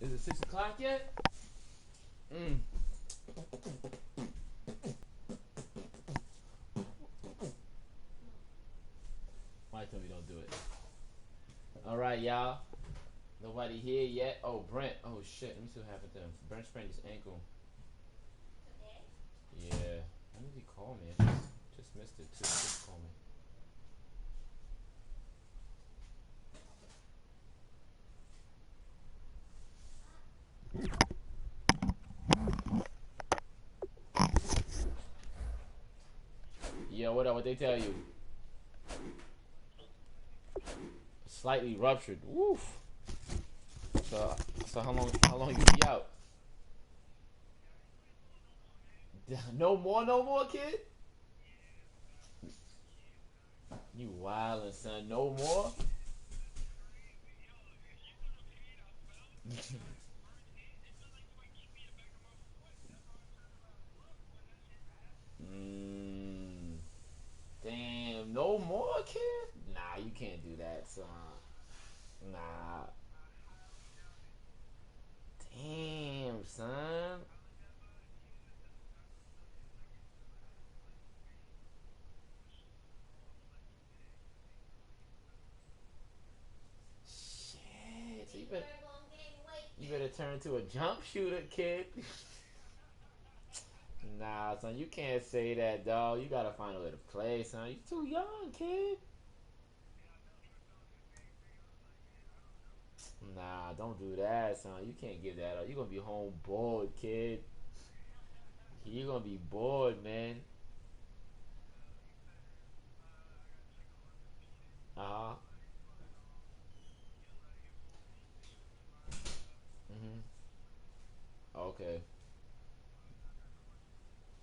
Is it 6 o'clock yet? Mm. Why tell me don't do it? All right, y'all. Nobody here yet. Oh, Brent. Oh shit. Let me see what happened to him. Brent sprained his ankle. Yeah. When did he call me? I just missed it too. Just call me. Yeah, what up? What they tell you? Slightly ruptured. Woof. So, so how long you be out? No more, no more, kid. You wildin', son. No more. Mm, damn, no more, kid. Nah, you can't do that, son. Nah. Damn, son. Shit. So you better turn to a jump shooter, kid. Nah, son, you can't say that, dog. You gotta find a way to play, son. You too young, kid. Nah, don't do that, son. You can't give that up. You're gonna be home bored, kid. You're gonna be bored, man. Uh-huh. Mm-hmm. Okay.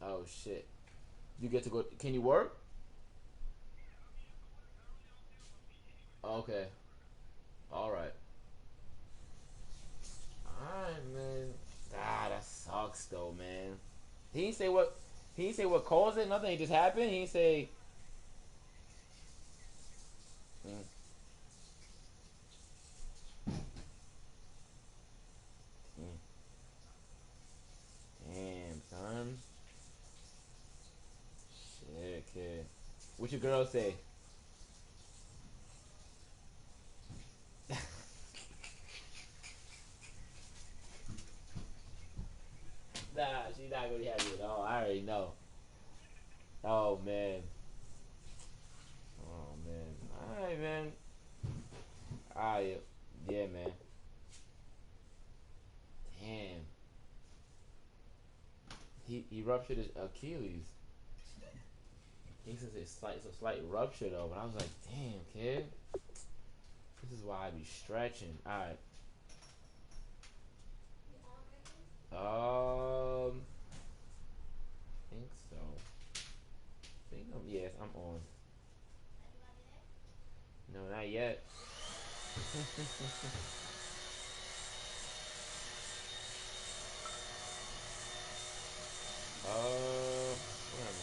Oh shit. You get to go. Can you work? Okay. All right. All right, man. Ah, that sucks though, man. He didn't say what. He didn't say what caused it. Nothing. It just happened. He didn't say. Mm, mm. Damn, son. Shit, kid. What your girl say? Nah, she's not gonna be happy at all. I already know. Oh man. Oh man. All right, man. All right. Yeah, man. Damn. He ruptured his Achilles. He says it's a slight rupture though, but I was like, damn, kid. This is why I be stretching. All right. Think so. Think yes, I'm on. No, not yet. Where am I?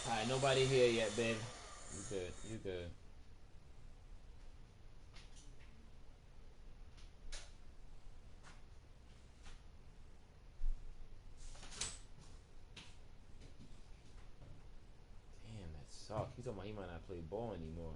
All right, nobody here yet, babe. You good? You good? Damn, that sucks. He's talking about he might not play ball anymore.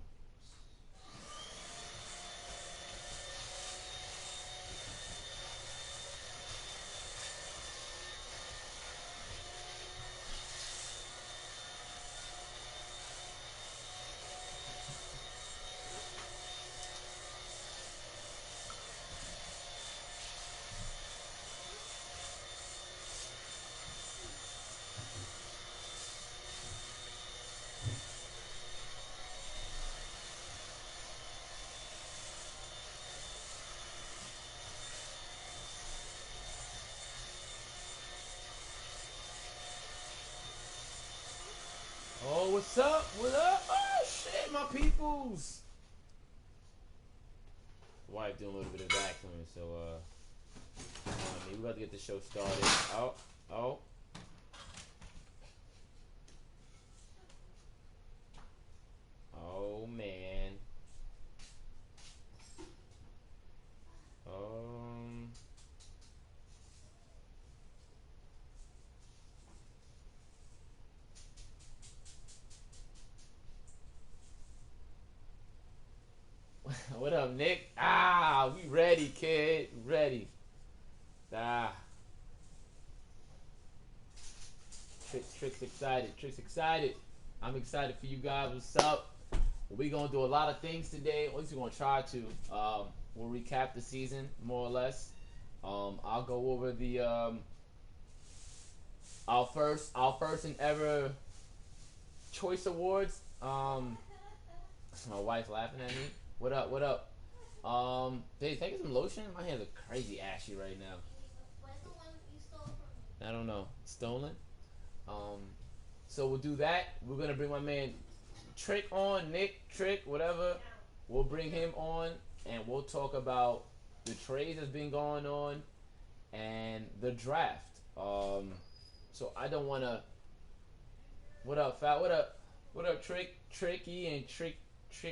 peoples? Wife doing a little bit of vacuuming, so we're about to get the show started. Oh. Oh man. What up, Nick? We ready, kid. Ready. Trick's excited. Trick's excited. I'm excited for you guys. What's up? We're going to do a lot of things today. At least we're going to try to. We'll recap the season, more or less. I'll go over the our first and ever choice awards. My wife's laughing at me. What up? Dave, taking some lotion? My hands are crazy ashy right now. Where's the one you stole from me? I don't know. Stolen? So we'll do that. We're gonna bring my man Trick on, Nick, Trick, whatever. We'll bring him on and we'll talk about the trades that's been going on and the draft. So I don't wanna. What up, Fat? What up, Trick, Tricky, and Trick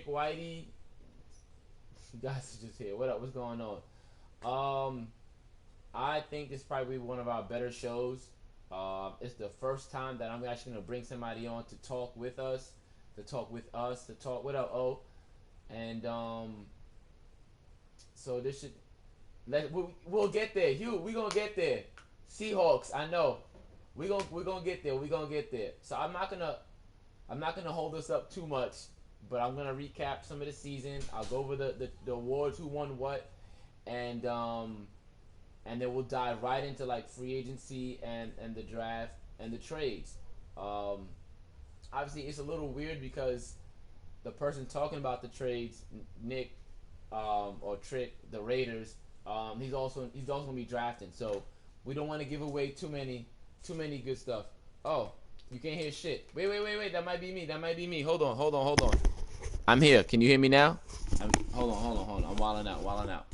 Whitey? You guys are just here. What up? What's going on? I think this is probably one of our better shows. It's the first time that I'm actually gonna bring somebody on to talk with us, what up, O? And so this should we'll get there. Hugh, we gonna get there. Seahawks, I know. We're gonna get there. So I'm not gonna hold us up too much, but I'm gonna recap some of the season. I'll go over the awards, who won what, and then we'll dive right into like free agency and the draft and the trades. Obviously, it's a little weird because the person talking about the trades, Nick, or Trick, the Raiders, he's also gonna be drafting. So we don't want to give away too many good stuff. Oh, you can't hear shit. Wait. That might be me. Hold on. I'm here. Can you hear me now? Hold on. I'm wilding out.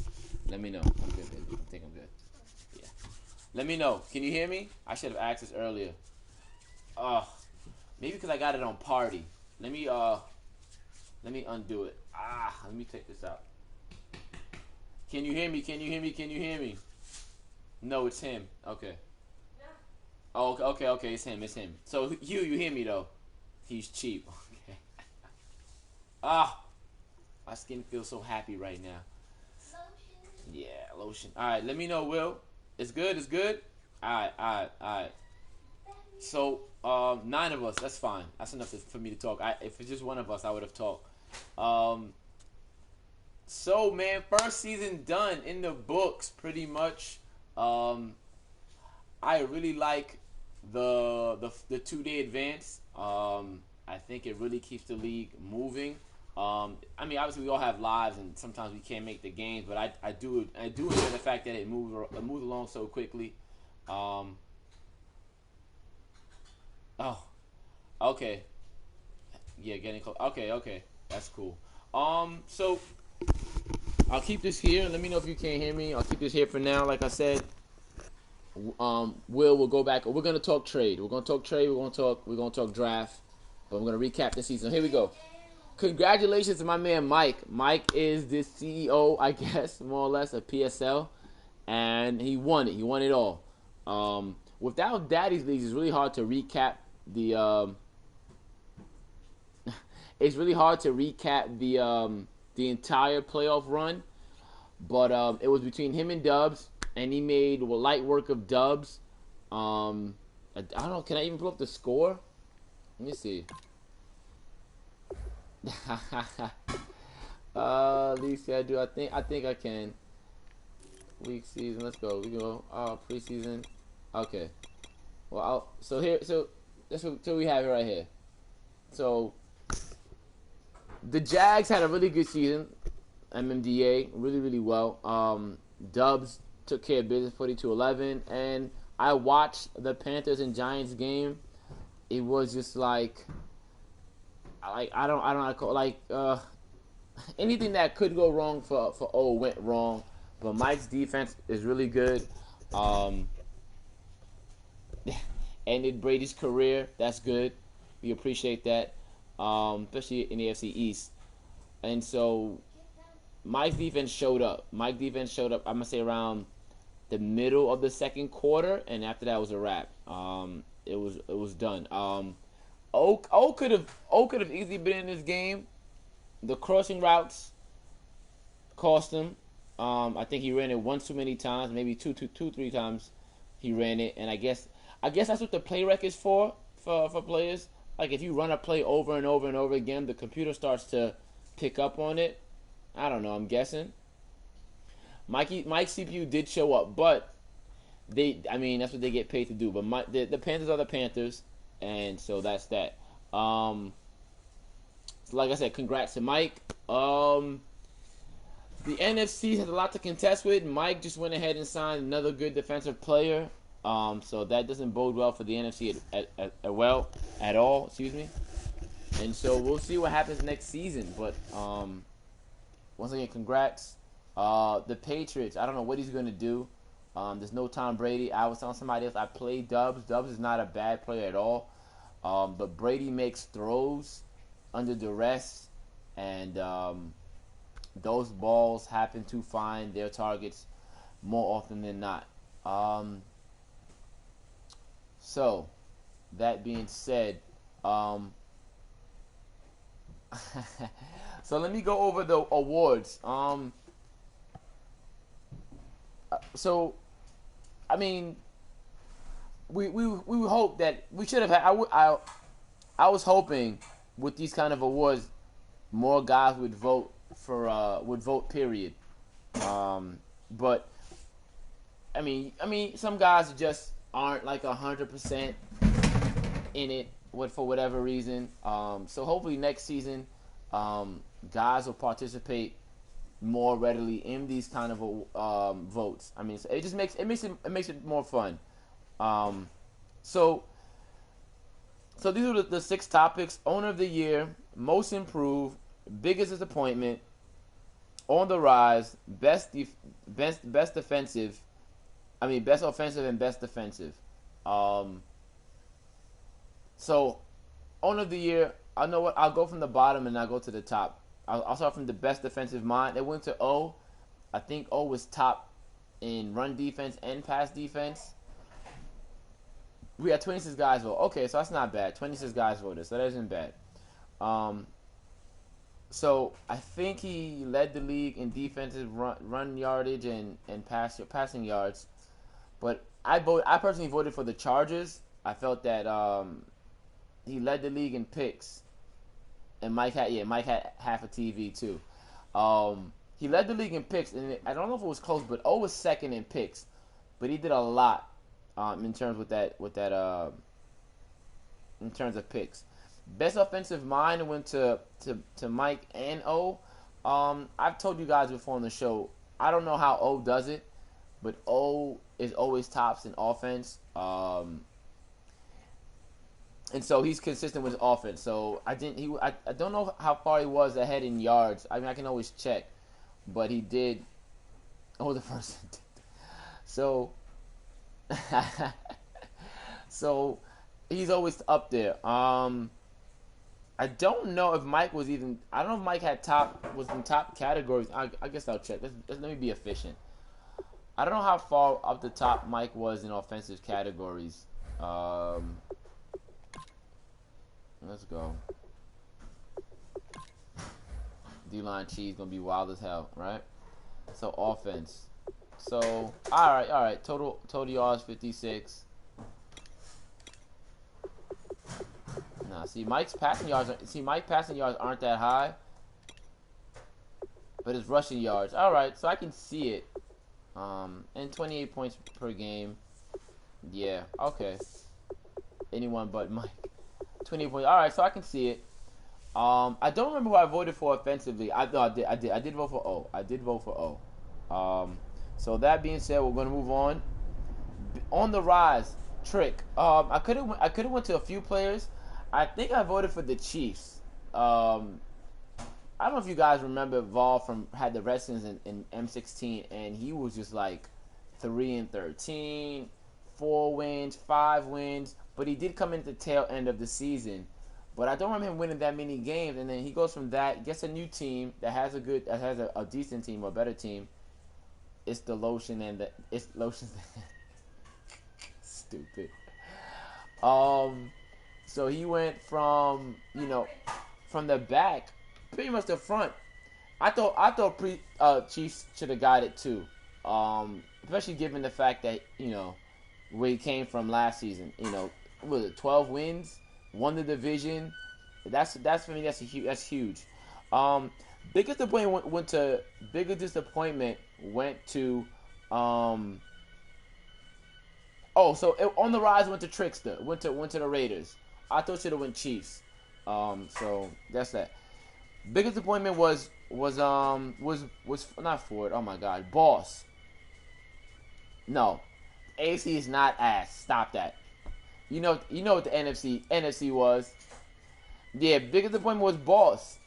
Let me know. I'm good, baby. I think I'm good. Yeah. Let me know. Can you hear me? I should have asked this earlier. Maybe because I got it on party. Let me undo it. Let me take this out. Can you hear me? No, it's him. Okay. Yeah. Oh, okay. It's him. So you hear me though? He's cheap. Okay. My skin feels so happy right now. Lotion. Yeah, lotion. All right, let me know, Will. It's good. All right. So 9 of us. That's fine. That's enough for me to talk. If it's just one of us, I would have talked. So man, first season done in the books, pretty much. I really like the 2-day advance. I think it really keeps the league moving. I mean, obviously we all have lives, and sometimes we can't make the games, but I do enjoy the fact that it moves along so quickly. Okay. Yeah, getting close. Okay, that's cool. So I'll keep this here. Let me know if you can't hear me. I'll keep this here for now. Like I said, we'll go back. We're gonna talk trade. We're gonna talk draft. But we're gonna recap the season. Here we go. Congratulations to my man Mike. Mike is the CEO, I guess, more or less, of PSL, and he won it. He won it all. Without Daddy's Leagues, it's really hard to recap the. It's really hard to recap the entire playoff run, but it was between him and Dubs, and he made light work of Dubs. I don't know. Can I even pull up the score? Let me see. Lisa, I do. I think I can. Week season. Let's go. We go. Preseason. Okay. Well, so that's what we have it right here. So the Jags had a really good season. MMDA really well. Dubs took care of business, 42-11, and I watched the Panthers and Giants game. It was just like Anything that could go wrong for O went wrong, but Mike's defense is really good. Um, Ended Brady's career. That's good. We appreciate that, especially in the AFC East. And so Mike's defense showed up. Mike's defense showed up. I'm gonna say around the middle of the second quarter, and after that was a wrap. It was done. O could have easily been in this game. The crossing routes cost him. I think he ran it once too many times, maybe two, 3 times he ran it, and I guess that's what the play rec is for players. Like if you run a play over and over and over again, the computer starts to pick up on it. I don't know. I'm guessing. Mike's CPU did show up, but that's what they get paid to do. But the Panthers are the Panthers, and so that's that. So like I said, congrats to Mike. The NFC has a lot to contest with. Mike just went ahead and signed another good defensive player. So that doesn't bode well for the NFC at all. Excuse me. And so we'll see what happens next season. But once again, congrats. The Patriots, I don't know what he's going to do. There's no Tom Brady. I was telling somebody else I play Dubs. Dubs is not a bad player at all. But Brady makes throws under duress. And those balls happen to find their targets more often than not. So, that being said, so let me go over the awards. So, I mean, we hope that we should have had. I was hoping with these kind of awards, more guys would vote period. But I mean, some guys just aren't like 100% in it for whatever reason. So hopefully next season, guys will participate more readily in these kind of votes. I mean, so it just makes it more fun. So these are the 6 topics: owner of the year, most improved, biggest disappointment, on the rise, best offensive and best defensive. So owner of the year, I know what, I'll go from the bottom and I'll go to the top. I'll start from the best defensive mind. It went to O. I think O was top in run defense and pass defense. We had 26 guys vote. Okay, so that's not bad. 26 guys voted, so that isn't bad. So I think he led the league in defensive run yardage and passing yards. But I personally voted for the Chargers. I felt that he led the league in picks. And Mike had half a TV too. He led the league in picks, and I don't know if it was close, but O was second in picks. But he did a lot in terms in terms of picks. Best offensive mind went to Mike and O. I've told you guys before on the show, I don't know how O does it, but O is always tops in offense. And so he's consistent with his offense. So I don't know how far he was ahead in yards. I mean, I can always check, but he did. Oh, the person did. So, so he's always up there. I don't know if Mike was even. I don't know if Mike was in top categories. I guess I'll check. Let me be efficient. I don't know how far up the top Mike was in offensive categories. Let's go. D-line cheese gonna be wild as hell, right? So offense. So all right. Total yards 56. Nah, Mike's passing yards aren't that high, but his rushing yards. All right, so I can see it. And 28 points per game. Yeah, okay. Anyone but Mike. 28 points. All right, so I can see it. I don't remember who I voted for offensively. I did vote for O. I did vote for O. So that being said, we're gonna move on. On the rise, Trick. I could have went to a few players. I think I voted for the Chiefs. I don't know if you guys remember Vol from had the Redskins in M16, and he was just like 3-13, 4 wins, 5 wins, but he did come into the tail end of the season. But I don't remember him winning that many games, and then he goes from that, gets a new team that has a decent team or a better team. It's the lotion and it's lotion. Stupid. So he went from from the back, pretty much the front. I thought Chiefs should have got it too, especially given the fact that where he came from last season. Was it 12 wins, won the division? That's for me. That's huge. Biggest disappointment went to on the rise went to Trickster. Went to the Raiders. I thought should have went Chiefs. So that's that. Biggest disappointment was not Ford. Oh my God, Boss. No, AC is not ass. Stop that. You know what the NFC was. Yeah, biggest disappointment was Boss.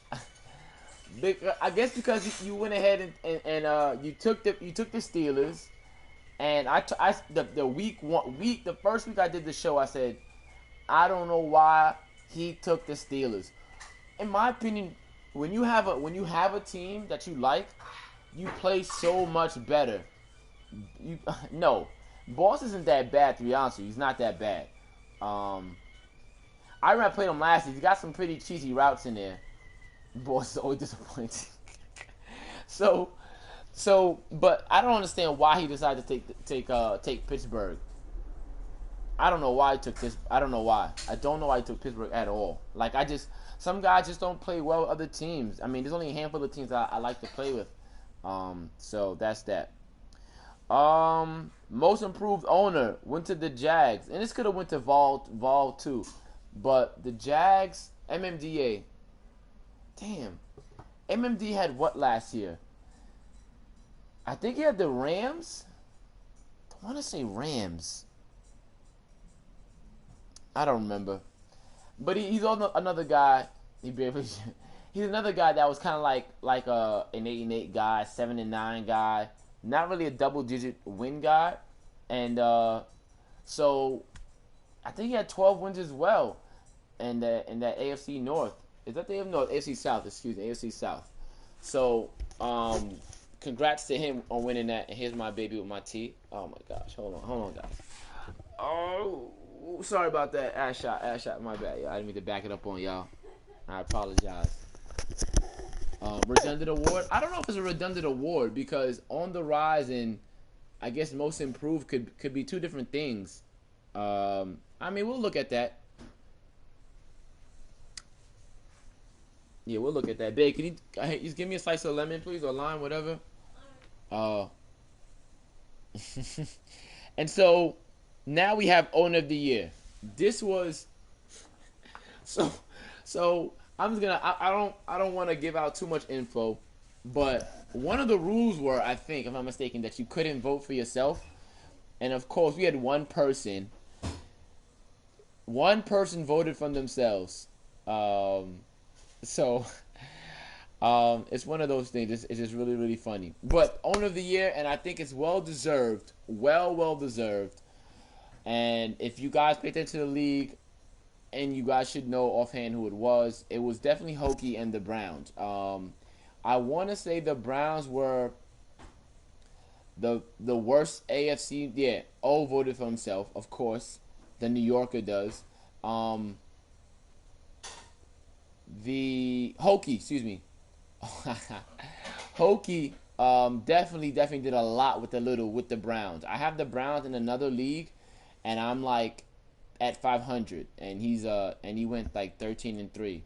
I guess because you went ahead and you took the Steelers. And the first week I did the show, I said, I don't know why he took the Steelers. In my opinion, when you have a team that you like, you play so much better. No, Boss isn't that bad, to be honest with you. He's not that bad. I remember I played him last year. He got some pretty cheesy routes in there. Boss is always disappointing. But I don't understand why he decided to take Pittsburgh. I don't know why he took this. I don't know why. I don't know why he took Pittsburgh at all. Like some guys just don't play well with other teams. I mean, there's only a handful of teams I like to play with. So that's that. Most improved owner went to the Jags, and this could have went to Vol too, but the Jags, MMDA. Damn, MMD had what last year? I think he had the Rams. I want to say Rams. I don't remember, but he's another guy. He's another guy that was kind of like an 8-8 guy, 7-9 guy. Not really a double-digit win guy, and so I think he had 12 wins as well, in that AFC North. Is that the AFC North? AFC South, excuse me, AFC South. So congrats to him on winning that. And here's my baby with my tea. Oh my gosh, hold on, guys. Oh, sorry about that. Ass shot. My bad, y'all. I didn't mean to back it up on y'all. I apologize. Redundant award. I don't know if it's a redundant award because on the rise and I guess most improved could be two different things. I mean, we'll look at that. Yeah, we'll look at that. Babe, can you just give me a slice of lemon, please, or lime, whatever? And so now we have owner of the year. This was so I'm just gonna I don't want to give out too much info, but one of the rules were, I think, if I'm not mistaken, that you couldn't vote for yourself. And of course we had one person voted from themselves. So it's one of those things. It's just really, really funny. But owner of the year, and I think it's well deserved. Well deserved. And if you guys pay attention to the league, and you guys should know offhand who it was definitely Hokie and the Browns. I want to say the Browns were the worst AFC. Yeah, O voted for himself, of course. The New Yorker does. The Hokie, excuse me. Hokie definitely did a lot with the Browns. I have the Browns in another league, and I'm like at 500, and he went like 13-3.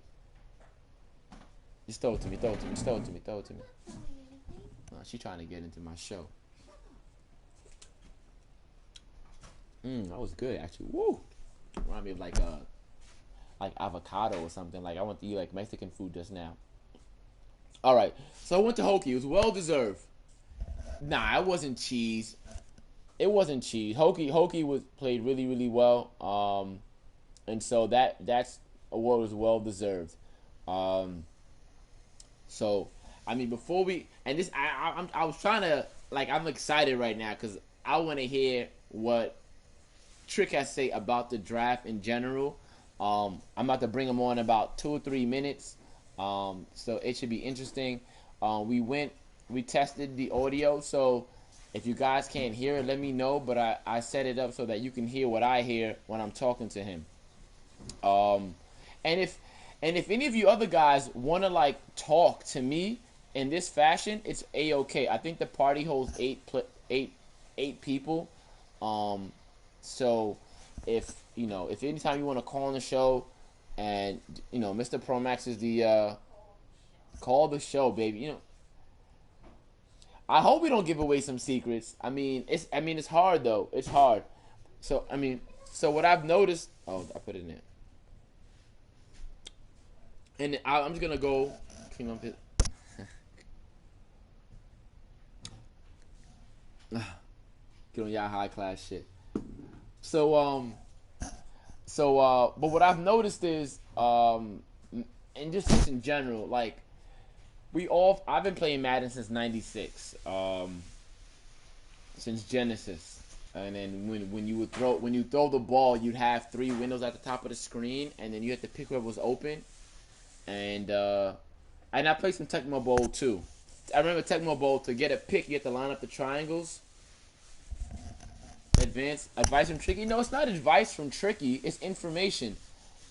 Just throw it to me. She's trying to get into my show. That was good actually. Woo! Remind me of like avocado or something. Like I went to eat like Mexican food just now. All right, so I went to Hokie. It was well deserved. Nah, it wasn't cheese. Hokie played really, really well. And so that's award was well deserved. Um, so I mean, before we and this, I was trying to like I'm excited right now because I want to hear what Trick has to say about the draft in general. I'm about to bring him on in about 2 or 3 minutes. So it should be interesting. We tested the audio, so if you guys can't hear it, let me know. But I set it up so that you can hear what I hear when I'm talking to him. Um, and if any of you other guys want to like talk to me in this fashion, it's a-okay. I think the party holds eight people. Um, so if anytime you want to call on the show, and MrPromax is the call the show, baby. I hope we don't give away some secrets. It's hard though. It's hard. So so what I've noticed. Oh, I put it in there. And I'm just gonna go clean up it. Get on y'all high class shit. But what I've noticed is, and just in general, like I've been playing Madden since '96, since Genesis, and then when you throw the ball, you'd have 3 windows at the top of the screen, and then you had to pick whoever was open, and I played some Tecmo Bowl too. I remember Tecmo Bowl, to get a pick, you have to line up the triangles. Advice from Tricky? No, it's not advice from Tricky. It's information.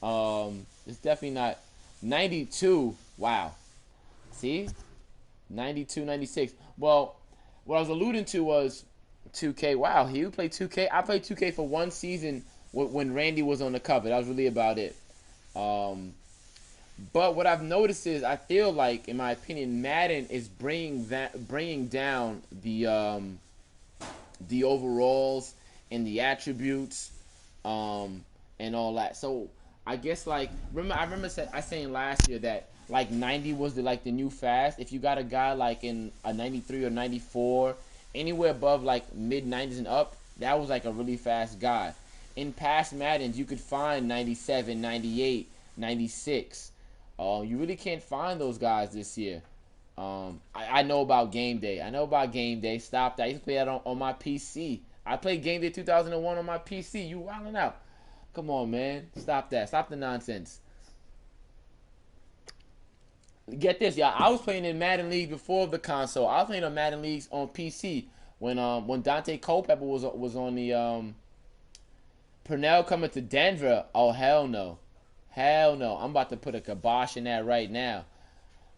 It's definitely not. 92. Wow. See? 92, 96. Well, what I was alluding to was 2K. Wow, he would play 2K. I played 2K for 1 season when Randy was on the cover. That was really about it. But what I've noticed is, I feel like, in my opinion, Madden is bringing down the overalls and the attributes, and all that. So I guess I remember saying last year that like 90 was the new fast. If you got a guy like in a 93 or 94, anywhere above like mid 90s and up, that was like a really fast guy. In past Maddens, you could find 97, 98, 96. You really can't find those guys this year. I know about Game Day. Stop that. I used to play that on my PC. I played Game Day 2001 on my PC. You wilding out. Come on, man. Stop that. Stop the nonsense. Get this, y'all. I was playing in Madden League before the console. I was playing on Madden Leagues on PC when Dante Culpepper was on the Purnell coming to Denver. Oh, hell no. Hell no. I'm about to put a kibosh in that right now.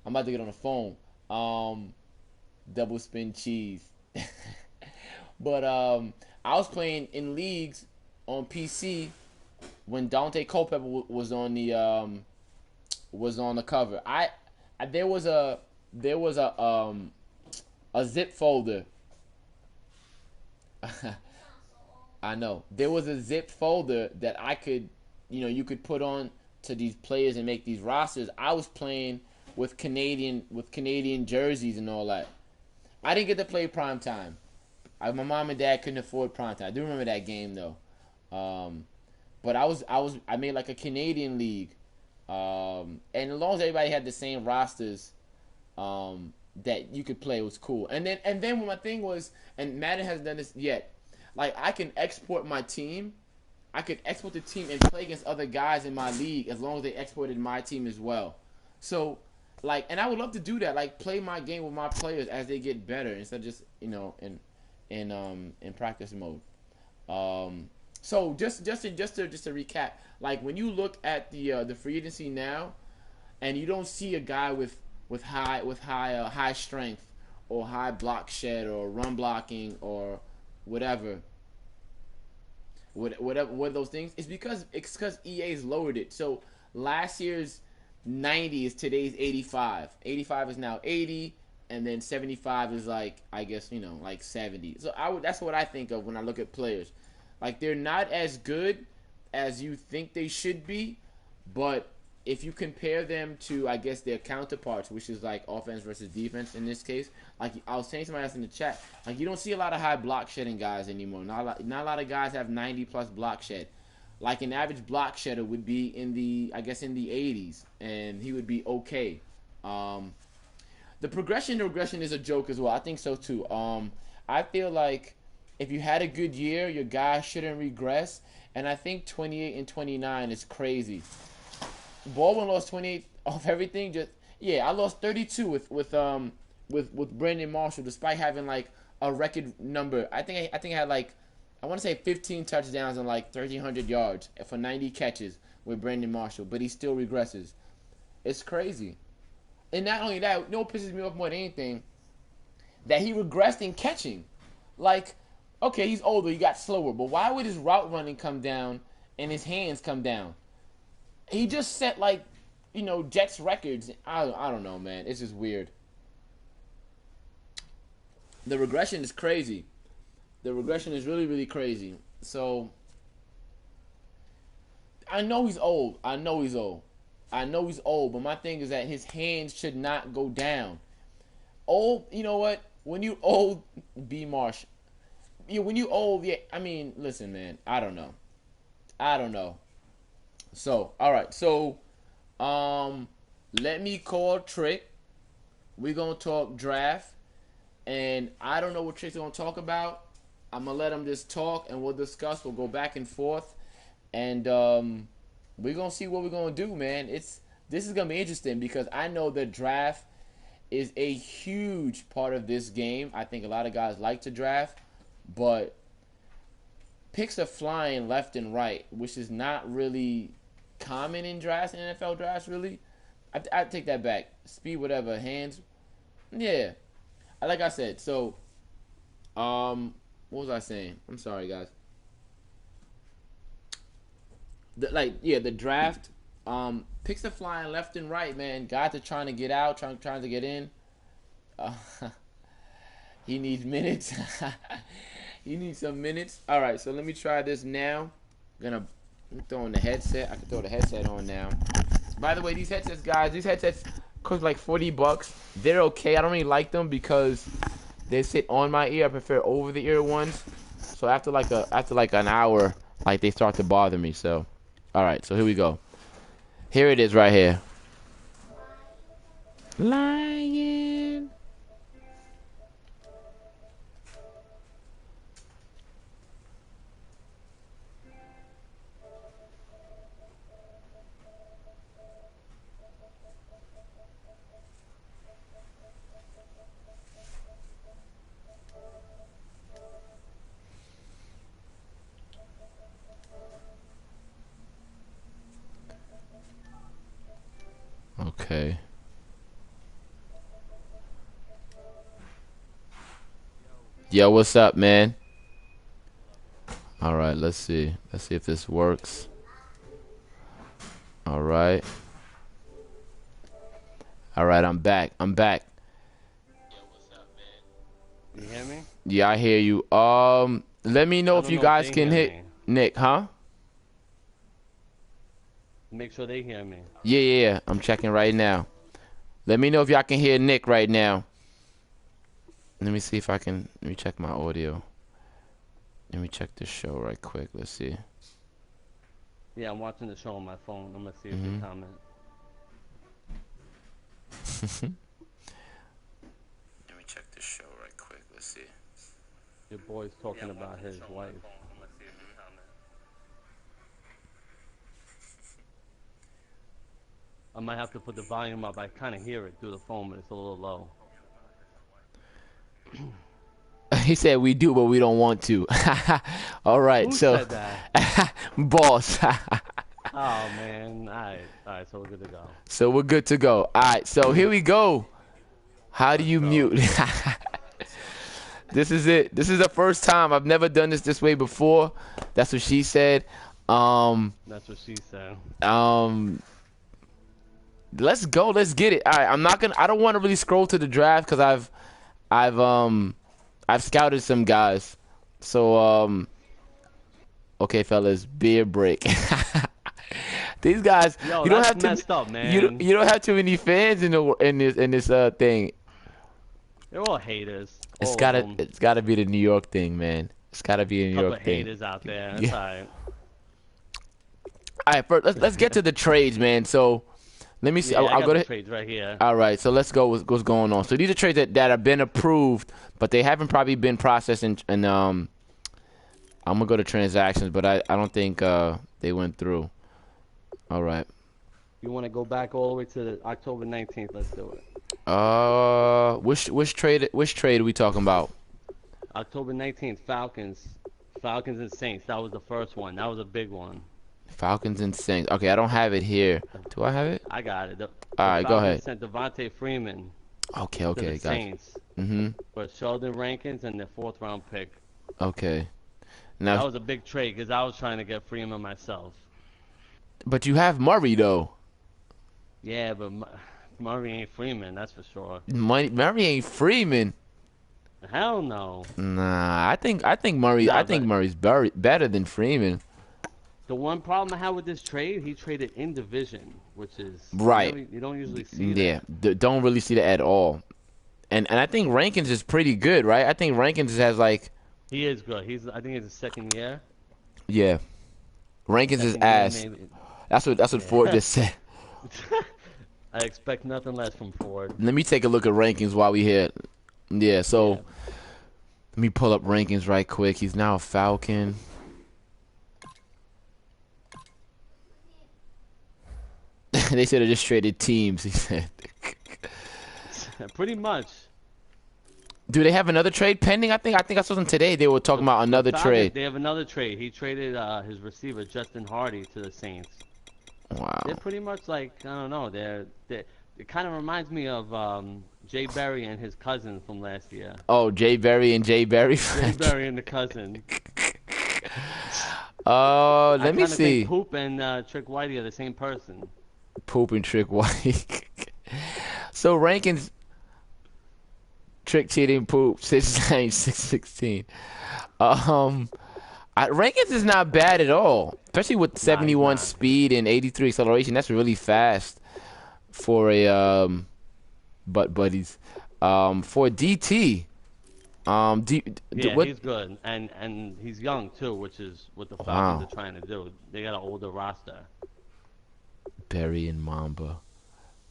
I'm about to get on the phone. Double spin cheese. But I was playing in leagues on PC when Dante Culpepper was on the cover. There was a zip folder. I know. There was a zip folder that I could, you could put on to these players and make these rosters. I was playing with Canadian jerseys and all that. I didn't get to play prime time. My mom and dad couldn't afford prime time. I do remember that game though. But I made like a Canadian league. And as long as everybody had the same rosters, that you could play, it was cool. And then my thing was, and Madden hasn't done this yet. Like I can export my team. I could export the team and play against other guys in my league as long as they exported my team as well. So, and I would love to do that. Like play my game with my players as they get better instead of just in practice mode. So just to recap, like when you look at the free agency now, and you don't see a guy with high strength or high block shed or run blocking or whatever those things, it's because EA's lowered it. So last year's 90 is today's 85. 85 is now 80. And then 75 is like 70. So that's what I think of when I look at players. Like they're not as good as you think they should be, but if you compare them to, I guess, their counterparts, which is like offense versus defense in this case, like I was saying to somebody else in the chat, like you don't see a lot of high block shedding guys anymore. Not a lot of guys have 90 plus block shed. like an average block shedder would be in the, I guess, in the 80s, and he would be okay. Um, the progression to regression is a joke as well. I think so too. I feel like if you had a good year, your guy shouldn't regress, and I think 28 and 29 is crazy. Baldwin lost 28 off everything. Just yeah, I lost 32 with Brandon Marshall, despite having like a record number. I think I had like, I want to say 15 touchdowns and like 1,300 yards for 90 catches with Brandon Marshall, but he still regresses. It's crazy. And not only that, you know what pisses me off more than anything? That he regressed in catching. Like, okay, he's older, he got slower, but why would his route running come down and his hands come down? He just set like, Jets records. I don't know, man. It's just weird. The regression is crazy. The regression is really, really crazy. So I know he's old. I know he's old. But my thing is that his hands should not go down. Old, you know what? When you old, B Marsh. Yeah, when you old, yeah. I mean, listen, man. I don't know. So, all right. So, let me call Trick. We're gonna talk draft, and I don't know what Trick's gonna talk about. I'm gonna let him just talk, and we'll discuss. We'll go back and forth, and we're gonna see what we're gonna do, man. This is gonna be interesting because I know the draft is a huge part of this game. I think a lot of guys like to draft, but picks are flying left and right, which is not really common in drafts, in NFL drafts, really. I take that back. Speed, whatever, hands. Yeah. Like I said, so, what was I saying? I'm sorry, guys. The draft, picks are flying left and right, man. Guys are trying to get out, trying to get in. Uh, he needs minutes. He needs some minutes. All right, so let me try this now. I'm throwing the headset. I can throw the headset on now. By the way, these headsets, guys, cost like $40. They're okay. I don't really like them because they sit on my ear. I prefer over the ear ones. So after like an hour, like they start to bother me. So, all right. So here we go. Here it is right here. Lion. Okay. Yo, what's up, man? All right, let's see. Let's see if this works. All right. All right, I'm back. You hear me? Yeah, I hear you. Let me know I if don't you know if guys they can hear hit me. Nick, huh? Make sure they hear me. Yeah. I'm checking right now. Let me know if y'all can hear Nick right now. Let me see if I can. Let me check my audio. Let me check the show right quick. Let's see. Yeah, I'm watching the show on my phone. I'm gonna see if they comment. Let me check the show right quick. Let's see. Your boy's talking about his wife. I might have to put the volume up. I kind of hear it through the phone, but it's a little low. He said we do, but we don't want to. All right, Who so said that? boss. Oh man, all right, so we're good to go. So we're good to go. All right, so here we go. How do you mute? This is it. This is the first time. I've never done this way before. That's what she said. That's what she said. Let's go. Let's get it. All right, I don't want to really scroll to the draft because I've scouted some guys. So okay, fellas, beer break. These guys, Yo, you don't that's have to. messed up, man. You don't have too many fans in this thing. They're all haters. It's all of gotta them. it's gotta be the New York thing, man. It's gotta be a New Couple York of thing. haters out there. That's Yeah. alright. All right, first, let's get to the trades, man. So let me see. Yeah, I'll got go the to. trades right here. All right, so let's go with what's going on. So these are trades that have been approved, but they haven't probably been processed. And I'm gonna go to transactions, but I don't think they went through. All right. You want to go back all the way to the October 19th? Let's do it. Which trade are we talking about? October 19th, Falcons and Saints. That was the first one. That was a big one. Falcons and Saints. Okay, I don't have it here. Do I have it? I got it. All right, go ahead. Sent Devontae Freeman Okay, to the gotcha. Saints Mm-hmm. for Sheldon Rankins and their 4th round pick. Okay. That Now, was a big trade because I was trying to get Freeman myself. but you have Murray though. Yeah, but Murray ain't Freeman, that's for sure. Murray ain't Freeman. Hell no. Nah, I think Murray. Nah, I think Murray's better than Freeman. The one problem I had with this trade, he traded in division, which is Right. You don't usually see that. Yeah, don't really see that at all. And I think Rankins is pretty good, right? I think Rankins has like. He is good. I think it's his second year. Yeah. Rankins is Second year, ass. maybe. That's what Ford just said. I expect nothing less from Ford. Let me take a look at rankings while we here. Yeah, so let me pull up rankings right quick. He's now a Falcon. They should have just traded teams, he said. Pretty much. Do they have another trade pending? I think I saw them today. They were talking about another trade. They have another trade. He traded his receiver Justin Hardy to the Saints. Wow. They're pretty much like, I don't know. It kind of reminds me of Jay Berry and his cousin from last year. Oh, Jay Berry and Jay Berry. Jay Berry and the cousin. Let me I see. think Poop and Trick Whitey are the same person. Poop and Trick White. So rankings. Trick cheating poop 6'9", 6'16". Rankins is not bad at all, especially with 71 speed and 83 acceleration. That's really fast for a buddies. For DT. He's good, and he's young too, which is what the Falcons are trying to do. They got an older roster. Barry and Mamba.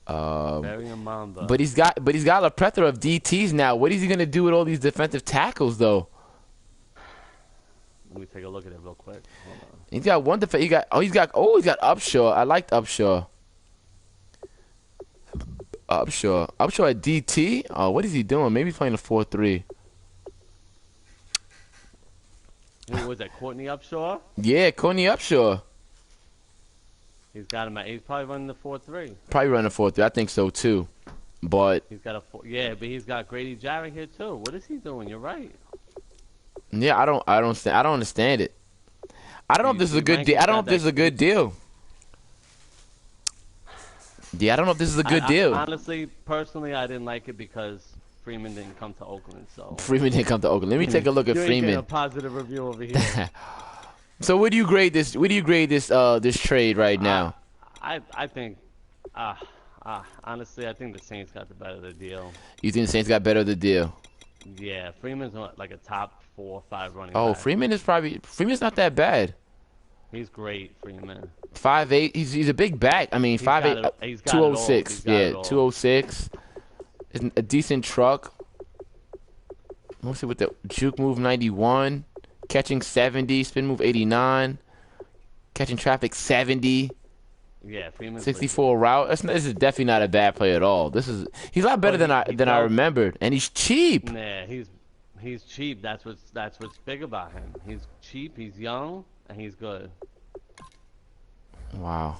Barry and Mamba. But he's got a plethora of DTs now. What is he gonna do with all these defensive tackles though? Let me take a look at it real quick. Hold on. He's got one defense. He's got Upshaw. I liked Upshaw. Upshaw at DT. Oh, what is he doing? Maybe he's playing a 4-3. Who was that? Courtney Upshaw? Yeah, Coney Upshaw. He's got him at. He's probably running the 4-3. Probably running 4-3. I think so too. But he's got but he's got Grady Jarrett here too. What is he doing? You're right. Yeah, I don't understand it. I don't know if this is a good deal. I don't know if this is a good deal. Yeah, I don't know if this is a good deal. Honestly, personally, I didn't like it because Freeman didn't come to Oakland. So Freeman didn't come to Oakland. Let me take a look at you ain't Freeman. getting a positive review over here. So, what do you grade this? What do you grade this trade right now? I think, honestly, I think the Saints got the better of the deal. You think the Saints got better of the deal? Yeah, Freeman's like a top 4 or 5 running Oh, back. Freeman's not that bad. He's great, Freeman. 5'8". He's a big back. I mean, 5'8", 206. Yeah, 206. Is a decent truck. Mostly with the juke move 91, catching 70, spin move 89, catching traffic 70. Yeah, Freeman's 64 route. This is definitely not a bad play at all. He's a lot better than I remembered, and he's cheap. Yeah, he's cheap. That's what's big about him. He's cheap. He's young, and he's good. Wow.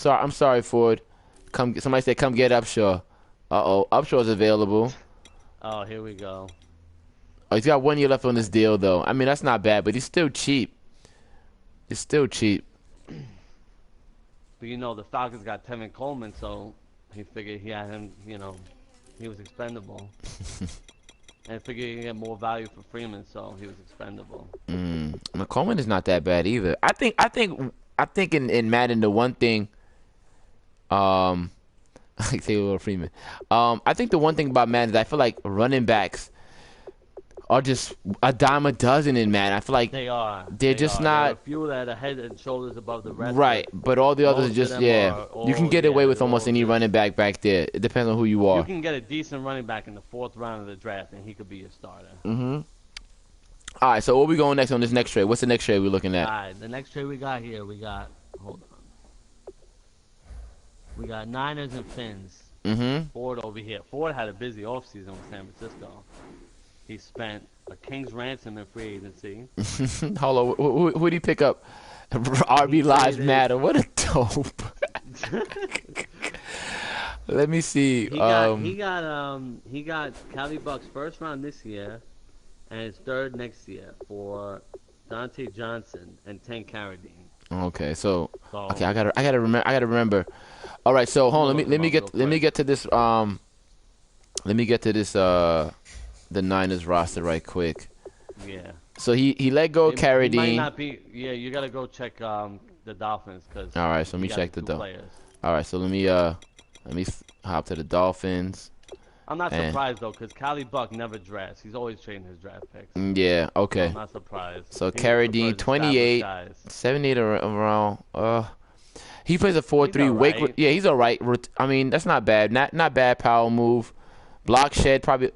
I'm sorry, Ford. Somebody said come get Upshaw. Upshaw's available. Oh, here we go. Oh, he's got 1 year left on this deal, though. I mean, that's not bad, but he's still cheap. It's still cheap. But the Falcons got Tevin Coleman, so he figured he had him. He was expendable. And I figured he had more value for Freeman, so he was expendable. Coleman is not that bad either. I think in Madden the one thing, like Taylor Freeman. I think the one thing about Madden is I feel like running backs are just a dime a dozen in Madden. I feel like They are. they're just There are a not few that are head and shoulders above the rest. right. But all the others are Most of just them are You can all, get away with they're almost all any just- running back there. It depends on who you You are. can get a decent running back in the 4th round of the draft, and he could be your starter. All right, so what we going next on this next trade? What's the next trade we're looking All at? right, the next trade we got here, hold on. We got Niners and Finns. Ford over here. Ford had a busy offseason with San Francisco. He spent a king's ransom in free agency. Hold on, who did he pick up? RB Lives Matter. What a dope. Let me see. He got Cali Buck's 1st round this year, and his 3rd next year for Dante Johnson and Tank Carradine. Okay, so okay, I gotta remember. All right, so hold on. Let me get to this. Let me get to this. The Niners roster right quick. Yeah. So he let go of Carradine. He might not be. Yeah, you gotta go check the Dolphins because. All right, so let me check the Dolphins. All right, so let me hop to the Dolphins. I'm not surprised though, because Cali Buck never drafts. He's always trading his draft picks. Yeah, okay. I'm not surprised. So Carradine, 28, 78 around. He plays a 4-3. Right. Yeah, he's all right. I mean, that's not bad. Not bad power move. Block shed, probably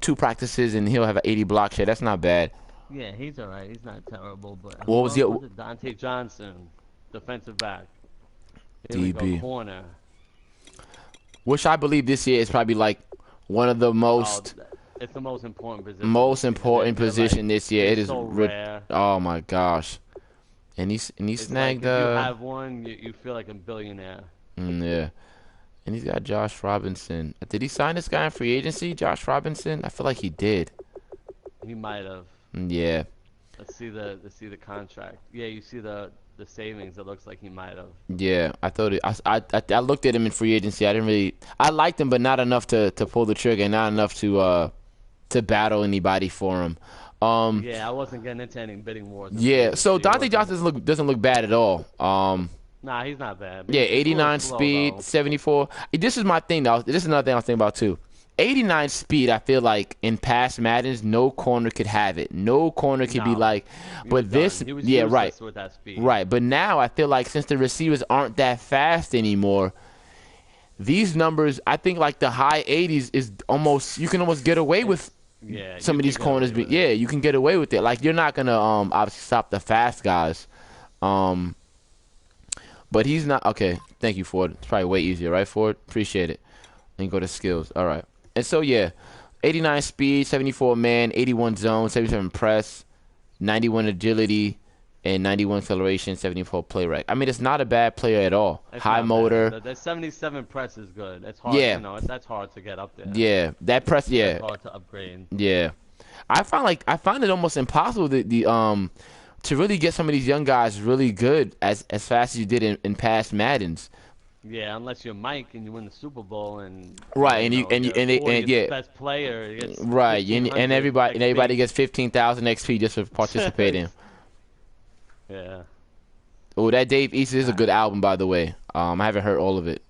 2 practices and he'll have an 80 block shed. That's not bad. Yeah, he's all right. He's not terrible. But what was your Dante Johnson, defensive back. Here DB. we go, corner. Which I believe this year is probably like one of the most. It's the most important position. Most important position this year. It is so rare. Oh my gosh. And he snagged. Like if you have one, you feel like a billionaire. Yeah. And he's got Josh Robinson. Did he sign this guy in free agency, Josh Robinson? I feel like he did. He might have. Yeah. Let's see the contract. Yeah, you see the savings. It looks like he might have. Yeah, I thought it. I looked at him in free agency. I liked him, but not enough to pull the trigger. And not enough to battle anybody for him. Yeah, I wasn't getting into any bidding wars. Yeah, so Dante Johnson doesn't look bad at all. Nah, he's not bad. Yeah, 89 speed, though. 74. This is my thing, though. This is another thing I was thinking about, too. 89 speed, I feel like, in past Maddens, no corner could have it. No corner could be like... But this... Yeah, right. With that speed. Right, but now I feel like since the receivers aren't that fast anymore, these numbers, I think, like, the high 80s is almost... You can almost get away with... Yeah, some of these corners, you can get away with it. Like, you're not gonna obviously stop the fast guys, but he's not. Okay, thank you, Ford. It's probably way easier, right, Ford? Appreciate it. And go to skills. All right, and so yeah, 89 speed, 74 man, 81 zone, 77 press, 91 agility, and 91 acceleration, 74 play rec. I mean, it's not a bad player at all. High motor. The 77 press is good. It's hard. Yeah. That's hard to get up there. Yeah, that press. Yeah. It's hard to upgrade. Yeah, I find it almost impossible to really get some of these young guys really good as fast as you did in past Maddens. Yeah, unless you're Mike and you win the Super Bowl and right, yeah, best player. Right, and everybody gets 15,000 XP just for participating. Yeah. Oh, that Dave East is a good album, by the way. I haven't heard all of it.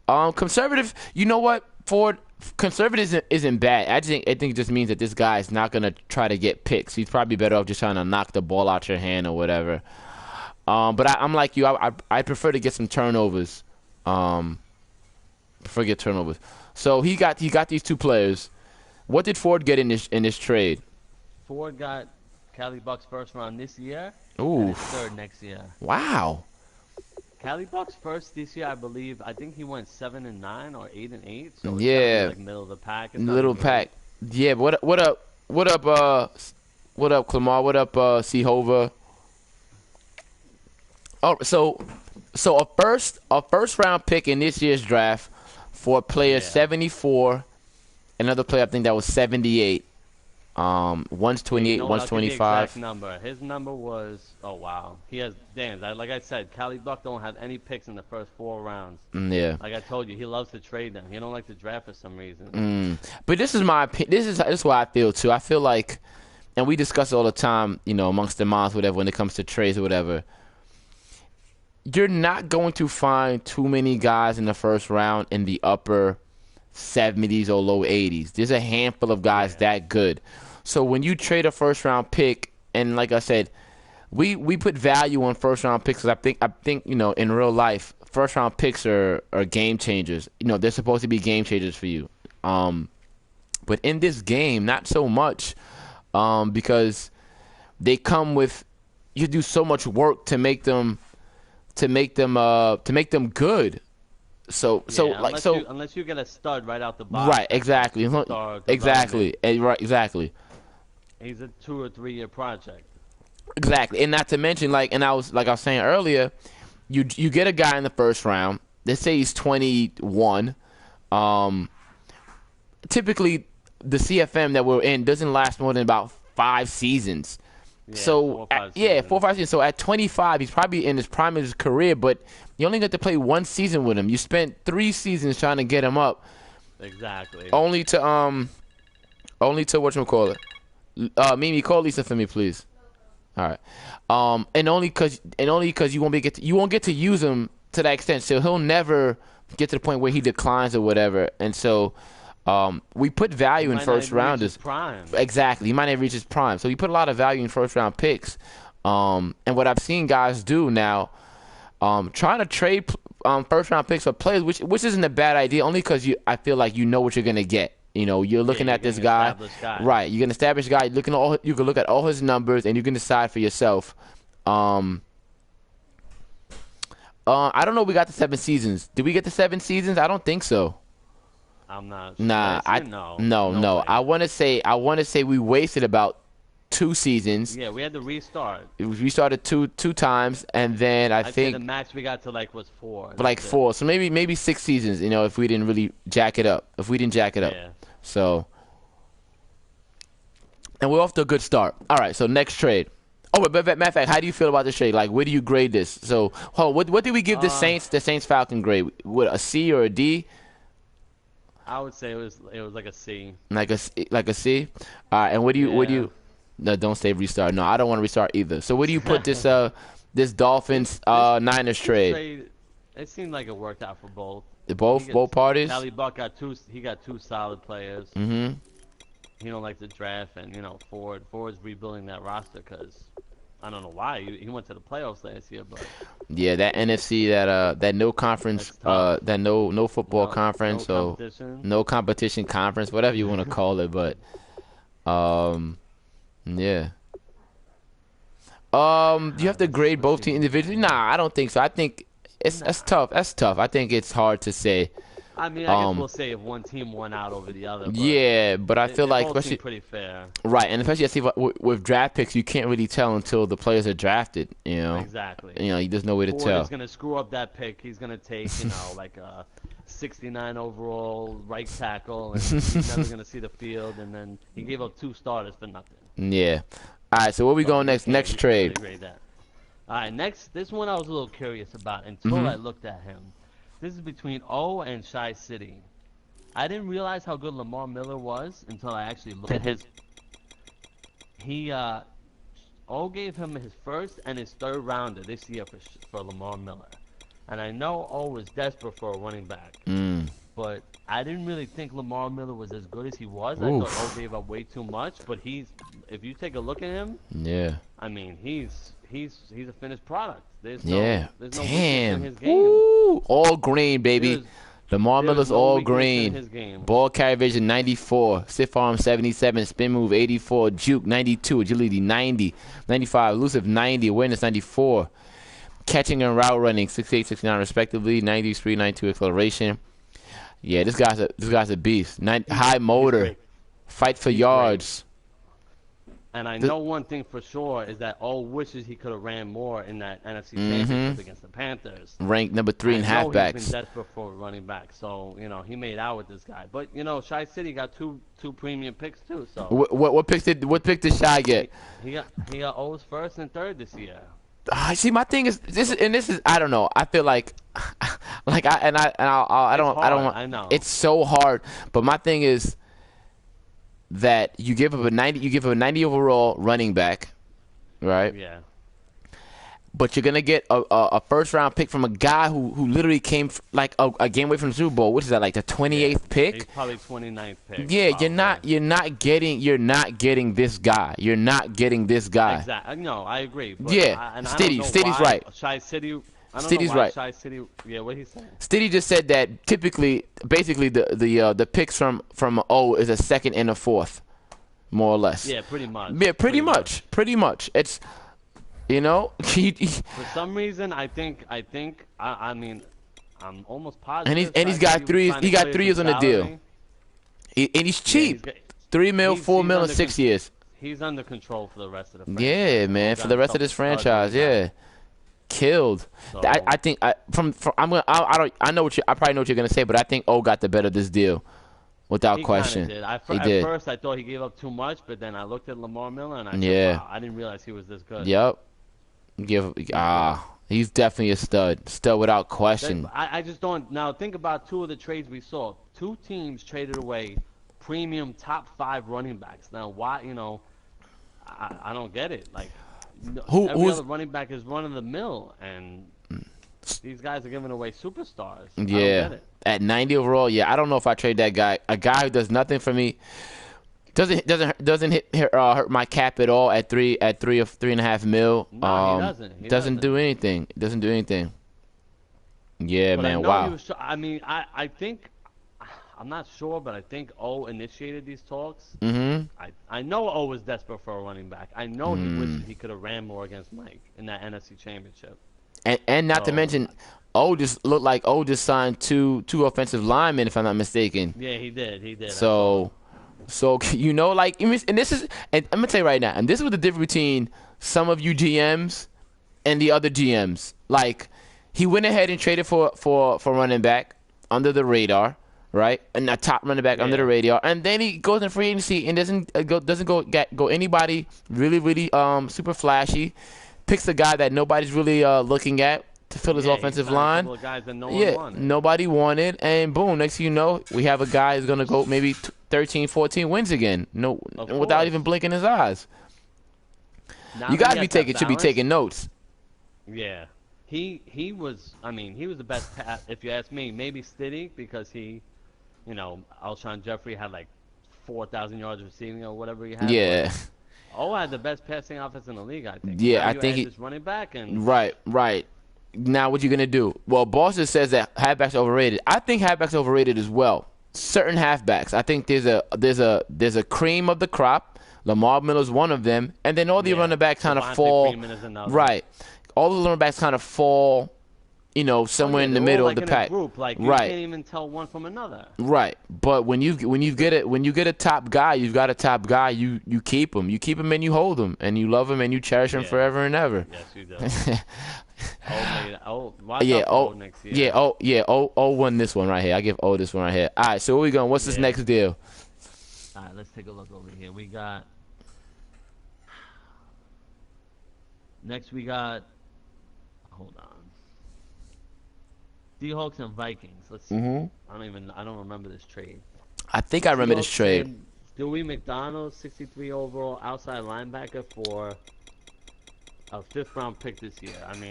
Conservative, you know what, Ford? Conservative isn't bad. I think it just means that this guy is not gonna try to get picks. He's probably better off just trying to knock the ball out your hand or whatever. But I'm like you. I prefer to get some turnovers. Prefer to get turnovers. So he got these 2 players. What did Ford get in this trade? Ford got Cali Buck's 1st round this year. Ooh. And his 3rd next year. Wow. Cali Buck's first this year, I believe. I think he went 7-9 or 8-8. So yeah. Like middle of the pack. Middle pack. Yeah. What up? What up, Clamar? What up, C Hova? Oh, so a first round pick in this year's draft for a player 74, another player I think that was 78. One's 28, one's 25. Number. His number was he has like I said, Cali Buck don't have any picks in the first 4 rounds. Yeah. Like I told you, he loves to trade them. He don't like to draft for some reason. But this is my opinion. This is what I feel too. I feel like, and we discuss it all the time, amongst the moms, whatever, when it comes to trades or whatever. You're not going to find too many guys in the first round in the upper 70s or low 80s. There's a handful of guys that good. So when you trade a first round pick, and like I said, we put value on first round picks. 'Cause I think in real life, first round picks are game changers. They're supposed to be game changers for you. But in this game, not so much, because they come with you do so much work to make them good. So unless you get a stud right out the box. Right, exactly. Exactly. Right, exactly. He's a 2 or 3 year project. Exactly. And not to mention and I was saying earlier, you get a guy in the first round. Let's say he's 21. Typically the CFM that we're in doesn't last more than about 5 seasons. Yeah, So 4 or 5 seasons. So at 25, he's probably in his prime of his career, but you only get to play 1 season with him. You spent 3 seasons trying to get him up. Exactly. Only to whatchamacallit. Mimi, call Lisa for me, please. All right. And only cause you won't get to use him to that extent. So he'll never get to the point where he declines or whatever. And so we put value in first rounders. Prime. Exactly. He might not reach his prime. So we put a lot of value in first round picks. And what I've seen guys do now, trying to trade first round picks for players, which isn't a bad idea, only because I feel like you know what you're gonna get. You're looking at this guy, right? You're an established guy. You can look at all his numbers, and you can decide for yourself. I don't know. We got the 7 seasons. Did we get the 7 seasons? I don't think so. I'm not sure. Nah, no. I want to say we wasted about 2 seasons. Yeah, we had to restart. We restarted two times, and then I think the max we got to was 4. Like 4. So maybe 6 seasons. If we didn't really jack it up. Yeah. So, and we're off to a good start. All right, so next trade. Oh, but matter of fact, how do you feel about this trade? Where do you grade this? So, what did we give the Saints Falcon grade? What, a C or a D? I would say it was like a C. Like a C. All right, and what do you? No, don't say restart. No, I don't want to restart either. So, where do you put this this Dolphins Niners trade? It seemed like it worked out for both. Both parties. Cali Buck got 2 solid players. Mm-hmm. He don't like the draft, and Ford's rebuilding that roster because I don't know why he went to the playoffs last year, but yeah, that NFC that no conference that no football conference, so no competition conference, whatever you want to call it, but yeah. Do you have to grade both teams individually? Nah, I don't think so. I think that's tough. That's tough. I think it's hard to say. I mean, I guess we'll say if one team won out over the other. But yeah, but I feel like especially pretty fair. Right, and especially I see with draft picks, you can't really tell until the players are drafted. Exactly. There's no way to Ford tell. He's gonna screw up that pick. He's gonna take like a 69 overall right tackle, and he's never gonna see the field. And then he gave up 2 starters for nothing. Yeah. All right, so where we going next? Next trade. All right, next. This one I was a little curious about until I looked at him. This is between O and Shy City. I didn't realize how good Lamar Miller was until I actually looked at his. O gave him his first and his 3rd rounder this year for Lamar Miller, and I know O was desperate for a running back. But I didn't really think Lamar Miller was as good as he was. Oof. I thought O gave up way too much, but if you take a look at him, yeah. I mean, he's a finished product. There's no weakness Damn. in his game. Ooh, all green, baby. Lamar Miller's no all weakness in green. his game. Ball carry vision 94, stiff arm 77, spin move 84, juke 92, agility 90, 95, elusive 90, awareness 94, catching and route running 68, 69 respectively, 93, 92 acceleration. Yeah, this guy's a beast. High motor, fight for yards. Great. And I know one thing for sure is that O wishes he could have ran more in that NFC Championship against the Panthers. Ranked number 3 in halfbacks. He's been desperate for a running back, so he made out with this guy. But Shy City got two premium picks too. So what pick did Shy get? He got O's 1st and 3rd this year. See, my thing is this is I don't know. I feel like I don't. It's so hard. But my thing is that you give up a 90 overall running back, right? Yeah. but you're gonna get a first round pick from a guy who literally came like a game away from the Super Bowl. What is that, like the 28th pick? He's probably 29th pick. Yeah, probably. you're not getting this guy. You're not getting this guy. Exactly. No, I agree. But Yeah, Stiddy's right. Shy City. I don't Stiddy's know why right. Shy City. Yeah, what he saying? Stiddy just said that basically the picks from O is a second and a fourth, more or less. Yeah, pretty much. Yeah, pretty much. It's For some reason, I mean, I'm almost positive. and he's got three. He got 3 years on the deal. And he's cheap. Yeah, $3 million, $4 million, 6 years. He's under control for the rest of the franchise. Yeah, man, for the rest of this franchise, yeah. Killed. So, I think I know what I probably know what you're gonna say, but I think O got the better of this deal, without he question. Did. He at did. first, I thought he gave up too much, but then I looked at Lamar Miller and I said, Yeah. wow, I didn't realize he was this good. Yep. He's definitely a stud without question. I just don't. Now think about 2 of the trades we saw. 2 teams traded away premium top 5 running backs. Now why? I don't get it. Like every other running back is run of the mill, and these guys are giving away superstars. I don't get it. At 90 overall, I don't know if I trade that guy. A guy who does nothing for me. Doesn't hurt my cap at all at 3.5 mil. No, he doesn't. He doesn't do anything. It doesn't do anything. Yeah, but man. I know Wow. He was, I mean, I think I'm not sure, but I think O initiated these talks. Mm-hmm. I know O was desperate for a running back. I know he wished he could have ran more against Mike in that NFC Championship. And not to mention, O just looked like O just signed two offensive linemen, if I'm not mistaken. Yeah, he did. He did. So like, and this is, and I'm gonna tell you right now, and this is what the difference between some of you GMs and the other GMs. Like, he went ahead and traded for running back under the radar, right? And a top running back under the radar, and then he goes in free agency and doesn't go anybody really super flashy. Picks a guy that nobody's really looking at to fill his offensive line. A couple of guys that no one wanted. Nobody wanted, and boom, next thing you know, we have a guy who's gonna go maybe 13, 14 wins again. No, without even blinking his eyes. Now you gotta be taking notes. Yeah, he was. I mean, he was the best pass. If you ask me, maybe Stiddy, because Alshon Jeffrey had like 4,000 yards receiving or whatever he had. Yeah. O had the best passing offense in the league, I think. Yeah, now I think he's running back and right. Now what you gonna do? Well, Boston says that halfbacks overrated. I think halfbacks overrated as well. Certain halfbacks. I think there's a cream of the crop. Lamar Miller's one of them, and then all the running backs kind of fall. Right. All the running backs kind of fall, somewhere in the middle of the pack. Group. Like, you can't even tell one from another. Right. But when you get a top guy, you've got a top guy. You keep him. You keep him and you hold him and you love him and you cherish him forever and ever. Yes, you do. Watch out for O next year. O won this one right here. I give O this one right here. All right, so where we going? What's this next deal? All right, let's take a look over here. Next we got, hold on. Seahawks and Vikings. Let's see. I don't remember this trade. I think I remember this trade. Dewey McDonald, 63 overall outside linebacker for a 5th round pick this year. I mean,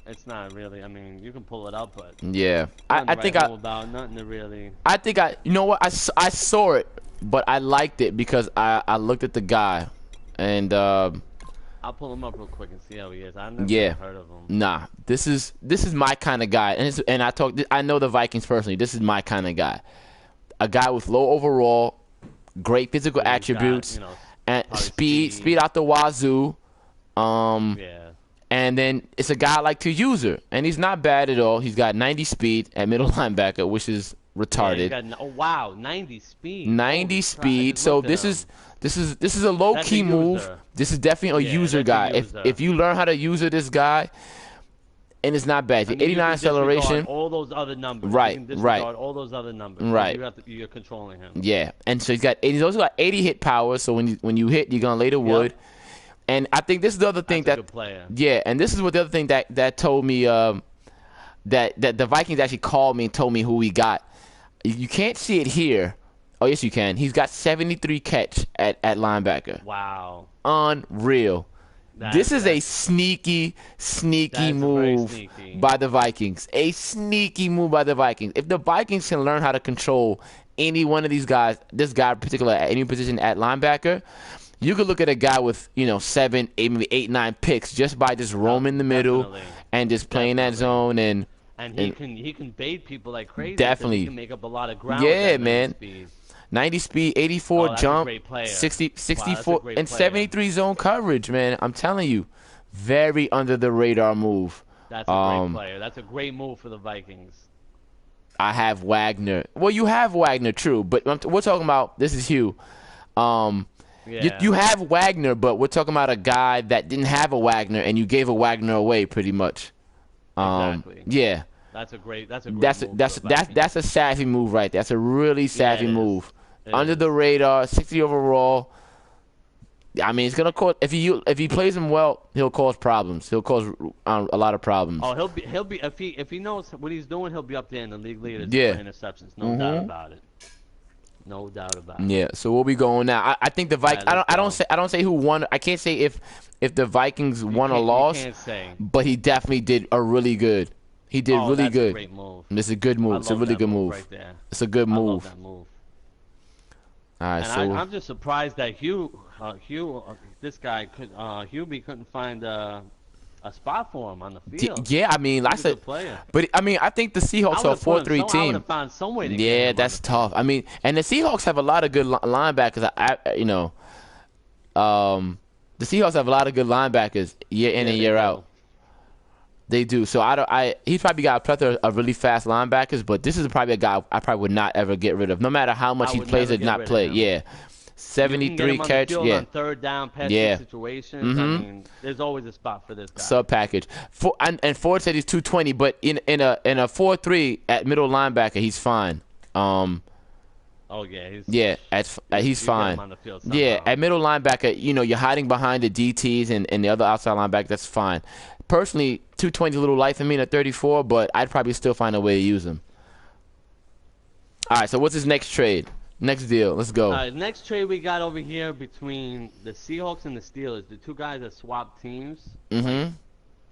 it's not really. I mean, you can pull it up, but I think nothing to really. I think you know what? I saw it, but I liked it because I looked at the guy, and I'll pull him up real quick and see how he is. I've never heard of him. Nah, this is my kind of guy, and I know the Vikings personally. This is my kind of guy, a guy with low overall, great physical attributes, and speed out the wazoo. And then it's a guy I like to use her, and he's not bad at all. He's got 90 speed at middle linebacker, which is retarded. 90 speed. 90 speed. So this is a low key move. This is definitely a user guy. If you learn how to use this guy, and it's not bad. 89 acceleration. All those other numbers. Right. All those other numbers. Right. You're controlling him. Yeah, and so he's also got 80 hit power. So when you hit, you're gonna lay the wood. And I think this is the other thing That's a good player. Yeah, and this is what the other thing that told me that the Vikings actually called me and told me who we got. You can't see it here. Oh, yes, you can. He's got 73 catch at linebacker. Wow. Unreal. This is a sneaky That's move very sneaky. by the Vikings. A sneaky move by the Vikings. If the Vikings can learn how to control any one of these guys, this guy in particular at any position at linebacker, you could look at a guy with 7, 8, maybe 8, 9 picks just by just roaming the middle Definitely. and just playing that zone And he can bait people like crazy. Definitely. He can make up a lot of ground. Yeah, with that man. speed. 90 speed, 84 Oh, that's a jump, great player. 60, Wow, that's a 64, great and player. 73 zone coverage, man. I'm telling you, very under the radar move. That's a great player. That's a great move for the Vikings. I have Wagner. Well, you have Wagner, true, but we're talking about, this is Hugh. Yeah. You have Wagner, but we're talking about a guy that didn't have a Wagner, and you gave a Wagner away pretty much. Exactly. Yeah. That's a great move. That's a savvy move right there. That's a really savvy it is. move. It Under is. the radar, 60 overall. I mean, it's gonna cause if he plays him well, he'll cause problems. He'll cause a lot of problems. Oh, he'll be if he knows what he's doing, he'll be up there in the league leaders Yeah. for interceptions. No doubt about it. No doubt about it. Yeah. So we'll be going now. I think the Vikings. Right, I don't say who won. I can't say if the Vikings won or lost. You can't say. But he definitely did a really good. He did really that's good. A great move. It's a good move. It's a really good move. Right there. It's a good I move. love that move. All right. And So I'm just surprised that this guy Hubie couldn't find a spot for him on the field. yeah, I mean, He's a good player. but I mean, I think the Seahawks are a 4-3 I would team. have found some way to get Yeah, him that's on tough. I mean, and the Seahawks have a lot of good linebackers. The Seahawks have a lot of good linebackers year in and year out. They do. So he's probably got a plethora of really fast linebackers, but this is probably a guy I probably would not ever get rid of, no matter how much he plays or not play. Yeah, 73 catch. Yeah, on third down pass situations. I mean, there's always a spot for this guy. Sub package. And Ford said he's 220, but in a 4-3 at middle linebacker, he's fine. Oh yeah, he's fine. Him on the field Yeah, at middle linebacker, you're hiding behind the DTs and the other outside linebacker. That's fine. Personally, 220 is a little light for me at 34, but I'd probably still find a way to use him. All right, so what's his next trade? Next deal. Let's go. All right, next trade we got over here between the Seahawks and the Steelers, the two guys that swapped teams like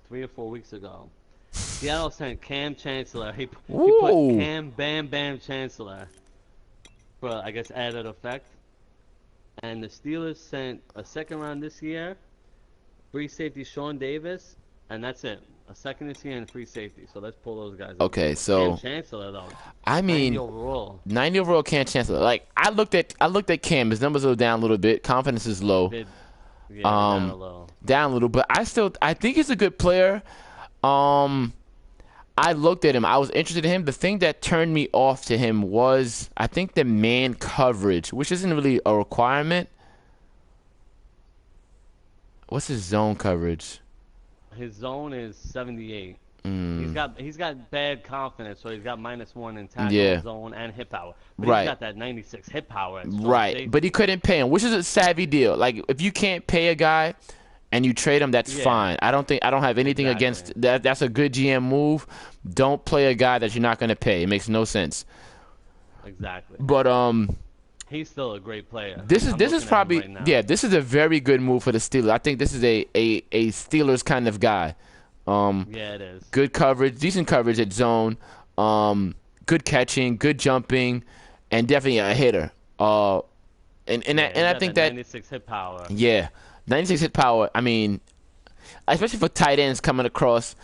3 or 4 weeks ago. Seattle sent Cam Chancellor. He put Cam Bam Bam Chancellor for, I guess, added effect. And the Steelers sent a second round this year, free safety Sean Davis, and that's it. A second this year and free safety. So let's pull those guys. Okay, so Cam Chancellor though. I mean, 90 overall Cam Chancellor. Like I looked at Cam. His numbers are down a little bit. Confidence is low. Down a little. Down a little, but I think he's a good player. I looked at him. I was interested in him. The thing that turned me off to him was, I think, the man coverage, which isn't really a requirement. What's his zone coverage? His zone is 78. He's got bad confidence, so he's got -1 in tackle, zone, and hit power. But he's got that 96 hit power. Right, but he couldn't pay him, which is a savvy deal. Like, if you can't pay a guy and you trade him, that's fine. I don't have anything against that. That's a good GM move. Don't play a guy that you're not going to pay. It makes no sense. Exactly. But he's still a great player. This is probably this is a very good move for the Steelers. I think this is a Steelers kind of guy. It is. Good coverage, decent coverage at zone, good catching, good jumping, and definitely a hitter. And I think that 96 hit power. Yeah, 96 hit power. I mean, especially for tight ends coming across,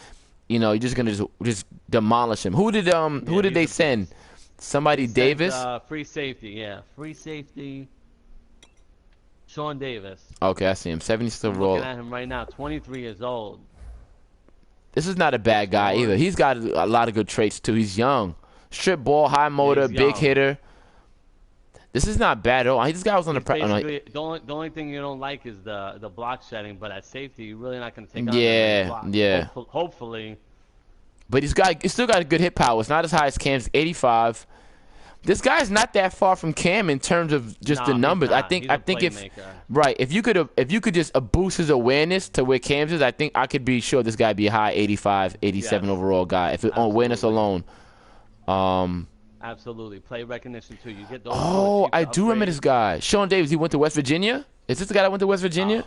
you're just gonna just demolish him. Who did they send? Somebody Davis? Free safety, free safety. Sean Davis. Okay, I see him. 76 overall. Looking at him right now, 23 years old. This is not a bad guy either. He's got a lot of good traits too. He's young, strip ball, high motor, big hitter. This is not bad at all. This guy was on the only thing you don't like is the block shedding, but at safety you're really not going to take on the block. Yeah. Hopefully. But he's still got a good hit power. It's not as high as Cam's 85. This guy's not that far from Cam in terms of just the numbers. I think if you could just boost his awareness to where Cam's is, I think I could be sure this guy'd be a high 85, 87 overall guy if on awareness alone. Absolutely. Play recognition too. You get those. Oh, I do remember this guy. Sean Davis, he went to West Virginia? Is this the guy that went to West Virginia?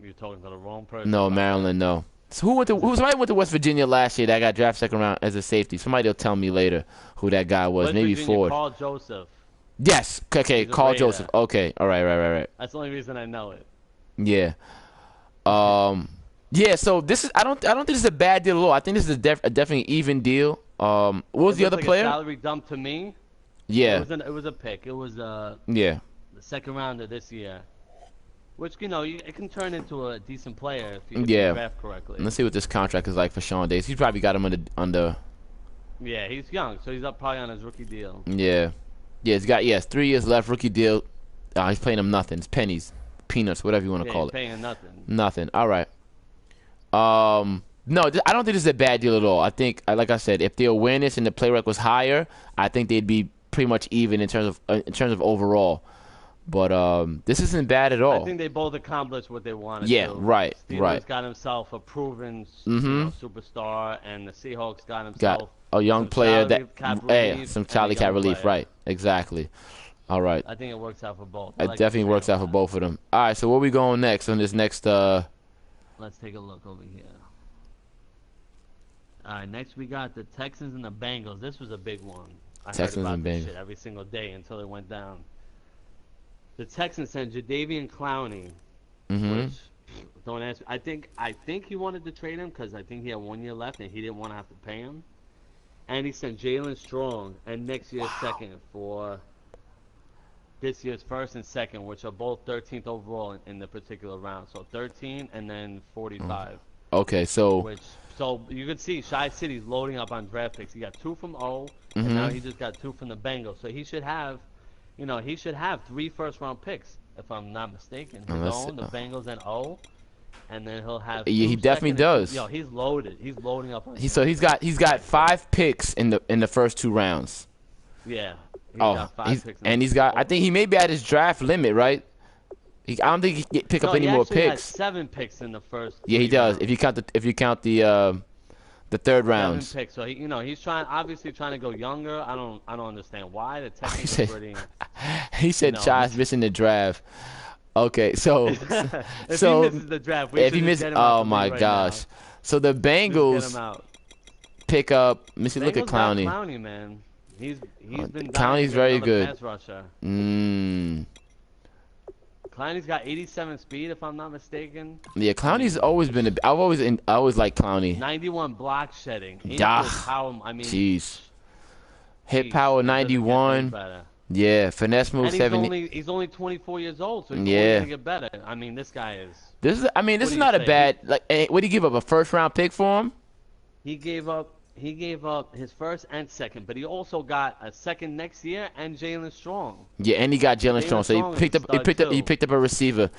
You're talking to the wrong person. No, Maryland, no. So somebody went to West Virginia last year that got drafted second round as a safety. Somebody will tell me later who that guy was. West Maybe Virginia, Ford. Carl Joseph. Yes. Okay, He's a Carl Raider. Joseph. Okay. All right. That's the only reason I know it. Yeah. Yeah, so this is I don't think this is a bad deal at all. I think this is a definitely even deal. What was the other like player? A salary dump to me. Yeah. It was a pick. It was Yeah. the second rounder this year. Which, it can turn into a decent player if you draft correctly. Let's see what this contract is like for Sean Davis. He's probably got him under. Yeah, he's young, so he's up probably on his rookie deal. Yeah. Yeah, he's 3 years left, rookie deal. He's paying him nothing. It's pennies, peanuts, whatever you want to call he's it. Paying nothing. Nothing. All right. No, I don't think this is a bad deal at all. I think, like I said, if the awareness and the play rec was higher, I think they'd be pretty much even in terms of overall. But this isn't bad at all. I think they both accomplished what they wanted. Yeah, to. right. Steelers got himself a proven superstar, and the Seahawks got himself a young player some Charlie cap relief, player. right? Exactly. All right. I think it works out for both. It definitely works out for both of them. All right, so where we going next on this next? Let's take a look over here. All right, next we got the Texans and the Bengals. This was a big one. I Texans heard about and this Bengals shit every single day until it went down. The Texans sent Jadeveon Clowney, which don't ask. I think he wanted to trade him because I think he had 1 year left and he didn't want to have to pay him. And he sent Jalen Strong and next year's second for this year's first and second, which are both 13th overall in the particular round. So 13 and then 45. Okay, so you can see Shy City's loading up on draft picks. He got 2 from O, and now he just got 2 from the Bengals. So he should have, 3 first-round picks, if I'm not mistaken. His own, the Bengals, and O, and then he'll have. Yeah, he definitely does. He's loaded. He's loading up. He's got 5 picks in the first 2 rounds. Yeah. Got 5 picks. I think he may be at his draft limit, right? I don't think he can pick up any more picks. He has 7 picks in the first. Yeah, he does. Rounds. If you count the third round. 7 picks. So he's obviously trying to go younger. I don't understand why the Texans are pretty. He said Chai's missing the draft. Okay, so if he misses the draft, we should get him out my right gosh. Now. So the Bengals pick up. Let me see. Look at Clowney. Clowney, man. He's been. Clowney's very good. Pass rusher. Clowney's got 87 speed, if I'm not mistaken. Yeah, Clowney's always been. I always liked Clowney. 91 block shedding. Power. Jeez. Hit power 91. Yeah, finesse move 70. He's only 24 years old, so he's only gonna get better. I mean, this guy is. This is not a bad. What did he give up? A first-round pick for him? He gave up his first and second, but he also got a second next year and Jalen Strong. Yeah, and he got Jalen Strong, so he picked up a receiver.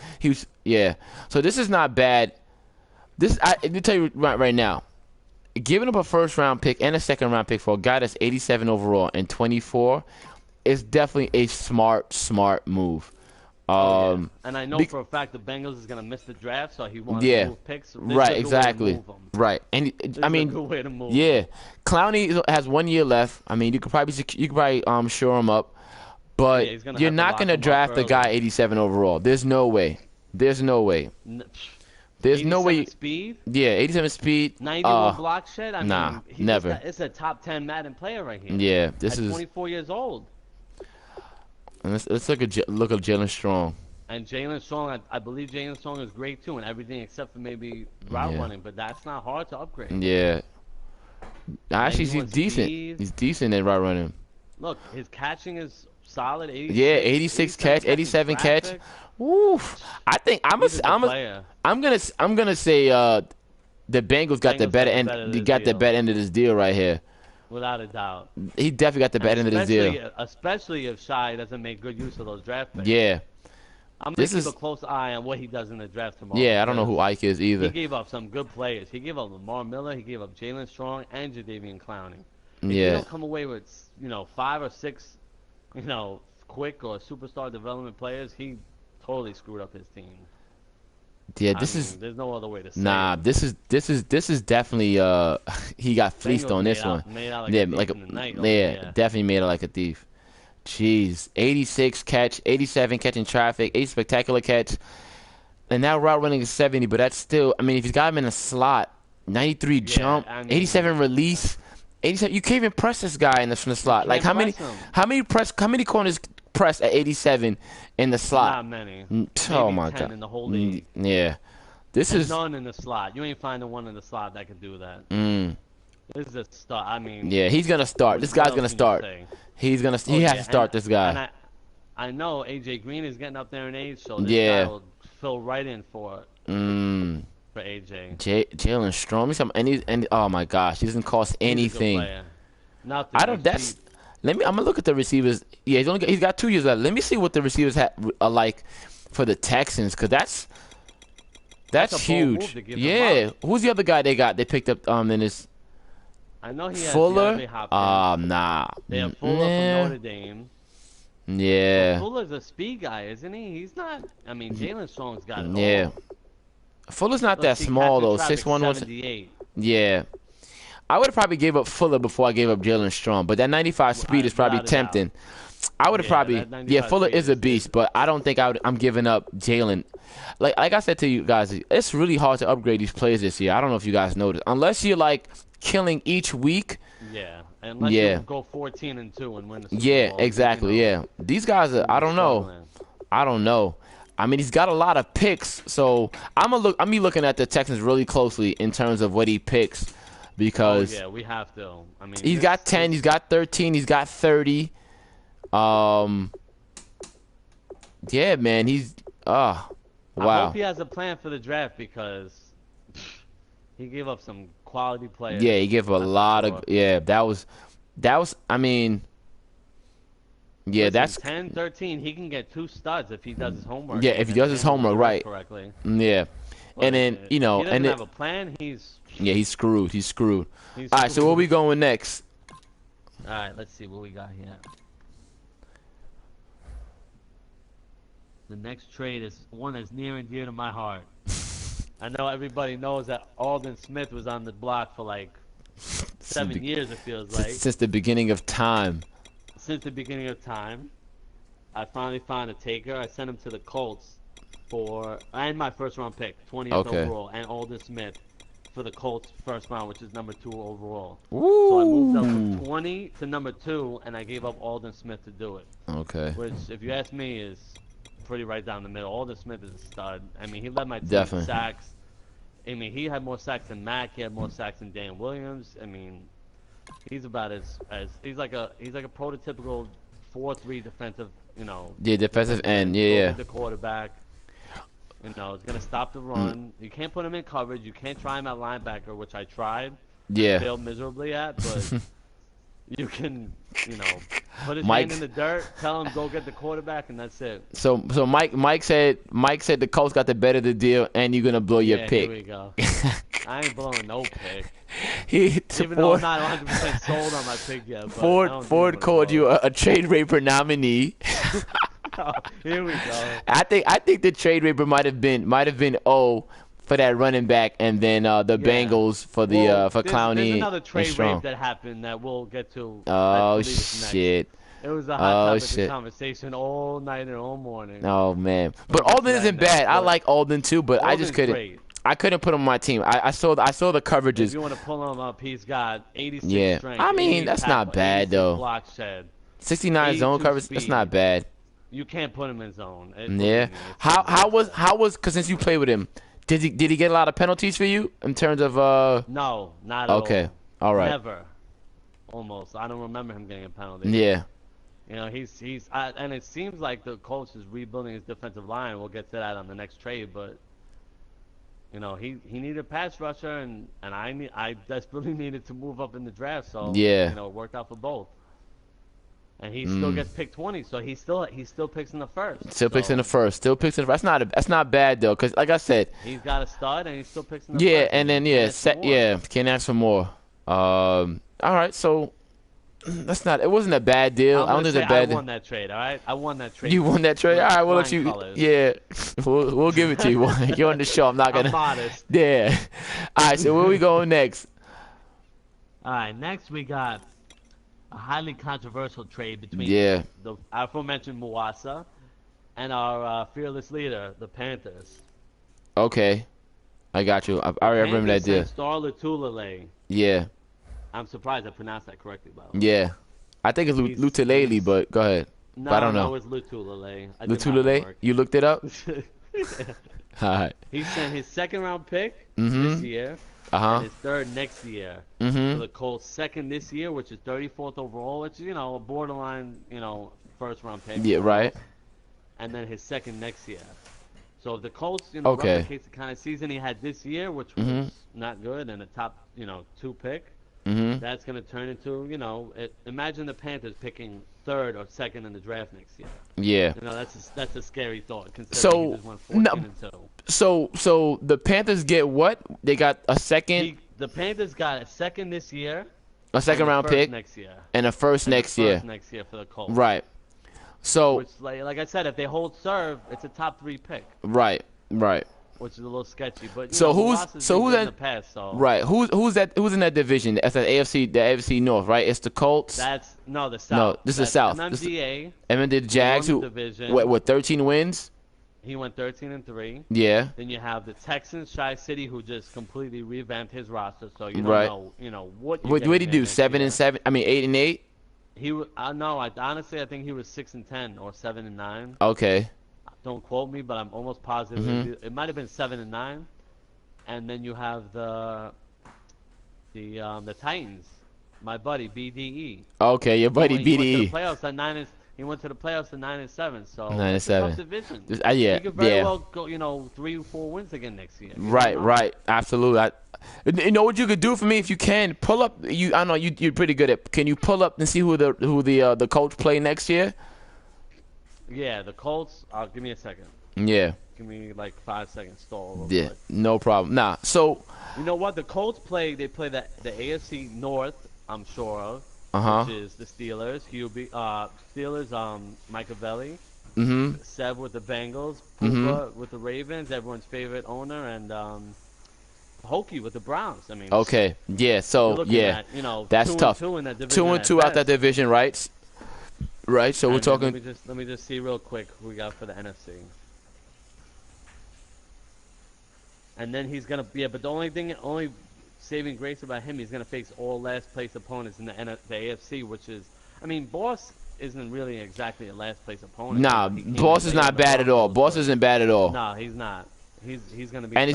So this is not bad. Let me tell you right now, giving up a first-round pick and a second-round pick for a guy that's 87 overall and 24 is definitely a smart move. And I know for a fact the Bengals is gonna miss the draft, so he wants to move picks. Right, exactly. Right, and I mean, a good way to move Clowney has 1 year left. I mean, you could probably shore him up, but you're not gonna draft a guy 87 overall. There's no way. There's no way. Speed? Yeah, 87 speed. 91 block shed. I mean, never. It's a top 10 Madden player right here. Yeah, this is 24 years old. And let's look at Jalen Strong. And Jalen Strong, I believe Jalen Strong is great too, and everything except for maybe route running, but that's not hard to upgrade. Yeah. Actually, he's decent. He's decent at route running. Look, his catching is solid. 86 catch, 87 catch. Oof. I think I'm gonna say the Bengals got the better end. They got the better end of this deal right here. Without a doubt. He definitely got the better end of this deal. Especially if Shai doesn't make good use of those draft picks. Yeah. I'm going to keep a close eye on what he does in the draft tomorrow. Yeah, I don't know who Ike is either. He gave up some good players. He gave up Lamar Miller. He gave up Jalen Strong and Jadeveon Clowney. If you don't come away with 5 or 6, quick or superstar development players, he totally screwed up his team. Yeah, there's no other way to say it. This is definitely he got fleeced on this one. Made out like a thief in the night. Definitely made out like a thief. Jeez, 86 catch, 87 catching traffic, 8 spectacular catch. and now route running is 70, but that's still. I mean, if you got him in a slot, 93 jump, I mean, 87 release, 87. You can't even press this guy in the slot. Like how many corners press at 87 in the slot? Not many. Oh Maybe my 10 god. in the whole league. Yeah. This There's is none in the slot. You ain't finding one in the slot that can do that. This is a start. I mean, yeah, he's gonna start. This guy's gonna start. He has to start this guy. And I know AJ Green is getting up there in age, so this Yeah. guy will fill right in for AJ. Jalen Strom. And oh my gosh, he doesn't cost He's a good anything. player. Nothing. I don't. I'm gonna look at the receivers. Yeah, he's got 2 years left. Let me see what the receivers are like for the Texans, because that's a bold huge. move to give him Yeah. up. Who's the other guy they picked up in this? I know he has Fuller? DeAndre Hopkins. Nah. They have Fuller from Notre Dame. Yeah. Fuller's a speed guy, isn't he? He's not. I mean, Jalen Strong's got it Yeah. all. Fuller's not Let's that see, small Captain though. Traffic, 6'1" was. 78. Yeah. I would have probably gave up Fuller before I gave up Jalen Strong, but that 95 speed is probably without a doubt. tempting. I would have probably. that 95 Yeah, Fuller speed is a is beast, but I don't think I'm giving up Jalen. Like I said to you guys, it's really hard to upgrade these players this year. I don't know if you guys noticed. Unless you're like killing each week. Yeah, unless you go 14-2 and win the Super Yeah, Bowl, exactly. Yeah, these guys are. I don't know. I don't know. I mean, he's got a lot of picks, so I'm looking at the Texans really closely in terms of what he picks, because yeah, we have to. I mean, he's got 10, he's got 13, he's got 30. Yeah, man, he's wow. I hope he has a plan for the draft, because he gave up some quality players. Yeah, he gave a lot of. Yeah, that was. I mean. Yeah, Listen, that's 10, 13. He can get 2 studs if he does his homework. Yeah, if he does his homework right. Correctly. Yeah, and then He doesn't and have a plan. He's screwed. He's screwed. All right, so where we going next? All right, let's see what we got here. The next trade is one that's near and dear to my heart. I know everybody knows that Alden Smith was on the block for like 7 years, it feels like. Since the beginning of time. Since the beginning of time. I finally found a taker. I sent him to the Colts and my first round pick, 20th overall, and Alden Smith for the Colts first round, which is number 2 overall. Ooh. So I moved up from 20 to number 2, and I gave up Alden Smith to do it. Okay. Which, if you ask me, is pretty right down the middle. Alden Smith is a stud. I mean, he led my team in sacks. I mean, he had more sacks than Mack. He had more sacks than Dan Williams. I mean, he's about as he's like a prototypical 4-3 defensive, Yeah, defensive end. Yeah. The quarterback. He's gonna stop the run. You can't put him in coverage. You can't try him at linebacker, which I tried. Yeah. Failed miserably at, but you can, put his hand in the dirt, tell him go get the quarterback, and that's it. So Mike said the Colts got the better of the deal, and you're gonna blow your pick. Here we go. I ain't blowing no pick. Even though I'm not 100% sold on my pick yet. But Ford called you a trade raper nominee. Here we go. I think the trade raper might have been for that running back, and then the Bengals for the for Clowney. There's another trade rape that happened that we'll get to. Oh shit! It was a hot topic of conversation all night and all morning. Oh man, but Alden isn't bad. I like Alden too, but I just couldn't. Great. I couldn't put him on my team. I saw the coverages. If you want to pull him up, he's got 86 strength. I mean, that's not bad though. Block shed. 69 zone coverage. Speed. That's not bad. You can't put him in zone. How was because since you played with him, did he get a lot of penalties for you in terms of No, not at all. Okay, all right. Never. Almost. I don't remember him getting a penalty. Yeah. He's and it seems like the coach is rebuilding his defensive line. We'll get to that on the next trade, but he needed a pass rusher, and I desperately needed to move up in the draft, so it worked out for both. And he still gets picked 20, so he still picks in the first. Still picks in the first. That's not bad though, because like I said, he's got a stud and he still picks in the first. Yeah, and then can't ask for more. All right, so it wasn't a bad deal. I don't think it's a bad. I won that trade. All right, I won that trade. You won that trade. All right, we'll let you. Colors. Yeah, we'll give it to you. You're on the show. I'm not gonna. I'm modest. Yeah. All right, so where we going next? All right, next we got a highly controversial trade between the aforementioned Muasa and our fearless leader, the Panthers. Okay, I got you. I remember that deal. Star Lutulele. Yeah, I'm surprised I pronounced that correctly, by the way. yeah. I think it's Lutalele, but go ahead. No, but I don't no, know. it's Lutulele. I did my Lutulele? homework. You looked it up? All right. He sent his second round pick Mm-hmm. this year. Uh-huh. And his third next year. Mm-hmm. For the Colts' second this year, which is 34th overall, which is, a borderline, first round pick. Yeah, right. And then his second next year. So if the Colts, Okay. replicates the kind of season he had this year, which was not good, and a top, 2 pick, that's going to turn into, imagine the Panthers picking third or second in the draft next year. Yeah. That's a scary thought, considering he just went 14-2. So the Panthers get what? They got a second? The Panthers got a second this year. A second round pick? Next year. And a first next year. Next year for the Colts. Right. So, which, like I said, if they hold serve, it's a top 3 pick. Right. Which is a little sketchy, but who's in the past, so. Right? Who's in that division? That's the AFC North, right? It's the Colts. The South. No, this is the South. MMDA. And then the Jags, who what 13 wins? He went 13-3. Yeah. Then you have the Texans, Tri-City, who just completely revamped his roster, so you don't know, what. What did he do? 7-7. I mean 8-8. Honestly, I think he was 6-10 or 7-9. Okay. Don't quote me, but I'm almost positive it might have been 7-9. And then you have the Titans, my buddy BDE. Okay, your buddy BDE. He went to the playoffs at 9-7. So 9-7. Tough division. Yeah, he could very well go, 3 or 4 wins again next year. Right, absolutely. You know what you could do for me if you can pull up. I know you're pretty good at. Can you pull up and see who the Colts play next year? Yeah, the Colts. Give me a second. Yeah. Give me like 5 seconds stall. Yeah, no problem. Nah, so. You know what? The Colts play. They play the AFC North. I'm sure of. Which is the Steelers. Steelers. Michael Seb with the Bengals. Puka with the Ravens. Everyone's favorite owner, and Hokie with the Browns. I mean. Okay. Yeah. So yeah. At, that's tough. 2-2 in that division. 2-2 out that division, right? Right. So we're talking. Let me just see real quick who we got for the NFC. And then he's gonna but the only saving grace about him, he's gonna face all last place opponents in the AFC, which is, I mean, Boss isn't really exactly a last place opponent. Nah, Boss is not bad at all. Boss isn't bad at all. No, he's not. He's gonna be. And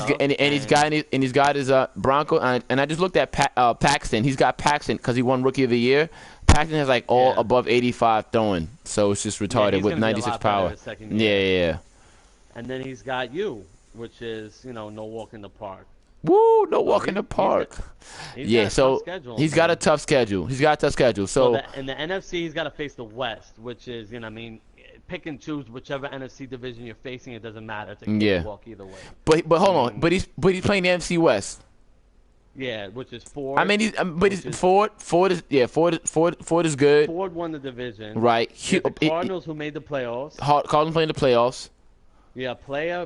he's got his Bronco, and I just looked at Paxton. He's got Paxton because he won Rookie of the Year. Paxton has like all above 85 throwing, so it's just retarded with 96 power. Yeah. And then he's got you, which is no walk in the park. Woo, no walk in the park. So he's got a tough schedule. So in the NFC, he's got to face the West, which is pick and choose whichever NFC division you're facing. It doesn't matter. It's a walk either way. But hold on. But he's playing the NFC West. Yeah, which is Ford. I mean, he's Ford. Ford is good. Ford won the division. Right. The Cardinals who made the playoffs. Cardinals playing the playoffs. Yeah,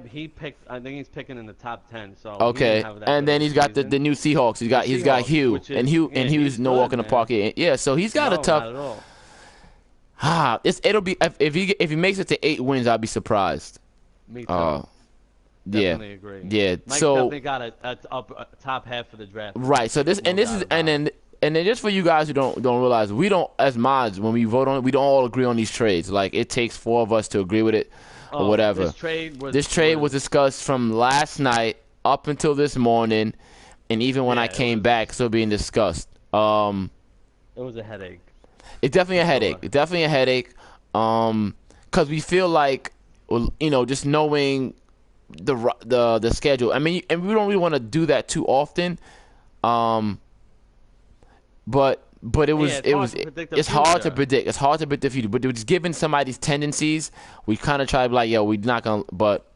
he picked. I think he's picking in the top 10. So okay, and then he's got the new Seahawks. He's got Hugh, and Hugh's no walk in the park. Yeah, so he's got a tough. Not at all. It'll be if he makes it to 8 wins, I'll be surprised. Me too. Definitely agree. Yeah. Mike so definitely got a top half of the draft. Right. So then just for you guys who don't realize, we don't, as mods, when we vote on it, we don't all agree on these trades. Like, it takes 4 of us to agree with it or whatever. This trade was discussed from last night up until this morning, and even when I came back, still being discussed. It was a headache. It's definitely a headache. Because we feel like, just knowing the schedule. I mean, and we don't really want to do that too often. But it's hard to predict. It's hard to predict the future. But just given somebody's tendencies, we kind of try to be like, we're not gonna. But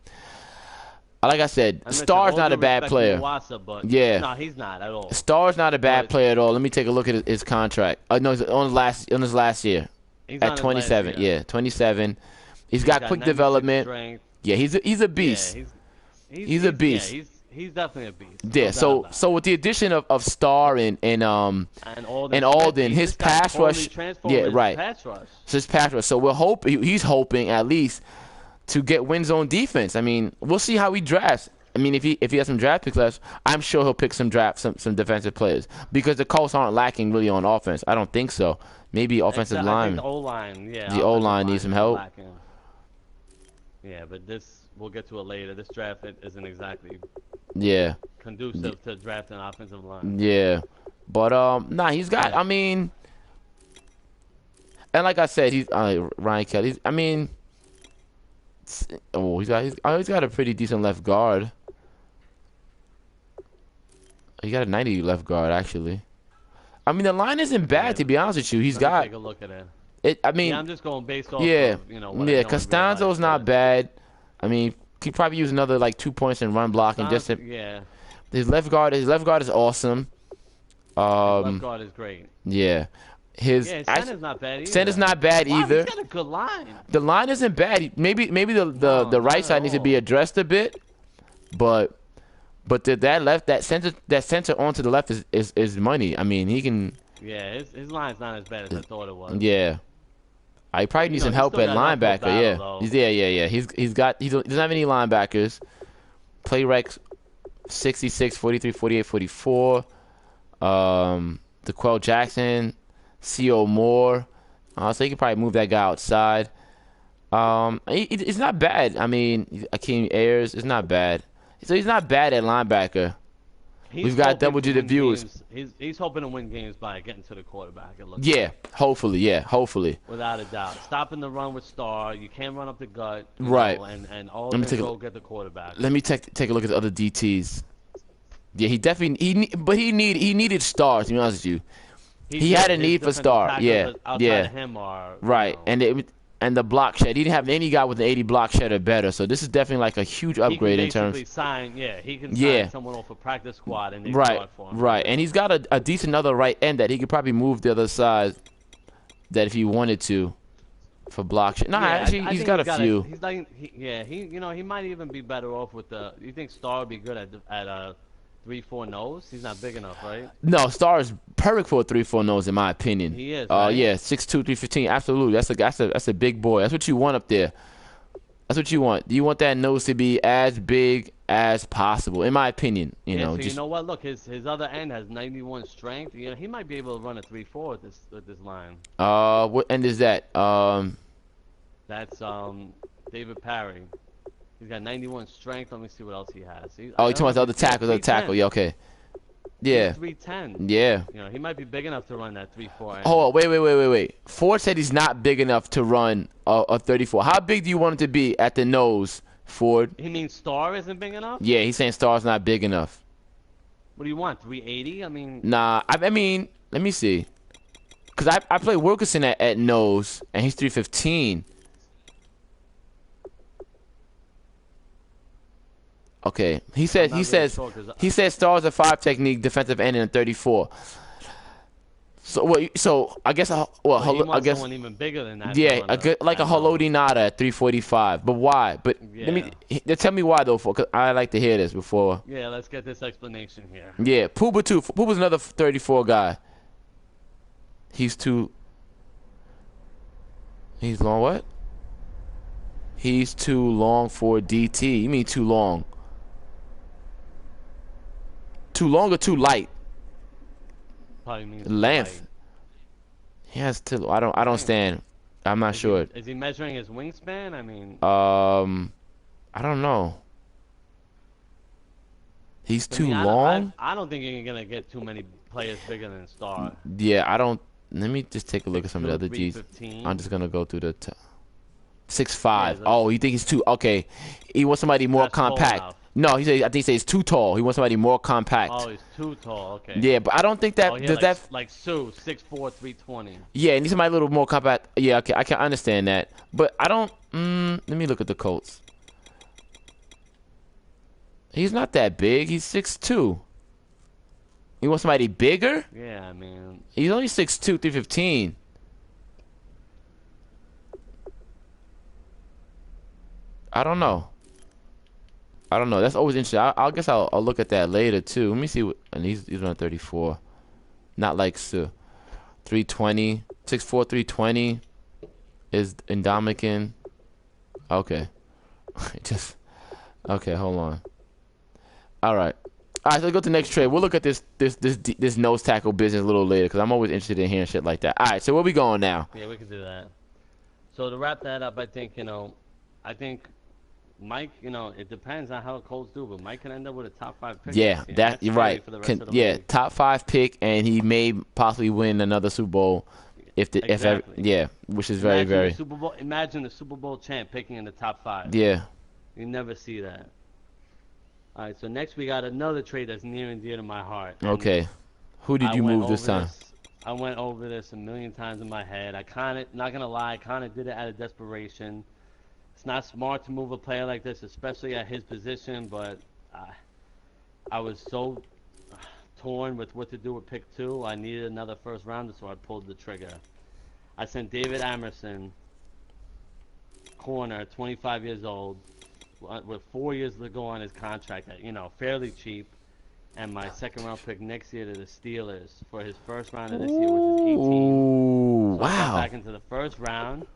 like I said, Starr's not a bad player. No, he's not at all. Starr's not a bad player at all. Let me take a look at his contract. No, on his last year. He's at 27. Yeah, 27. He's got quick development. Strength. Yeah, he's a beast. Yeah, he's a beast. Yeah, he's definitely a beast. Yeah, so with the addition of Starr and Alden, his pass rush. Yeah, right. So his pass rush. So he's hoping at least to get wins on defense. I mean, we'll see how he drafts. I mean, if he has some draft picks left, I'm sure he'll pick some defensive players because the Colts aren't lacking really on offense. I don't think so. Maybe offensive line. I think the O-line, yeah. The O-line needs some help. Lacking. Yeah, but we'll get to it later. This draft isn't exactly conducive to drafting an offensive line. Yeah. But, he's got, I mean, and like I said, he's Ryan Kelly. I mean, he's got a pretty decent left guard. He got a 90 left guard, actually. I mean, the line isn't bad, to be honest with you. Let me take a look at it. I mean, I'm just going based off of, Costanzo's not bad. I mean, he probably use another, 2 points in run blocking. His left guard is awesome. His left guard is great. Yeah. Center's not bad either. Center's not bad either. He's got a good line. The line isn't bad. Maybe the right side needs to be addressed a bit, but that center onto the left is money. I mean, he can. Yeah, his line's not as bad as I thought it was. Yeah. I probably need some help at linebacker. Yeah. He doesn't have any linebackers. Play recs 66, 43, 48, 44. DeQuell Jackson, C.O. Moore. So he could probably move that guy outside. It's not bad. I mean, Akeem Ayers is not bad. So he's not bad at linebacker. We've got double-digit viewers. He's hoping to win games by getting to the quarterback. Hopefully. Without a doubt. Stopping the run with Starr. You can't run up the gut. Right. And all of them go get the quarterback. Let me take a look at the other DTs. Yeah, he needed Starr, to be honest with you. He had a need for Starr. Yeah. Outside of him are, right. And the block shed. He didn't have any guy with an 80 block shed or better. So this is definitely a huge upgrade in terms. He can sign someone off a practice squad and they start for him. Right. And he's got a decent other right end that he could probably move the other side. That if he wanted to, for block shed. No, actually, he's got a few. He might even be better off with the. You think Starr would be good at 3-4 nose? He's not big enough, right? No, Starr is perfect for a 3-4 nose, in my opinion. He is. Right? Yeah, 6'2", 315. Absolutely, that's a big boy. That's what you want up there. That's what you want. You want that nose to be as big as possible, in my opinion. You know what? Look, his other end has 91 strength. He might be able to run a 3-4 with this line. What end is that? That's David Parry. He's got 91 strength. Let me see what else he has. You talking about the other tackle? Yeah, okay. Yeah. 310. Yeah. He might be big enough to run that 3-4. Oh, wait. Ford said he's not big enough to run a 34. How big do you want him to be at the nose, Ford? He means Starr isn't big enough? Yeah, he's saying Starr's not big enough. What do you want, 380? I mean... Nah, I mean, let me see. Because I play Wilkerson at nose, and he's 315. Okay, he says Starr's a 5 technique defensive end in a 34. So I guess he wants someone even bigger than that. Yeah, a Haloti Nada at 345. But why? But tell me why though, because I like to hear this before. Yeah, let's get this explanation here. Yeah, Puba too. Puba's another 34 guy. He's long what? He's too long for DT. You mean too long? Too long or too light? Probably means length. He has too. I don't stand. I'm not sure. Is he measuring his wingspan? I mean. I don't know. He's too long. I don't think you're gonna get too many players bigger than Starr. Yeah, I don't. Let me just take a look at some of the other G's. I'm just gonna go through the 6'5". Yeah, oh, you think he's too? Okay, he wants somebody more compact. No, I think he says he's too tall. He wants somebody more compact. Oh, he's too tall. Okay. Yeah, but I don't think that like Sue, 6'4", 320. Yeah, and he's somebody a little more compact. Yeah, okay, I can understand that, but I don't. Let me look at the Colts. He's not that big. He's 6'2". You want somebody bigger? Yeah, I mean. He's only 6'2", 315. I don't know. That's always interesting. I guess I'll look at that later too. Let me see. And he's on 34. Not like 320. 6'4", 320 is Indomitian. Okay. Okay, hold on. All right. All right, so let's go to the next trade. We'll look at this nose tackle business a little later because I'm always interested in hearing shit like that. All right, so where we going now? Yeah, we could do that. So to wrap that up, I think I think Mike, it depends on how the Colts do, but Mike can end up with a top 5 pick Yeah, next year. that That's you're scary right. for the rest of the Yeah, league. top 5 pick, and he may possibly win another Super Bowl Exactly. yeah, which is very very Imagine the Super Bowl champ picking in the top 5. yeah. You never see that. All right, so next we got another trade that's near and dear to my heart. And Okay, who did I you went move this over time? I went over this a million times in my head. I kind of, not gonna lie, kind of did it out of desperation. It's not smart to move a player like this, especially at his position. But I was so torn with what to do with pick 2. I needed another first rounder, so I pulled the trigger. I sent David Amerson, corner, 25 years old, with 4 years to go on his contract, at, fairly cheap, and my second round pick next year to the Steelers for his first round of this year, which is 18. Ooh, So I got wow. back into the first round,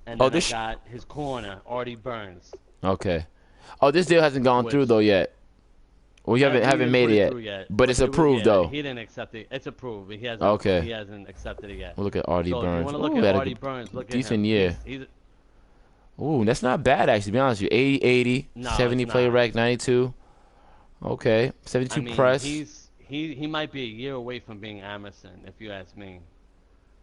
and then I got his corner, Artie Burns. Okay. Oh, this deal hasn't gone through though yet. Well, you haven't made it yet. But it's approved though. He didn't accept it. It's approved, but he hasn't. Okay. He hasn't accepted it yet. We'll look at Artie So if Burns. you want to look Ooh, at Artie Burns, look at him. decent year. He's Ooh, that's not bad actually. To be honest with you, 80, No, 70 it's play not. rec, 92. Okay, 72 press. He might be a year away from being Amerson, if you ask me.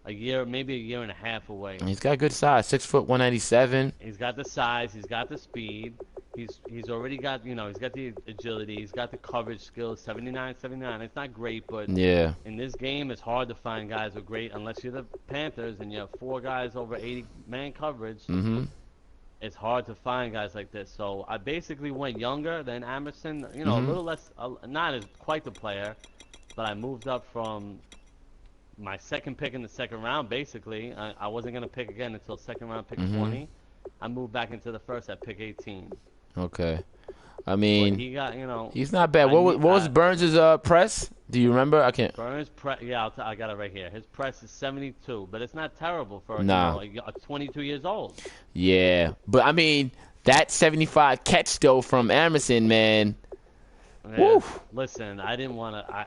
Maybe a year and a half away. He's got good size, 6 foot, 197. He's got the size. He's got the speed. He's already got, he's got the agility. He's got the coverage skills. 79. It's not great, but Yeah. in this game, it's hard to find guys who are great unless you're the Panthers and you have 4 guys over 80 man coverage. Mm-hmm. It's hard to find guys like this. So I basically went younger than Amerson. A Mm-hmm. little less, not as quite the player, but I moved up from my second pick in the second round. Basically, I wasn't gonna pick again until second round pick Mm-hmm. 20. I moved back into the first at pick 18. Okay. I But mean, he got, he's not bad. What was Burns' press? Do you remember? I can't. Burns press. Yeah, I got it right here. His press is 72, but it's not terrible for Nah. a 22 years old. Yeah, but I mean that 75 catch though from Amerson, man. Yeah. Woo. Listen, I didn't want to.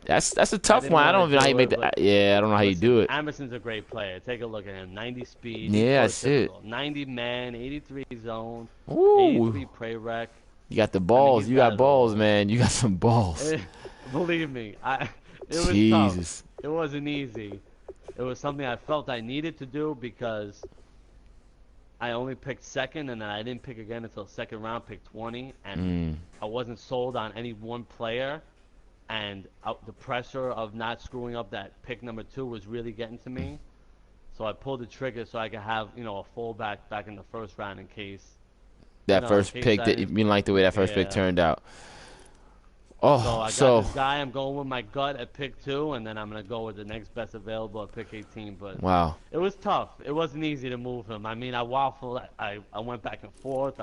That's a tough didn't one. I don't wanna even know how do you make it, that. but Yeah, I don't know how you do it. Amerson's a great player. Take a look at him. 90 speed. Yeah, he's that's it. prototypical. 90 man, 83 zone, Ooh, 83 prey rec. you got the balls. he's You got got it balls, all. man. You got some balls. Believe me, it was Jesus. tough. It wasn't easy. It was something I felt I needed to do because I only picked second, and then I didn't pick again until second round, pick 20, and I wasn't sold on any one player, and the pressure of not screwing up that pick number 2 was really getting to me. So I pulled the trigger so I could have, a fallback back in the first round in case. That No, first in case pick, I that you didn't- didn't like the way that first pick Yeah. turned out. So Oh, I got this guy. I'm going with my gut at pick 2, and then I'm gonna go with the next best available at pick 18. But wow. it was tough. It wasn't easy to move him. I mean, I waffled. I went back and forth.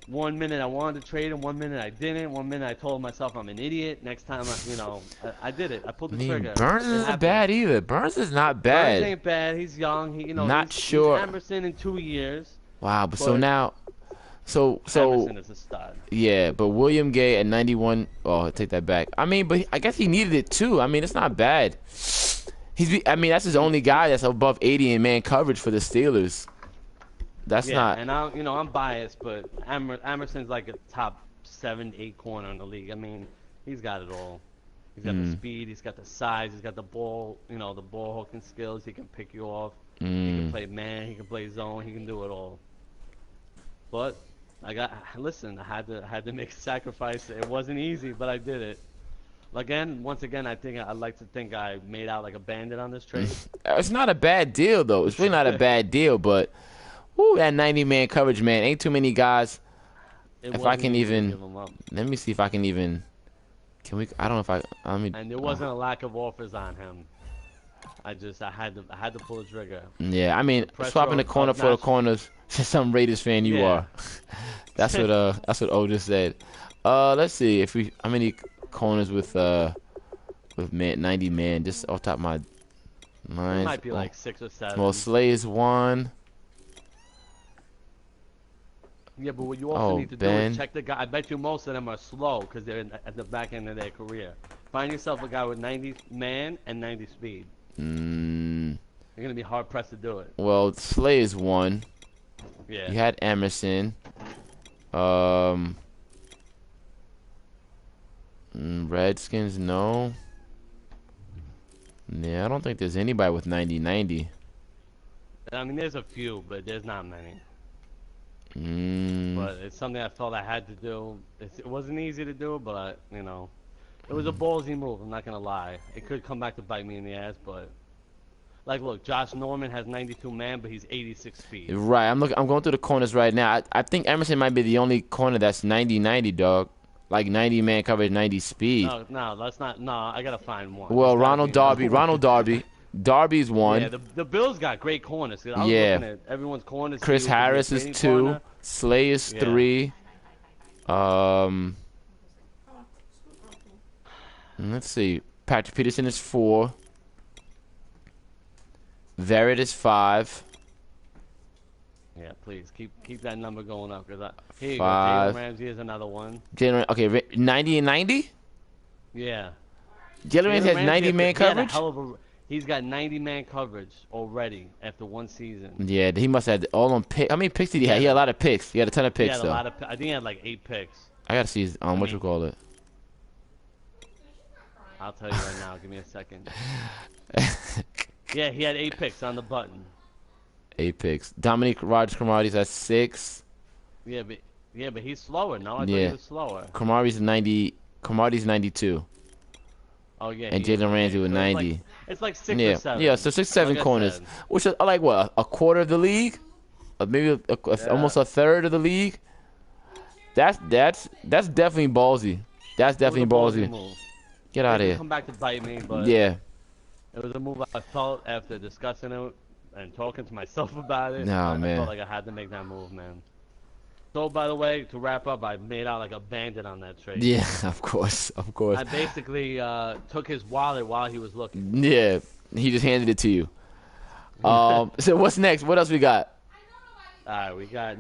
One minute I wanted to trade him. 1 minute I didn't. 1 minute I told myself I'm an idiot. Next time, I did it. I pulled I the mean, trigger. Burns It isn't happened. bad either. Burns is not Burns bad. ain't bad. He's young. Not he's sure. Emerson in 2 years. Wow, but so But- now, so Emerson is a stud. yeah, but William Gay at 91. Oh, I take that back. I mean, but I guess he needed it too. I mean, it's not bad. I mean, that's his only guy that's above 80 in man coverage for the Steelers. That's Yeah, not. and I'm biased, but Emerson's like a top 7, 8 corner in the league. I mean, he's got it all. He's got the speed, he's got the size, he's got the ball, the ball hooking skills. He can pick you off. He can play man, he can play zone, he can do it all. But I had to make a sacrifice. It wasn't easy, but I did it. Once again, I'd like to think I made out like a bandit on this trade. It's not a bad deal though. It's really not a bad deal, but whoo, that 90-man coverage, man. Ain't too many guys. It If I wasn't can easy to even- give him up. Let me see if I can even. Can we? I don't know if I. I mean. And there wasn't a lack of offers on him. I had to pull the trigger. Yeah, I mean, pressure swapping the of corner for the not- corners. Some Raiders fan you Yeah. are. That's what O just said. Let's see if we how many corners with 90 man just off top of my mind. It might be like 6 or 7. Well, Slay is one. Yeah, but what you also need to do Ben. is check the guy. I bet you most of them are slow because they're at the back end of their career. Find yourself a guy with 90 man and 90 speed. You're gonna be hard pressed to do it. Well, Slay is one. Yeah. You had Emerson. Redskins, no. Yeah, I don't think there's anybody with 90-90. I mean, there's a few, but there's not many. Mm. But it's something I felt I had to do. It wasn't easy to do, but you know, it was a ballsy move. I'm not gonna lie. It could come back to bite me in the ass, but like, look, Josh Norman has 92 man, but he's 86 speed. Right, I'm going through the corners right now. I think Emerson might be the only corner that's 90-90, dog. Like 90 man coverage, 90 speed. No, that's not. No, I gotta find one. Well, Ronald Darby. Darby's one. Yeah, the Bills got great corners. I was Yeah. looking at everyone's corners. Chris Harris is 2. Corner. Slay is 3. Let's see. Patrick Peterson is 4. Verrett is 5. Yeah, please keep that number going up because here you 5. go. Jalen Ramsey is another one. Okay, 90 and 90. Yeah. Jalen Ramsey has 90 man coverage. He's got 90 man coverage already after one season. Yeah, he must have all on pick. How many picks did he have? He had a lot of picks. He had a ton of picks though. I think he had like 8 picks. I gotta see his, what you call it. I'll tell you right now. Give me a second. Yeah, he had 8 picks on the button. 8 picks. Dominic Rodgers-Cromartie's at 6. Yeah, but he's slower. No, I thought he was slower. Cromartie's 90. Cromartie's 92. Oh yeah. And Jalen Ramsey with 90. It's like 6 or 7. Yeah, so 6, 7 like corners, which is like what, a quarter of the league, maybe almost a third of the league. That's definitely ballsy. That's definitely ballsy. Move. Get out of here. Come back to bite me, but yeah, it was a move I felt after discussing it and talking to myself about it. Nah, man. I felt like I had to make that move, man. So, by the way, to wrap up, I made out like a bandit on that trade. Yeah, of course. I basically took his wallet while he was looking. Yeah, he just handed it to you. So what's next? What else we got? All right, we got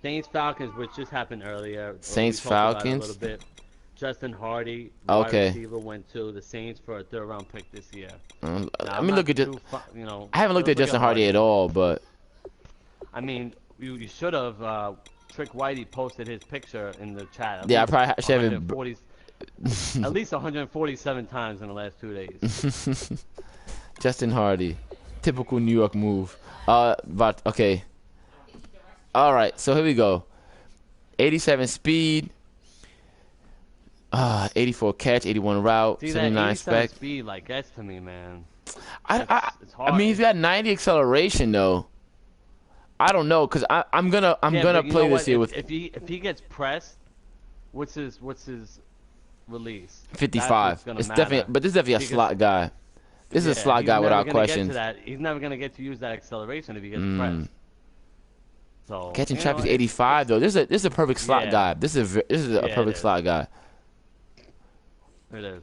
Saints Falcons, which just happened earlier. Saints We talked about it Falcons. a little bit. Justin Hardy, Okay. wide receiver, went to the Saints for a 3rd round pick this year. I mean, look at just. I haven't looked at Justin Hardy at all, but I mean, you should have. Trick Whitey posted his picture in the chat. yeah, I probably should have. 140 at least 147 times in the last 2 days. Justin Hardy, typical New York move. But okay. All right, so here we go. 87 speed. 84 catch, 81 route, See, 79 spec. speed like gets to me, man. It's I hard. mean, he's got 90 acceleration though. I don't know, cause I'm gonna play this here with if he gets pressed, what's his release? 55. It's It's definitely, but this is definitely a slot guy. This is a slot guy without question. He's never gonna get to use that acceleration if he gets pressed. So Catching traffic is 85 though. This is a perfect slot guy. This is a perfect slot guy. It is.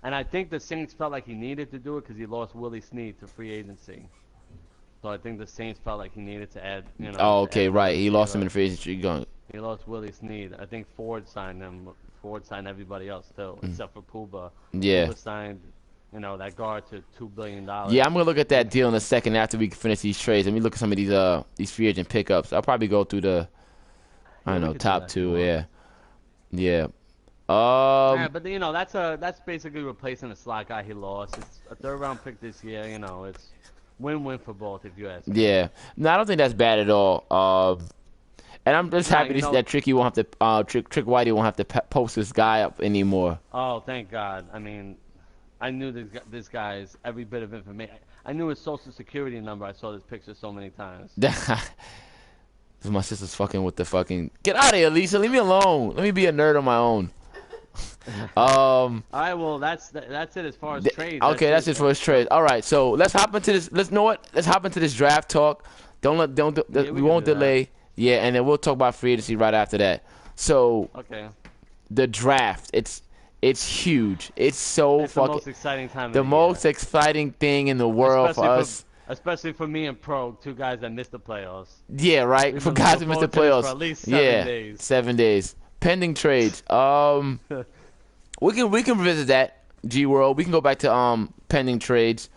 And I think the Saints felt like he needed to do it because he lost Willie Snead to free agency. So I think the Saints felt like he needed to add, Oh, okay, right. He lost him in the free agency. He lost Willie Snead. I think Ford signed him. Ford signed everybody else still, except for Puba. Yeah. Puba signed, that guard to $2 billion. Yeah, I'm gonna look at that deal in a second after we finish these trades. Let me look at some of these free agent pickups. I'll probably go through the, top 2. Yeah. Yeah, but that's basically replacing a slot guy he lost. It's a 3rd round pick this year. It's win-win for both if you ask me. Yeah, no, I don't think that's bad at all. And I'm just happy that Tricky won't have to Trick Whitey won't have to post this guy up anymore. Oh, thank God. I mean, I knew this guy's every bit of information. I knew his social security number. I saw this picture so many times. My sister's fucking with the fucking. Get out of here, Lisa. Leave me alone. Let me be a nerd on my own. All right, well, that's it as far as trades. Okay, that's it for his trades. All right, so let's hop into this. Let's hop into this draft talk. We won't delay. Yeah, and then we'll talk about free agency right after that. So, okay, the draft. It's huge. It's the most exciting time. The most exciting thing in the world for us. Especially for me and Pro, two guys that missed the playoffs. Yeah, right. We've For been guys who missed the looking forward to this for playoffs. at least 7 Yeah, days. 7 days. Pending trades. We can revisit that. G World. We can go back to pending trades.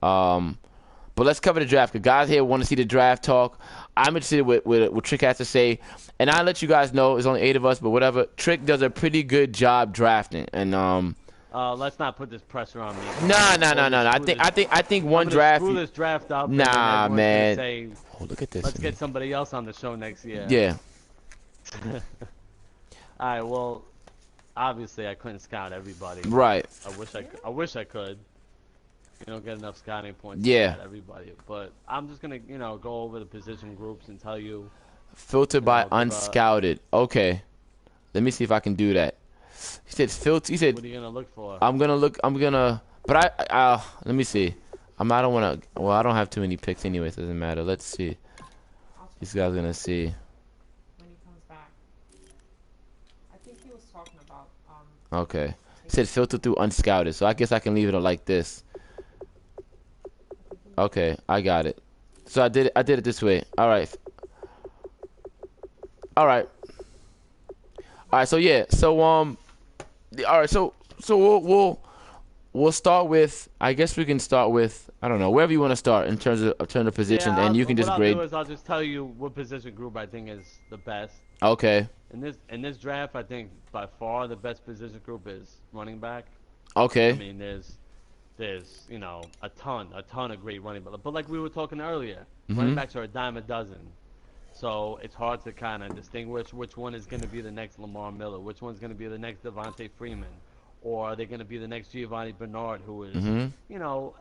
But let's cover the draft. Because guys here want to see the draft talk. I'm interested with what Trick has to say. And I'll let you guys know. There's only 8 of us, but whatever. Trick does a pretty good job drafting. And let's not put this pressure on me. no. I think one draft. Screw this draft up. Nah, and man. Say, oh, look at this. let's get somebody else on the show next year. Yeah. All right. Well, obviously I couldn't scout everybody. Right. I wish I could. You don't get enough scouting points Yeah. to scout everybody. But I'm just gonna go over the position groups and tell you. Filtered by unscouted. Okay. Let me see if I can do that. He said filter. He said. What are you gonna look for? I'm gonna. But I let me see. I don't wanna. Well, I don't have too many picks anyway. So it doesn't matter. Let's see. These guys are gonna see. When he comes back. I think he was talking about Okay. He said filter through unscouted. So I guess I can leave it like this. Okay, I got it. So I did it this way. All right. All right. So yeah. So all right. So we'll start with. I guess we can start with. I don't know. Wherever you want to start in terms of positions, and you can just grade. What I'll do is I'll just tell you what position group I think is the best. Okay. In this draft, I think by far the best position group is running back. Okay. I mean, there's a ton of great running backs. But like we were talking earlier, running backs are a dime a dozen. So it's hard to kind of distinguish which one is going to be the next Lamar Miller, which one's going to be the next Devontae Freeman, or are they going to be the next Giovanni Bernard, who is, an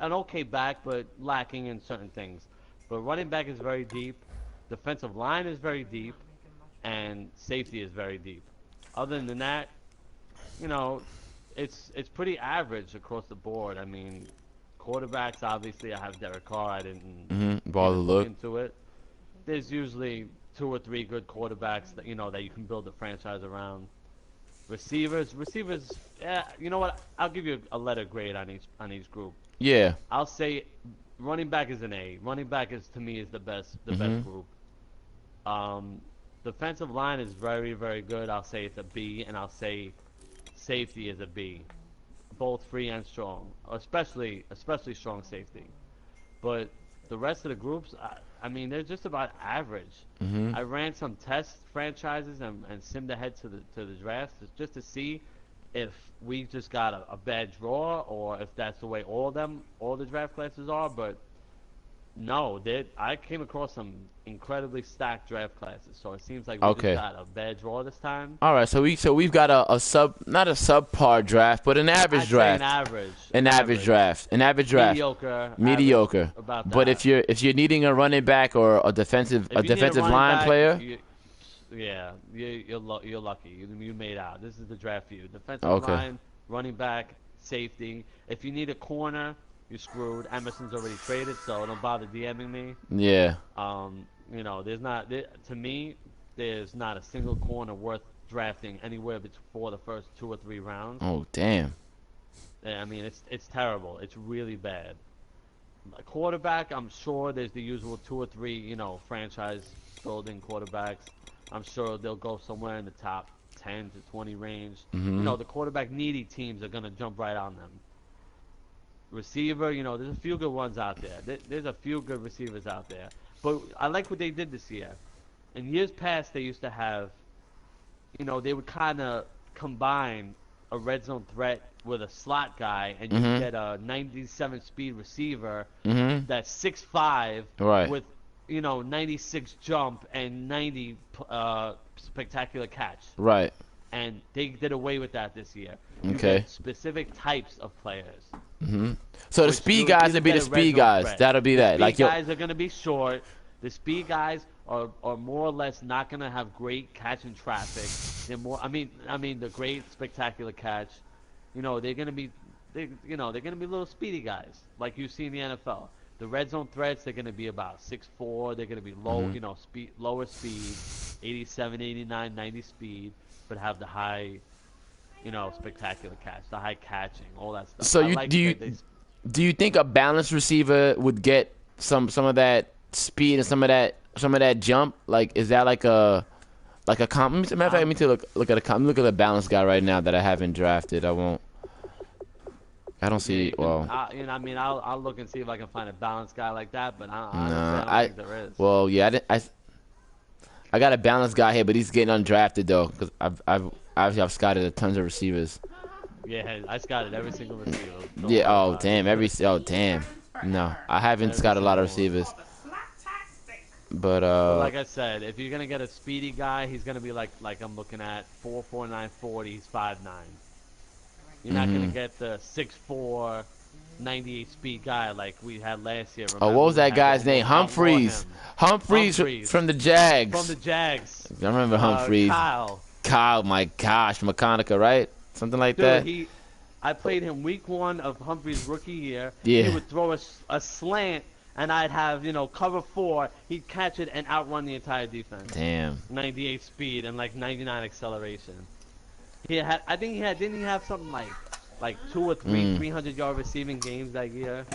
okay back but lacking in certain things. But running back is very deep, defensive line is very deep, and safety is very deep. Other than that, it's pretty average across the board. I mean, quarterbacks, obviously, I have Derek Carr. I didn't look into it. There's usually 2 or 3 good quarterbacks that you can build a franchise around. Receivers, yeah, you know what? I'll give you a letter grade on each group. Yeah. I'll say running back is an A. Running back to me is the best group. Defensive line is very, very good. I'll say it's a B, and I'll say safety is a B. Both free and strong, especially strong safety. But the rest of the groups, I mean, they're just about average. I ran some test franchises and simmed ahead to the draft just to see if we just got a bad draw or if that's the way all the draft classes are. But no, I came across some incredibly stacked draft classes, so it seems like we just got a bad draw this time. All right, so we've got not a subpar draft, but an average draft. An average draft. Mediocre. About that. But if you're needing a running back or a defensive line player, you're lucky. You made out. This is the draft for you. Defensive line, running back, safety. If you need a corner, you're screwed. Emerson's already traded, so don't bother DMing me. Yeah. To me, there's not a single corner worth drafting anywhere before the first 2 or 3 rounds. Oh, damn. I mean, it's terrible. It's really bad. A quarterback, I'm sure there's the usual 2 or 3, franchise building quarterbacks. I'm sure they'll go somewhere in the top 10 to 20 range. The quarterback needy teams are gonna jump right on them. Receiver, there's a few good ones out there. There's a few good receivers out there. But I like what they did this year. In years past, they used to have, they would kind of combine a red zone threat with a slot guy, and you get a 97 speed receiver that's 6'5", with, 96 jump and 90 spectacular catch. Right. And they did away with that this year. You Okay. get specific types of players. So the speed guys would be the speed guys. Threat. That'll be that. Speed guys are going to be short. The speed guys are more or less not going to have great catch in traffic. They're more. I mean the great spectacular catch. They're going to be little speedy guys like you see in the NFL. The red zone threats, they're going to be about 6'4". They're going to be low, lower speed, 87, 89, 90 speed, but have the high, spectacular catch, the high catching, all that stuff. So do you think a balanced receiver would get some of that speed and some of that jump? Like, is that like a comp? Matter of fact, let me look at a comp. Look at the balance guy right now that I haven't drafted. I don't see. Well, you know, I mean, I'll look and see if I can find a balanced guy like that, but nah, I don't think there is. Well, yeah, I got a balanced guy here, but he's getting undrafted though, because I've scouted a tons of receivers. Yeah, I scouted every single receiver. Yeah. Oh damn. Damn. No, I haven't scouted a lot of receivers. But like I said, if you're gonna get a speedy guy, he's gonna be like I'm looking at 4.49 40. He's 5'9". You're not gonna get the 6'4", 98 speed guy like we had last year. Remember, what was that guy's name? Humphreys from the Jags. From the Jags. I remember Humphreys. Kyle, my gosh, McConaughey, right? Something like that. I played him week 1 of Humphrey's rookie year. Yeah. He would throw a slant, and I'd have, cover 4. He'd catch it and outrun the entire defense. Damn. 98 speed and like 99 acceleration. Didn't he have something like 2 or 3 300-yard receiving games that year?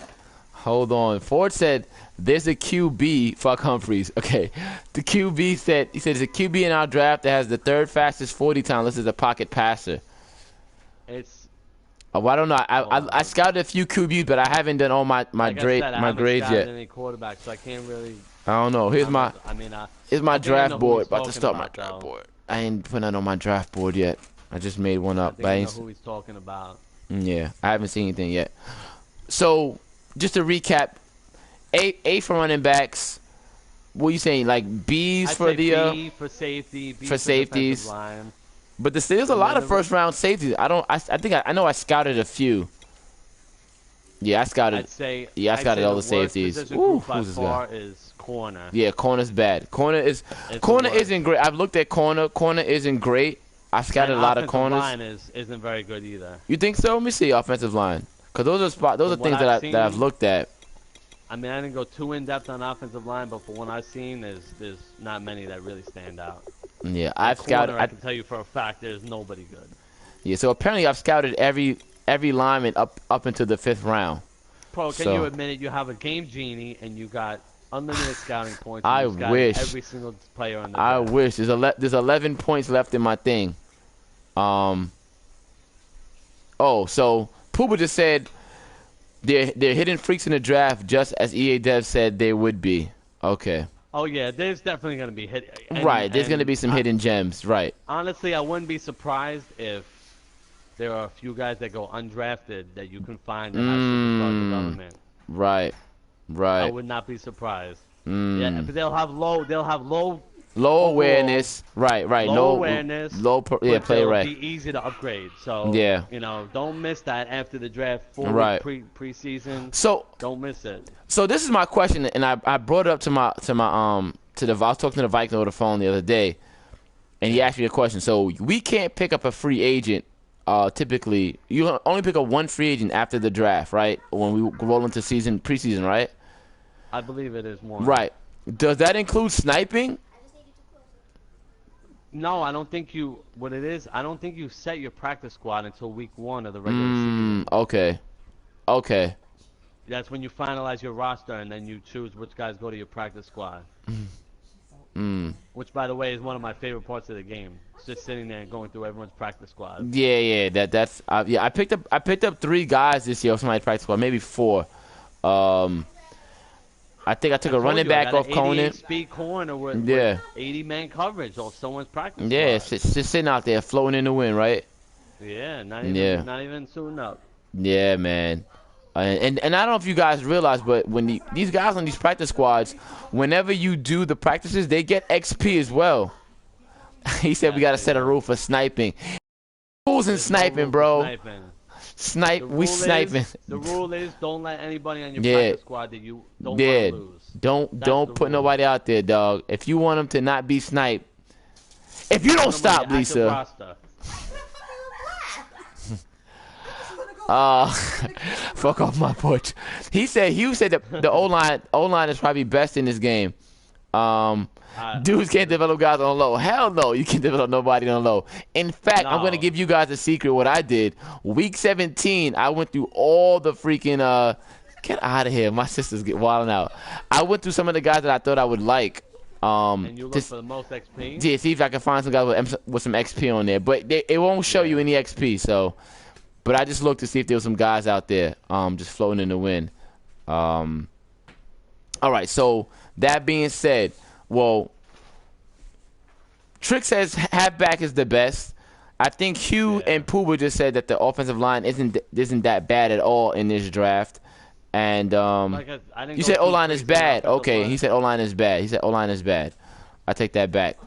Hold on. Ford said there's a QB. Fuck Humphreys. Okay. The QB said, he said there's a QB in our draft that has the 3rd fastest 40 time listed as a pocket passer. It's. Oh, I don't know. I scouted a few QBs, but I haven't done all my grades yet. I haven't scouted any quarterbacks, so I can't really. I don't know. Here's my draft board. About to start my draft board. I ain't putting that on my draft board yet. I just made one up. I know who he's talking about. Yeah, I haven't seen anything yet. So, just to recap, A for running backs. What are you saying? Like B's for the B for safety, B for safeties. Line. But there's a lot of first round safeties. I think I know I scouted a few. Yeah, I scouted. I scouted all the safeties. Ooh, who's this guy? Is corner. Yeah, corner's bad. Corner isn't great. I've looked at corner. Corner isn't great. I scouted a lot of corners. Line isn't very good either. You think so? Let me see offensive line, because those are things that I've looked at. I mean, I didn't go too in depth on offensive line, but for what I've seen, there's not many that really stand out. Yeah, I've scouted. I can tell you for a fact, there's nobody good. Yeah, so apparently I've scouted every lineman up into the 5th round. Pro, can you admit it? You have a game genie, and you got unlimited scouting points. I wish every single player on the I draft. wish there's 11 points left in my thing. So Pooba just said they're hidden freaks in the draft, just as EA Dev said they would be. Okay. Oh yeah, there's definitely gonna be hidden. Right, there's gonna be some hidden gems. Right. Honestly, I wouldn't be surprised if there are a few guys that go undrafted that you can find in our superstar development. Right. I would not be surprised. Yeah, but they'll have low awareness. Right. Low awareness. Play right. Be easy to upgrade. So don't miss that after the draft. 4 week preseason. So don't miss it. So this is my question, and I brought it up I was talking to the Viking over the phone the other day, and he asked me a question. So we can't pick up a free agent. Typically, you only pick up one free agent after the draft, right? When we roll into preseason, right? I believe it is one. Right. Does that include sniping? No, I don't think you. What it is, I don't think you set your practice squad until week 1 of the regular season. Okay. That's when you finalize your roster, and then you choose which guys go to your practice squad. Which, by the way, is one of my favorite parts of the game. It's just sitting there and going through everyone's practice squad. Yeah. That's I picked up 3 guys this year off somebody's practice squad, maybe 4. I think I took a running back off Conan. Speed corner with 80-man coverage on someone's practice squad. Yeah, it's just sitting out there floating in the wind, right? Yeah, not even suiting up. Yeah, man. And I don't know if you guys realize, but when these guys on these practice squads, whenever you do the practices, they get XP as well. He said we got to set a rule for sniping. Rules and sniping, bro. Sniping. The rule is don't let anybody on your practice squad that you don't want to lose. Don't put nobody out there, dog. If you want them to not be sniped, if you don't stop, Lisa. Fuck off my porch. You said that the O-line is probably best in this game. Dudes can't develop guys on low. Hell no, you can't develop nobody on low. In fact, I'm gonna give you guys a secret. What I did, week 17, I went through all the freaking Get out of here. My sisters get wilding out. I went through some of the guys that I thought I would like. And you look for the most XP? Yeah, see if I can find some guys with some XP on there. But it won't show you any XP, so. But I just looked to see if there was some guys out there just floating in the wind. All right, so that being said, well, Trick says halfback is the best. I think Hugh and Pooba just said that the offensive line isn't that bad at all in this draft. And you said O-line is bad. Okay, he said O-line is bad. He said O-line is bad. I take that back.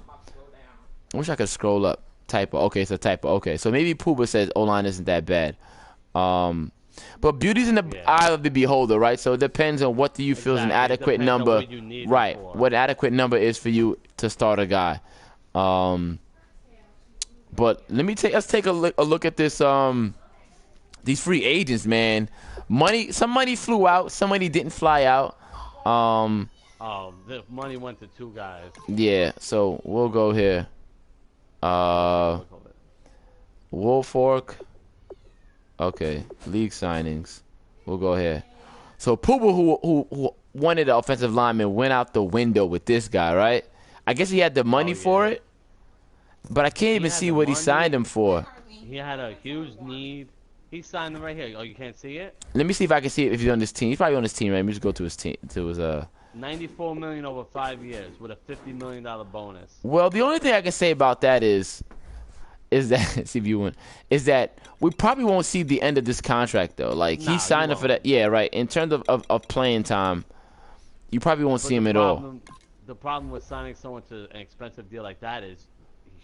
I wish I could scroll up. Typo. Okay, it's a typo. Okay, so maybe Pooba says O-line isn't that bad. But beauty's in the eye of the beholder, right? So it depends on what do you feel is an adequate number. Right, what adequate number is for you to start a guy. But let's take a look at this. These free agents, man. Some money flew out. Some money didn't fly out. The money went to 2 guys. Yeah. So we'll go here. Wolfork. Okay. League signings. We'll go here. So Pooba, who wanted an offensive lineman, went out the window with this guy, right? I guess he had the money for it, but I can't even see what he signed him for. He had a huge need. He signed him right here. Oh, you can't see it? Let me see if I can see it if he's on this team. He's probably on this team, right? Let me just go to his team. $94 million over 5 years with a $50 million bonus. Well, the only thing I can say about that is that see if you win, is that we probably won't see the end of this contract though. Like he signed up for that. Yeah, right. In terms of playing time, you probably won't see him at all. The problem with signing someone to an expensive deal like that is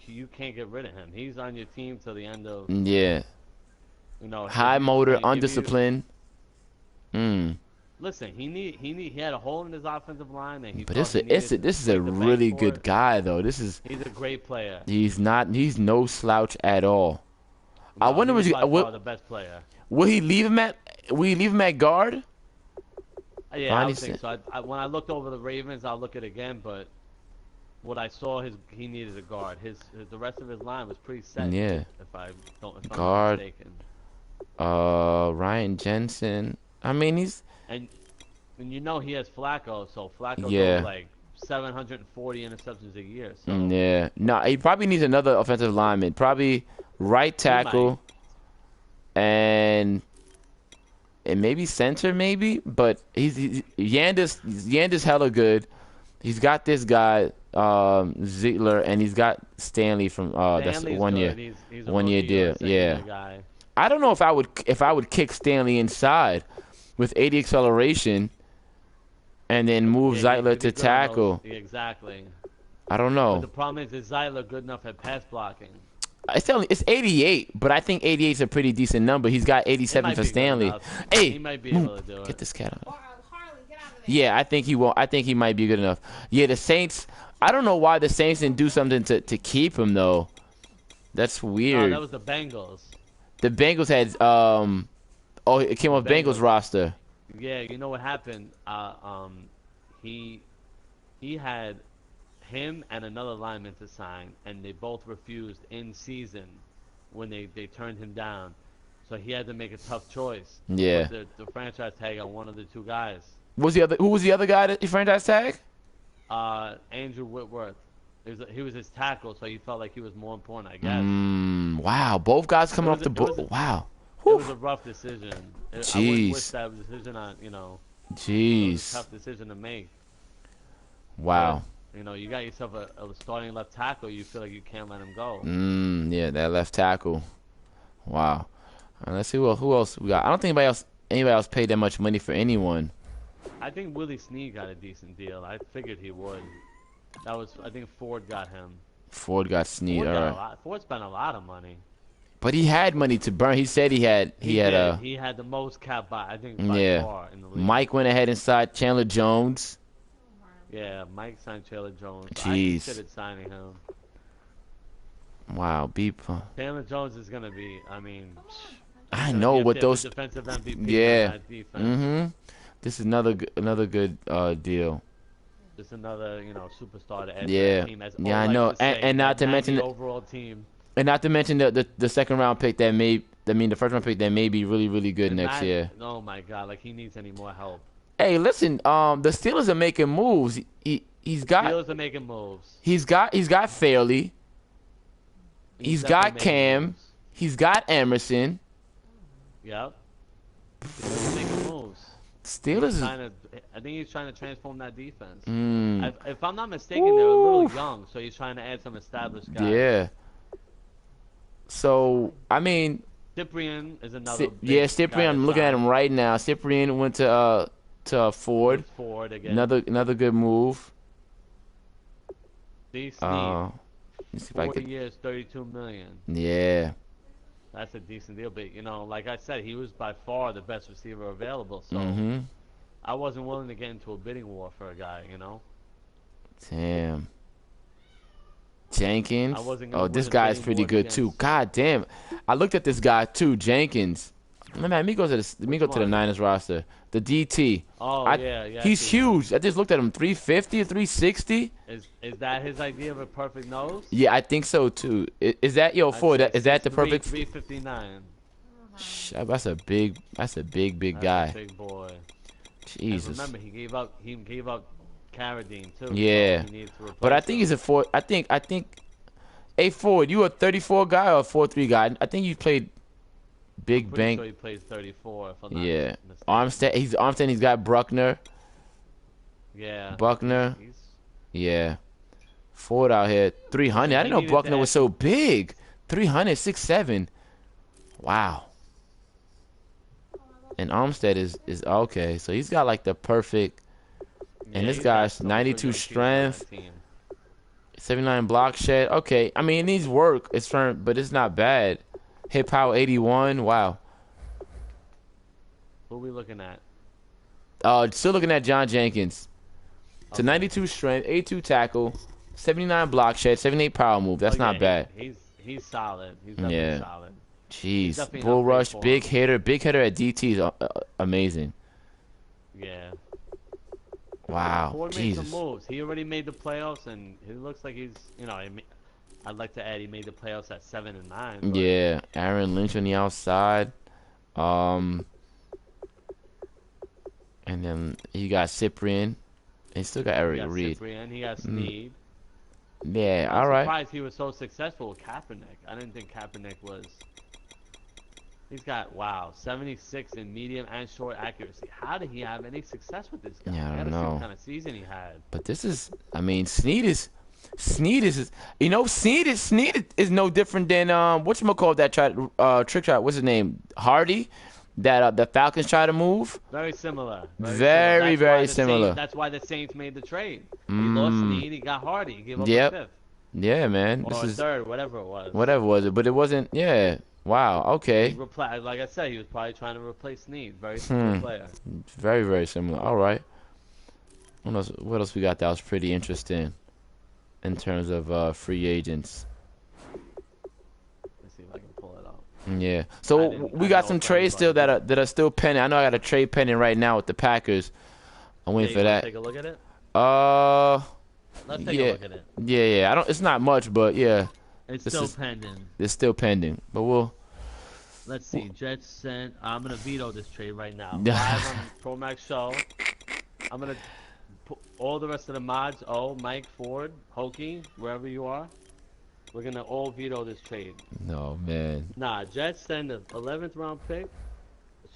you can't get rid of him. He's on your team till the end of. Yeah. You know, high motor, undisciplined. Listen, he had a hole in his offensive line, and this is a really good guy though. He's a great player. He's no slouch at all. No, I wonder he's the best player. Will he leave him at guard? Yeah, I think so. When I looked over the Ravens, I'll look at it again, but what I saw, he needed a guard. The rest of his line was pretty set. Yeah. If I'm not mistaken. Ryan Jensen. I mean, he's. And you know he has Flacco, so Flacco goes like 740 interceptions a year. So. Yeah. No, he probably needs another offensive lineman. Probably right tackle. And maybe center, maybe. But Yanda's hella good. He's got this guy, Ziegler, and he's got Stanley from that's 1 year. He's 1 year deal. Yeah. Guy. I don't know if I would kick Stanley inside with 80 acceleration and then move Zeitler to tackle. Exactly. I don't know. But the problem is Zeitler good enough at pass blocking? It's 88, but I think 88 is a pretty decent number. He's got 87 for Stanley. Hey, he might be able to do it. Get this cat out. Harley, get out of there. Yeah, I think he will. I think he might be good enough. Yeah, the Saints. I don't know why the Saints didn't do something to keep him though. That's weird. No, that was the Bengals. The Bengals had it came off Bengals roster. Yeah, you know what happened? He had him and another lineman to sign, and they both refused in season when they turned him down. So he had to make a tough choice. Yeah. Put the franchise tag on one of the 2 guys. Who was the other guy that he franchise tag? Andrew Whitworth. He was his tackle, so he felt like he was more important, I guess. Wow, both guys coming off the board. Wow. It was a rough decision. Jeez. I wouldn't wish that decision on, Jeez. It was a tough decision to make. Wow. But, you got yourself a starting left tackle. You feel like you can't let him go. Yeah, that left tackle. Wow. Let's see who else we got. I don't think anybody else paid that much money for anyone. I think Willie Snead got a decent deal. I figured he would. I think Ford got him. Ford got Snead. All right. Ford spent a lot of money. But he had money to burn. He said he had He had the most cap by far in the league. Mike went ahead and signed Chandler Jones. Yeah, Mike signed Chandler Jones. Jeez. I considered signing him. Wow, beep. Chandler Jones is gonna be. I know what those defensive MVP. Yeah. Defense. This is another good deal. Just another superstar to add to Yeah. the team. I know. And not to mention the overall team. And not to mention the second round pick the first round pick that may be really, really good next year. Oh my God, like he needs any more help. Hey, listen, the Steelers are making moves. He's got Steelers are making moves. He's got Fairley. He's got definitely making Cam. moves. He's got Emerson. Yep. Steelers are making moves. Steelers I think he's trying to transform that defense. Mm. If I'm not mistaken, they're a little young, so he's trying to add some established guys. Yeah. So, I mean, Cyprian is another. Cyprian. I'm looking at him right now. Cyprian went to Ford. Ford again. Another good move. Let's see if 40 years, $32 million. Yeah. That's a decent deal, but like I said, he was by far the best receiver available. So I wasn't willing to get into a bidding war for a guy. Damn. Jenkins. Oh, this guy's pretty good too. God damn. I looked at this guy too, Jenkins. Man, let me go to the Niners roster. The DT. Oh, yeah. He's huge. I just looked at him. 350 or 360. Is that his idea of a perfect nose? Yeah, I think so too. Is that Ford? Is that the perfect? 359. That's a big guy. That's a big boy. Jesus. And remember, he gave up Carradine too. Yeah. So but I think he's a Ford. I think. Hey Ford, you a 34 guy or a 43 guy? I think you played big bank. Sure he plays 34. If I'm not Armstead. He's got Bruckner. Yeah. Buckner. Yeah. Ford out here 300. I didn't know Buckner was so big. 300, 6'7". Wow. And Armstead is okay. So he's got like the perfect. And this guy's 92 strength, 79 block shed. Okay, I mean it needs work. It's firm, but it's not bad. Hit power 81. Wow. Who are we looking at? Still looking at John Jenkins. To 92 strength, 82 tackle, 79 block shed, 78 power move. That's not bad. He's solid. He's definitely solid. Jeez, bull rush, big hitter at DT is amazing. Yeah. Wow, Ford Jesus. made some moves. He already made the playoffs, and it looks like he's, I'd like to add he made the playoffs at 7 and 9. But yeah, Aaron Lynch on the outside. And then you got Cyprian. He still got Eric Reed. Cyprian, he got Snead. Yeah, I'm all right. surprised he was so successful with Kaepernick. I didn't think Kaepernick was. He's got 76 in medium and short accuracy. How did he have any success with this guy? Yeah, I don't know. know. What kind of season he had. But this is, I mean, Snead is Snead is no different than whatchamacallit that trick shot. What's his name? Hardy. That the Falcons try to move. Very similar. Very similar. That's why the Saints made the trade. He lost Snead, he got Hardy. He gave up a fifth. Yeah, man. Or a third, whatever it was. Whatever it was, but it wasn't. Yeah. Wow. Okay. Like I said, he was probably trying to replace Snead. Very similar player. Very similar. All right. What else we got that was pretty interesting in terms of free agents? Let's see if I can pull it up. Yeah. So we got some trades still that are still pending. I know I got a trade pending right now with the Packers. I'm waiting for that. Take a look at it. Let's take a look at it. Yeah. It's not much, but yeah. It's still pending. It's still pending, but we'll. Let's see. Jets sent. I'm gonna veto this trade right now. Live on ProMax Show. I'm gonna put all the rest of the mods. Mike, Ford, Hokey, wherever you are. We're gonna all veto this trade. No, man. Nah, Jets send the 11th round pick.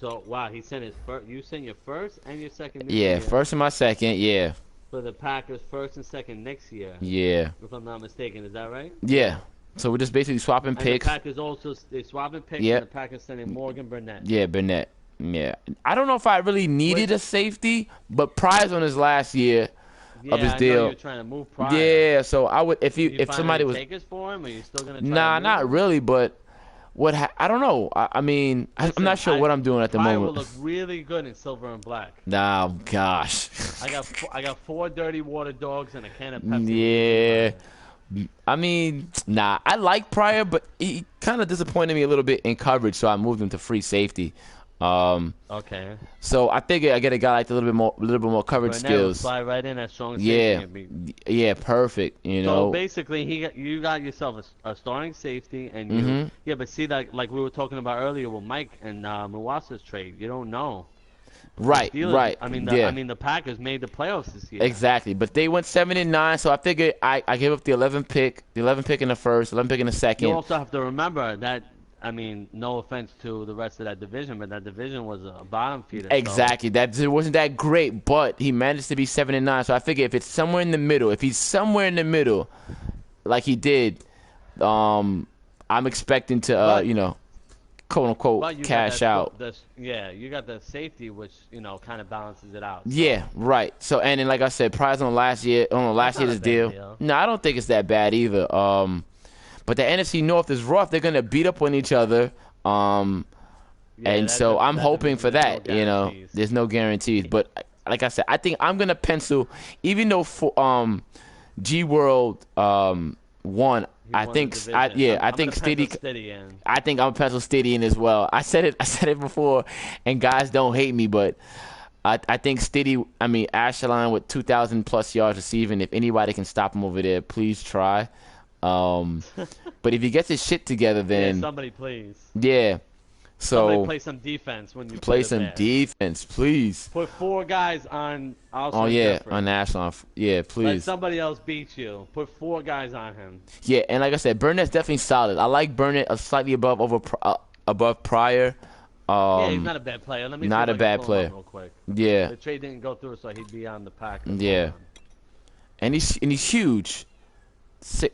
So he sent his first. You sent your first and your second. This year. First and my second. Yeah. For the Packers, first and second next year. Yeah. If I'm not mistaken, is that right? Yeah. So we're just basically swapping picks. The Packers also swapping picks. Yep. And the Packers sending Morgan Burnett. Yeah, Burnett. Yeah. I don't know if I really needed a safety, but Pryor's on his last year of his deal. I know you're trying to move Pryor. Yeah, so I would if somebody was takers for him, or you still gonna try not him? really, but I don't know. I mean, I'm not sure what I'm doing at the Pryor moment. will look really good in silver and black. Nah, gosh. I got 4 dirty water dogs and a can of Pepsi. Yeah. I mean, I like Pryor, but he kind of disappointed me a little bit in coverage, so I moved him to free safety. Okay. So I figured I get a guy like a little bit more coverage Burnett will skills. slide right in at strong safety. Yeah, and be- yeah, perfect. You So know. basically, you got yourself a starting safety, and you Mm-hmm. yeah. But see that like we were talking about earlier with Mike and Muwasa's trade, you don't know. The Right, Steelers, right. I Yeah, mean the Packers made the playoffs this year. exactly. But they went 7-9, so I figured I gave up the 11th pick in the first, 11th pick in the You second. also have to remember that. I mean, no offense to the rest of that division, but that division was a bottom feeder. Exactly. That it wasn't that great, but he managed to be 7-9. So I figure if it's somewhere in the middle, if he's somewhere in the middle, like he did, I'm expecting to, But- quote unquote, But you cash got out. you got the safety, which kind of balances it out. So. Yeah, right. So and then like I said, prize on last year's not a deal. bad deal. No, I don't think it's that bad either. But the NFC North is rough. They're gonna beat up on each other. Yeah, And so I'm that hoping for division, that. there's no guarantees. There's no guarantees. But like I said, I think I'm gonna pencil, even though for G World won. He I won the think division. I I'm think gonna pencil Stiddy. Steady in. I think I'm pencil Stiddy in as well. I said it before, and guys don't hate me, but I think Stiddy. I mean, Ashelon with 2,000 plus yards receiving. If anybody can stop him over there, please try. But if he gets his shit together, Yeah, then somebody please. yeah. Somebody So play some defense when you play the some Bears. defense, please. Put 4 guys on. Oh yeah, on Ashelon. Yeah, Let please. somebody else beat you. Put 4 guys on him. Yeah, and like I said, Burnett's definitely solid. I like Burnett slightly above Pryor. Yeah, he's not a bad player. Let me not see a if I can bad pull him up player. real quick. Yeah, The trade didn't go through, so he'd be on the Packers. Yeah. Hold on. and he's huge.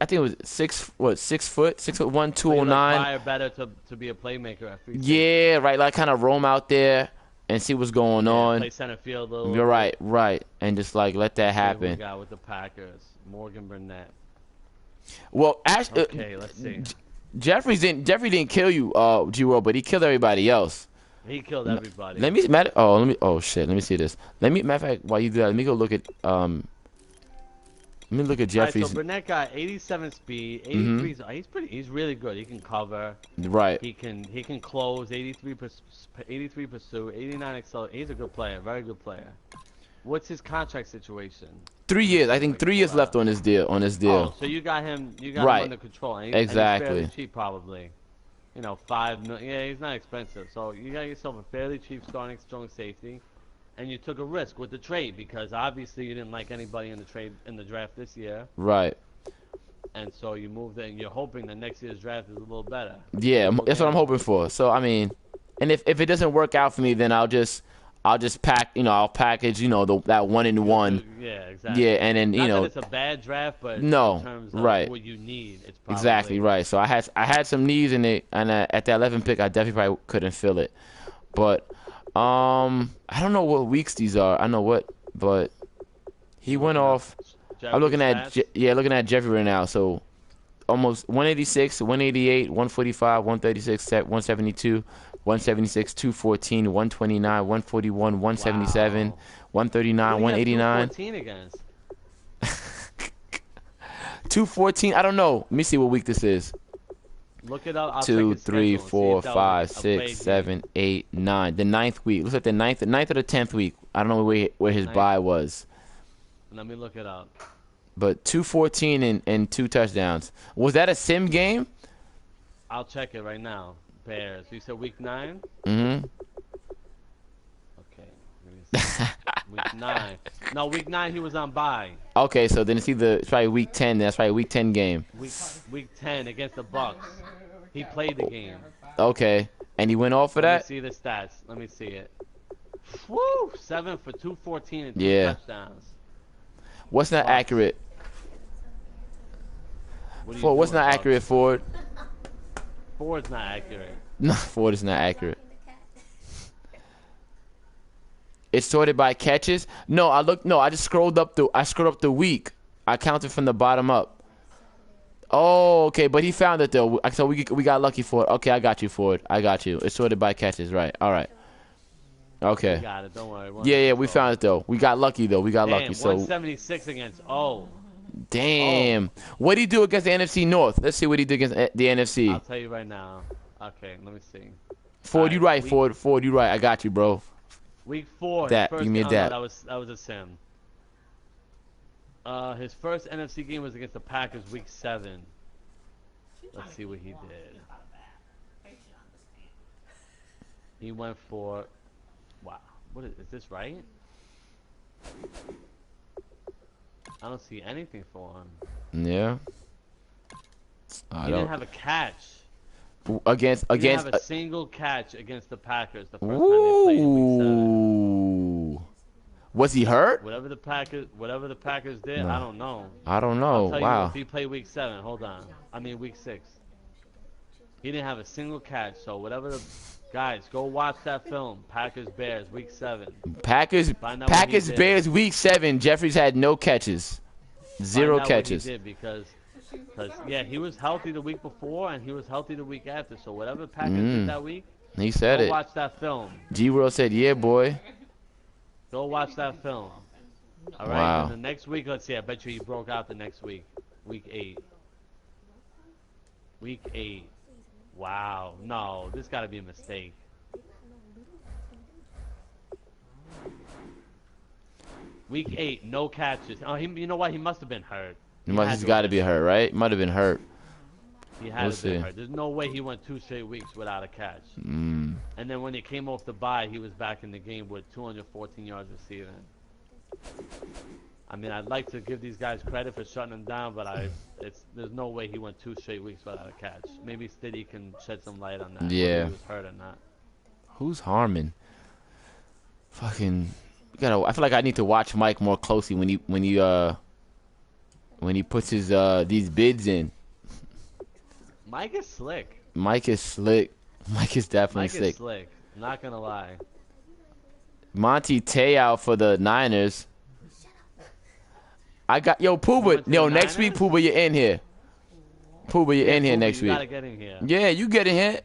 I think it was 6'1", 6'1", So you like 209. Pryor better to be a playmaker at free safety. Yeah, right. Like kind of roam out there and see what's going Yeah, on. play center field a little. You're right, and just like let that See who we happen. got with the Packers. Morgan Burnett. Well, Okay, let's see. Jeffrey didn't kill you, G-World, but he killed everybody else. He killed everybody. Let me shit. Let me see this. Matter of fact, while you do that, let me go look at Let me look at All right, Jeffrey's. so Burnett got 87 speed, Mm-hmm. 83. He's really good. He can cover. Right. He can close. 83 pursuit. 89 accel. He's a good player. Very good player. What's his contract situation? 3 years. I think 3 years left on this deal. Oh, so you got him. You got Right. him under control. And Exactly. And he's fairly cheap, probably. $5 million. Yeah, he's not expensive. So you got yourself a fairly cheap starting strong safety, and you took a risk with the trade because obviously you didn't like anybody in the draft this year, Right. and so you moved it. And you're hoping that next year's draft is a little better. Yeah, that's what I'm hoping for. So I mean, and if it doesn't work out for me, then I'll just pack. I'll package. That 1-and-1. Yeah, exactly. Yeah, and then Not that it's a bad draft, but No, in terms of right. what you need, it's probably exactly right. So I had some needs in it, and at the 11th pick, I definitely probably couldn't fill it. But I don't know what weeks these are. I know what, but he went off. I'm looking at Jeffrey right now. So almost 186, 188, 145, 136, 172, 176, 214, 129, 141, 177, Wow. 139, Who do you have 189, 214 against? 214. I don't know. Let me see what week this is. Look it up. I'll check 2, his 3, schedule and see 4, if that 5, was a play 6, 7, 8, 9. The 9th week. Looks like the ninth or the 10th week. I don't know where his Ninth. bye was. game. Let me look it up. But 214 and 2 touchdowns. Was that a sim game? I'll check it right now. Bears. You said week 9? Mm-hmm. Okay. Let me see. Week 9. No, week 9 he was on bye. Okay, so then it's probably week 10. That's probably week 10 game. Week 10 against the Bucks. He played the game. Okay. And he went off for Let me that? see the stats. Let me see it. Woo! 7 for 214 and 2 Yeah. touchdowns. What's not Bucks. accurate? What are you Ford, what's doing, not Bucks? accurate, Ford? Ford's not accurate. No, Ford is not accurate. It's sorted by catches. No, I just scrolled up the week. I counted from the bottom up. Oh, okay, but he found it though. So we got lucky for it. Okay, I got you, Ford. I got you. It's sorted by catches, right? All right. Okay. We got it. Don't worry. Yeah, we found it though. We got lucky though. We got Damn, lucky. So 176 against. Oh, damn. What did he do against the NFC North? Let's see what he did against the I'll NFC. tell you right now. Okay, let me see. Ford, you right. Week, Ford, you right. I got you, bro. Week 4. That, His first, give me a no, dab. that was a sim. His first NFC game was against the Packers, Week 7. Let's see what he did. He went for, wow, what is this right? I don't see anything for him. Yeah. He didn't have a catch. Against He didn't have a single catch against the Packers the first time they played in Week 7. Ooh. Was he hurt? Whatever the Packers did, No. I don't know. I don't know. I'll tell you, Wow. if he played Week 7, hold on. I mean Week 6. He didn't have a single catch. So whatever the guys, go watch that film. Packers Bears Week 7. Packers Bears Week 7. Jeffries had no catches. Zero catches. What he did because yeah, he was healthy the week before and he was healthy the week after. So whatever Packers did that week, he said go it. watch that film. G-World said, "Yeah, boy." Go watch that film. All right. Wow. And the next week, let's see. I bet you he broke out the next week. Week 8. Week 8. Wow. No, this got to be a mistake. Week 8, no catches. Oh, you know what? He must have been hurt. He's got to be hurt, right? Might have been hurt. He had to be hurt. There's no way he went 2 straight weeks without a catch. And then when he came off the bye, he was back in the game with 214 yards receiving. I mean, I'd like to give these guys credit for shutting him down, but there's no way he went 2 straight weeks without a catch. Maybe Stiddy can shed some light on that. Yeah. Whether he was hurt or not. Who's Harmon? Fucking. I feel like I need to watch Mike more closely when he puts his these bids in. Mike is slick. Mike is slick. Mike is definitely slick. Mike is slick. Not gonna lie. Monty Te'o for the Niners. I got Pooba. Yo, next week Pooba, you're in here. Pooba, you're in here next week. You gotta get in here. Yeah, you get in here.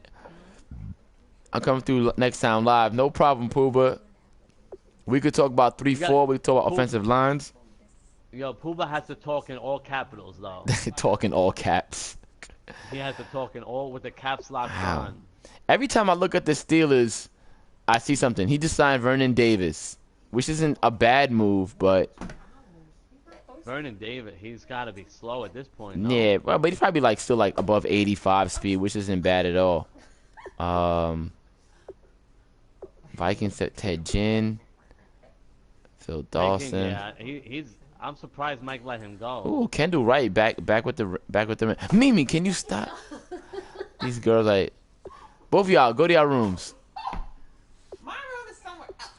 I'll come through next time live. No problem, Pooba. We could talk about 3-4. We could talk about offensive lines. Yo, Pooba has to talk in all capitals though. Talking all caps. He has to talk in all with the caps locked on. Every time I look at the Steelers, I see something. He just signed Vernon Davis, which isn't a bad move, but Vernon Davis, he's got to be slow at this point. No? Yeah, well, but he's probably still above 85 speed, which isn't bad at all. Vikings set Ted Ginn, Phil Dawson. Yeah, I'm surprised Mike let him go. Ooh, Kendall Wright back with the Mimi, can you stop? These girls both of y'all go to your rooms. My room is somewhere else.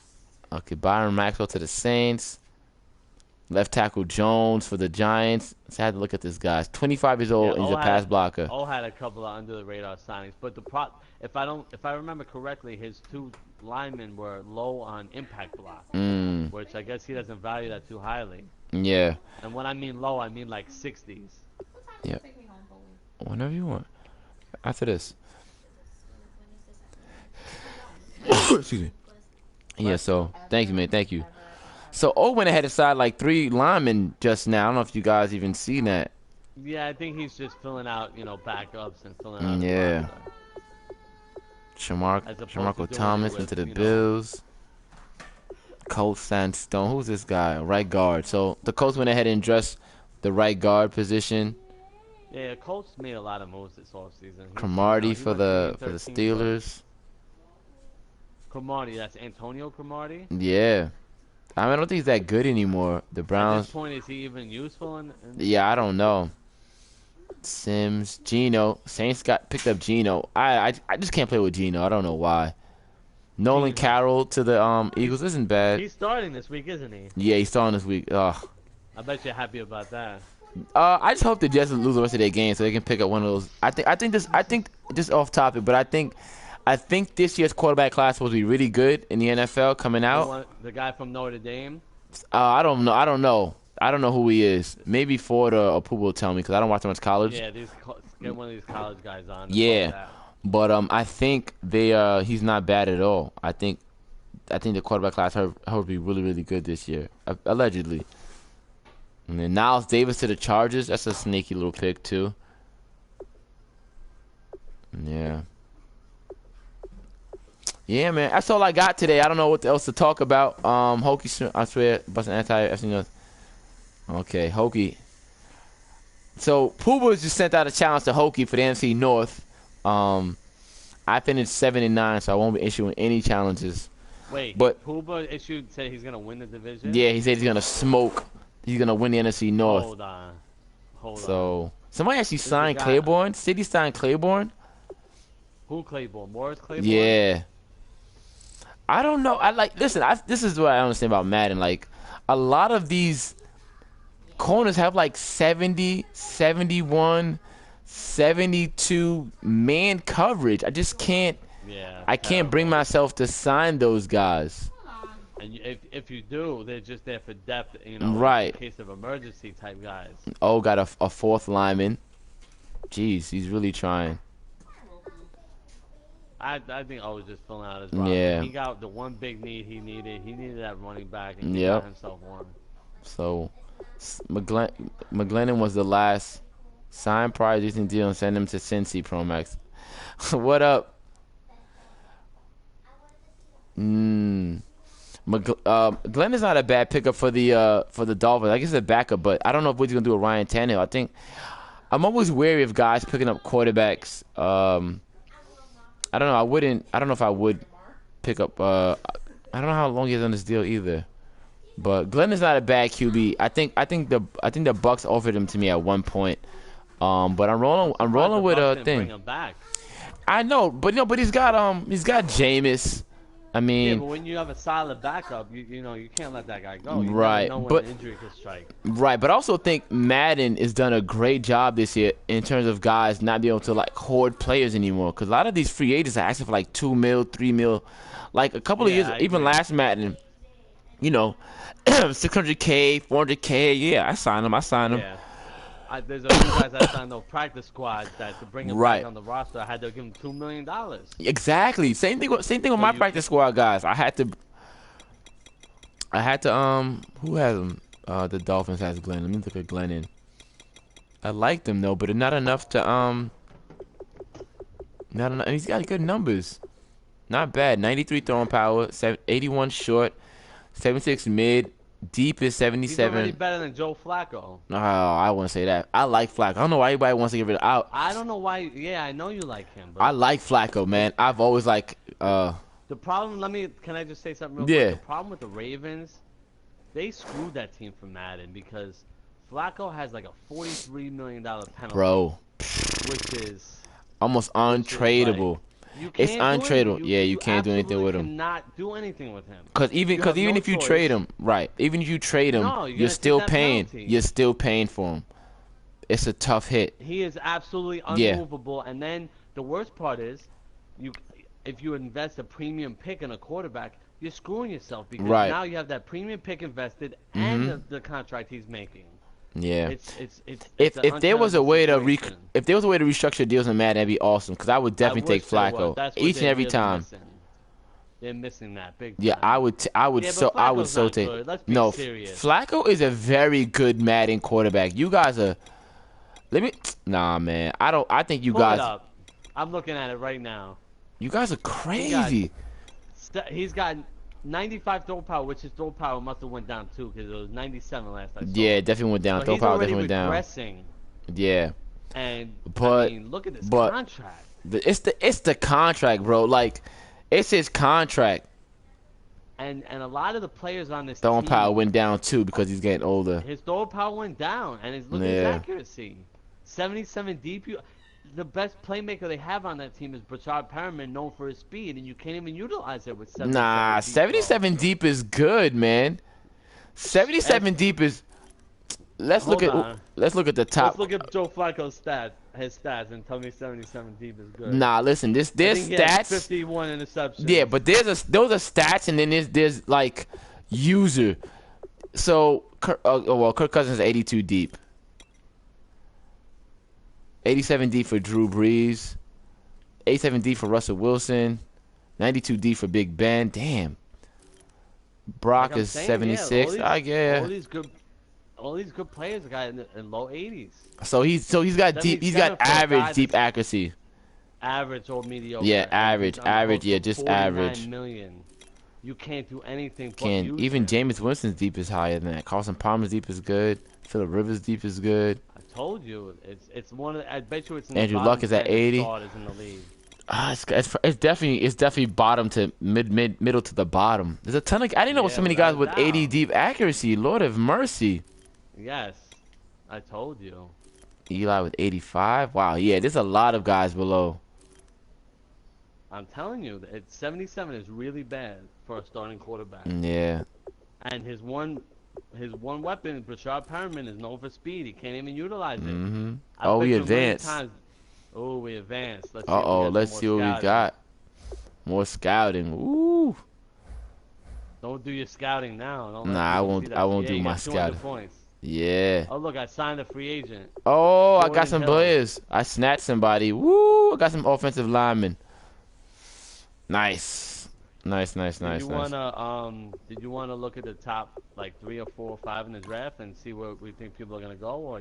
Okay, Byron Maxwell to the Saints. Left tackle Jones for the Giants. So I had to look at this guy. He's 25 years old and he's a pass blocker. Had a couple of under the radar signings, but if I remember correctly, his 2 linemen were low on impact block, which I guess he doesn't value that too highly. Yeah. And when I mean low, I mean like 60s. Yeah. Whenever you want. After this. Excuse me. Yeah, so thank you, man. Thank you. So O went ahead and signed 3 linemen just now. I don't know if you guys even seen that. Yeah, I think he's just filling out, backups and filling out. Yeah. Shamarco Thomas into the Bills. Colt Sandstone. Who's this guy? Right guard. So the Colts went ahead and addressed the right guard position. Yeah, Colts made a lot of moves this offseason. Cromartie for the Steelers. Cromartie, that's Antonio Cromartie? Yeah. I don't think he's that good anymore. The Browns. At this point, is he even useful? Yeah, I don't know. Sims, Geno. Saints picked up Geno. I just can't play with Geno. I don't know why. Nolan Carroll to the Eagles isn't bad. He's starting this week, isn't he? Yeah, he's starting this week. Ugh. I bet you're happy about that. I just hope the Jets lose the rest of their game so they can pick up one of those. I think just off topic, but I think this year's quarterback class will be really good in the NFL coming out. The guy from Notre Dame? I don't know. I don't know who he is. Maybe Ford or Pooh will tell me because I don't watch that much college. Yeah, get one of these college guys on. Yeah, but I think he's not bad at all. I think the quarterback class will be really, really good this year, allegedly. And then Niles Davis to the Chargers. That's a sneaky little pick too. Yeah. Yeah, man. That's all I got today. I don't know what else to talk about. Hokie, I swear, busting anti-FC North. Okay, Hokie. So Pooba just sent out a challenge to Hokie for the NFC North. I finished 7-9, so I won't be issuing any challenges. Wait, But Pooba said he's gonna win the division. yeah, he said he's gonna smoke. He's gonna win the NFC North. Hold on. So somebody actually signed guy- Claiborne. City signed Claiborne. Who Claiborne? Morris Claiborne? Yeah. I don't know. Listen. This is what I understand about Madden. Like, a lot of these corners have like 70, 71, 72 man coverage. I just can't. Yeah. I can't bring myself to sign those guys. And if you do, they're just there for depth, you know, Right. in case of emergency type guys. Oh, got a fourth lineman. Jeez, he's really trying. I think O was just filling out his roster. Yeah. He got the one big need he needed. He needed that running back, and he Yep. got himself one. So McGlennon was the last signed prior decent deal and send him to Cincy Promax. What up? Glenn is not a bad pickup for the Dolphins. I guess it's a backup, but I don't know what he's gonna do with Ryan Tannehill. I think I'm always wary of guys picking up quarterbacks. I don't know. I don't know if I would pick up. I don't know how long he has on this deal either. But Glenn is not a bad QB. I think the Bucks offered him to me at one point. But I'm rolling with a thing. Bring him back. I know, but he's got Jameis. I mean, Yeah, but when you have a solid backup, you know you can't let that guy go. You Right, never know when but- an injury could strike. right, but I also think Madden has done a great job this year in terms of guys not being able to like hoard players anymore. Because a lot of these free agents are asking for like $2 mil, $3 mil, like a couple of Yeah, years, I even agree. last Madden, 600K, 400K. Yeah, I signed him. Yeah. There's a few guys that signed those practice squads that to bring him Right. back on the roster, I had to give him $2 million. Exactly. Same thing with So my you- practice squad guys. I had to. Who has him? The Dolphins has Glenn. Let me look at Glennon. I liked him though, but not enough to Not enough. He's got good numbers. Not bad. 93 throwing power, 81 short, 76 mid, deep is He's already 77. better than Joe Flacco. Oh, I wouldn't say that. I like Flacco. I don't know why anybody wants to get rid of out. I don't know why. Yeah, I know you like him, but I like Flacco, man. I've always like the problem. Can I just say something real Yeah. quick? The problem with the Ravens, they screwed that team for Madden because Flacco has like a $43 million penalty, bro, which is almost untradeable. you It's can't do untradeable. anything. Yeah, you can't do anything with him. Cannot do anything with him. Cause even You have no if you choice. trade him, right? Even if you trade him, No, you're you're gonna take still that paying. penalty. You're still paying for him. It's a tough hit. He is absolutely Yeah. unmovable. And then the worst part is, if you invest a premium pick in a quarterback, you're screwing yourself because Right. now you have that premium pick invested and the contract he's making. Yeah. It's If there was a way to situation. if there was a way to restructure deals in Madden, that'd be awesome. Cause I would definitely I wish take there was. Flacco That's what each and they're every really time. missing. They're missing that big Yeah, time. I would Yeah, but I would Flacco's so not take. good. Let's be No, serious. Flacco is a very good Madden quarterback. You guys are. Nah, man. I think you Pull guys. it up. I'm looking at it right now. You guys are crazy. He's got 95 throw power, which his throw power must have went down too because it was 97 last I saw. Yeah, it definitely went down. So Throw he's power already definitely went down. regressing. Yeah. And But- I mean, look at this but- contract. It's the contract, bro. Like, it's his contract. And a lot of the players on this Throwing team, power went down too because he's getting older. his throw power went down, and look at his Yeah. accuracy. 77 deep. The best playmaker they have on that team is Brashad Perriman, known for his speed, and you can't even utilize it with 77 Nah, deep, bro. 77 deep is good, man. 77 deep is. Let's look Hold at on. the top. Let's look at Joe Flacco's his stats, and tell me 77 deep is good. Nah, listen. There's I think he had stats. 51 interceptions. Yeah, but those are stats, and then there's like user. So Kirk Cousins is 82 deep. 87 deep for Drew Brees. 87 deep for Russell Wilson. 92 deep for Big Ben. Damn. Brock Like I'm is saying, 76. yeah, Yeah. all these good players got in low 80s. So he's got That deep. means He's got seven for a guy average that's- deep accuracy. average or mediocre. Yeah, And average, he's on average. close Yeah, to just 49 average. million. You can't do anything but Can use even him. Jameis Winston's deep is higher than that. Carson Palmer's deep is good. Phillip Rivers deep is good. I told you, it's one of. I bet you it's in Andrew the Luck bottom is at 10 80. starters in the league. It's definitely bottom to middle to the bottom. There's a ton of I didn't know so Yeah, many guys without a with 80 doubt. deep accuracy. Lord have mercy. Yes, I told you. Eli with 85. Wow, yeah, there's a lot of guys below. I'm telling you, 77 is really bad for a starting quarterback. Yeah. And his one weapon, Brashard Perriman, is known for speed. He can't even utilize it. Mm-hmm. I Oh, bet we you a million advanced. times. Oh, we advanced. Let's see if we Uh-oh, get let's some see more what we scouting. got. More scouting. Ooh. Don't do your scouting now. Don't let Nah, I people won't see that. I won't Yeah, do you my got 200 scouting. points. Yeah. Oh, look, I signed a free agent. Oh, I got Jordan some Hill. players. I snatched somebody. Woo! I got some offensive linemen. Nice. Nice. Did you wanna look at the top like 3 or 4 or 5 in the draft and see where we think people are gonna go? Or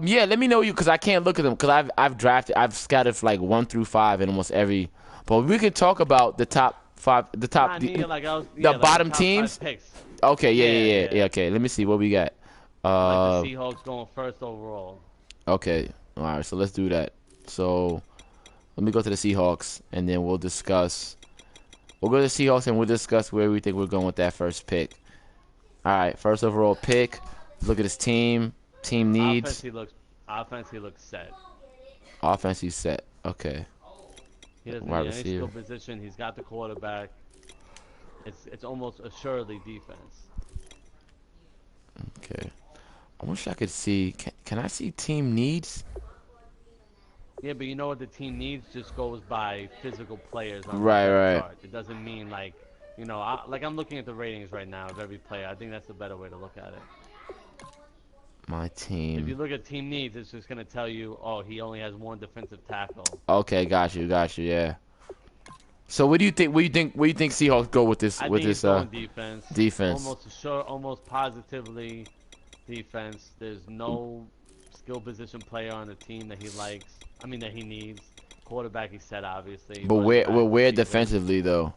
Yeah, let me know because I can't look at them because I've scattered for like 1 through 5 in almost every. But we could talk about the top 5, the top, the bottom top teams. 5 picks. Okay, yeah. Okay, let me see what we got. Like the Seahawks going first overall. Okay, all right. So let's do that. So let me go to the Seahawks and then we'll discuss. We'll go to the Seahawks and we'll discuss where we think we're going with that first pick. All right, first overall pick. Look at his team. Team needs. Offense, he looks set. Offense, he's set. Okay. He doesn't Wide need any receiver. skill position. He's got the quarterback. It's almost assuredly defense. Okay. I wish I could see. Can I see team needs? Yeah, but you know what the team needs just goes by physical players on Right, the right. chart. It doesn't mean like, I'm looking at the ratings right now of every player. I think that's a better way to look at it. My If team. you look at team needs, it's just gonna tell you, oh, he only has 1 defensive tackle. Okay, got you. Yeah. So what do you think? Where you think Seahawks go with this? I With think this he's going defense. defense. Almost positively defense. There's no skill position player on the team that he likes. I mean that he needs. Quarterback he said obviously. But Running back, where receiver. defensively though?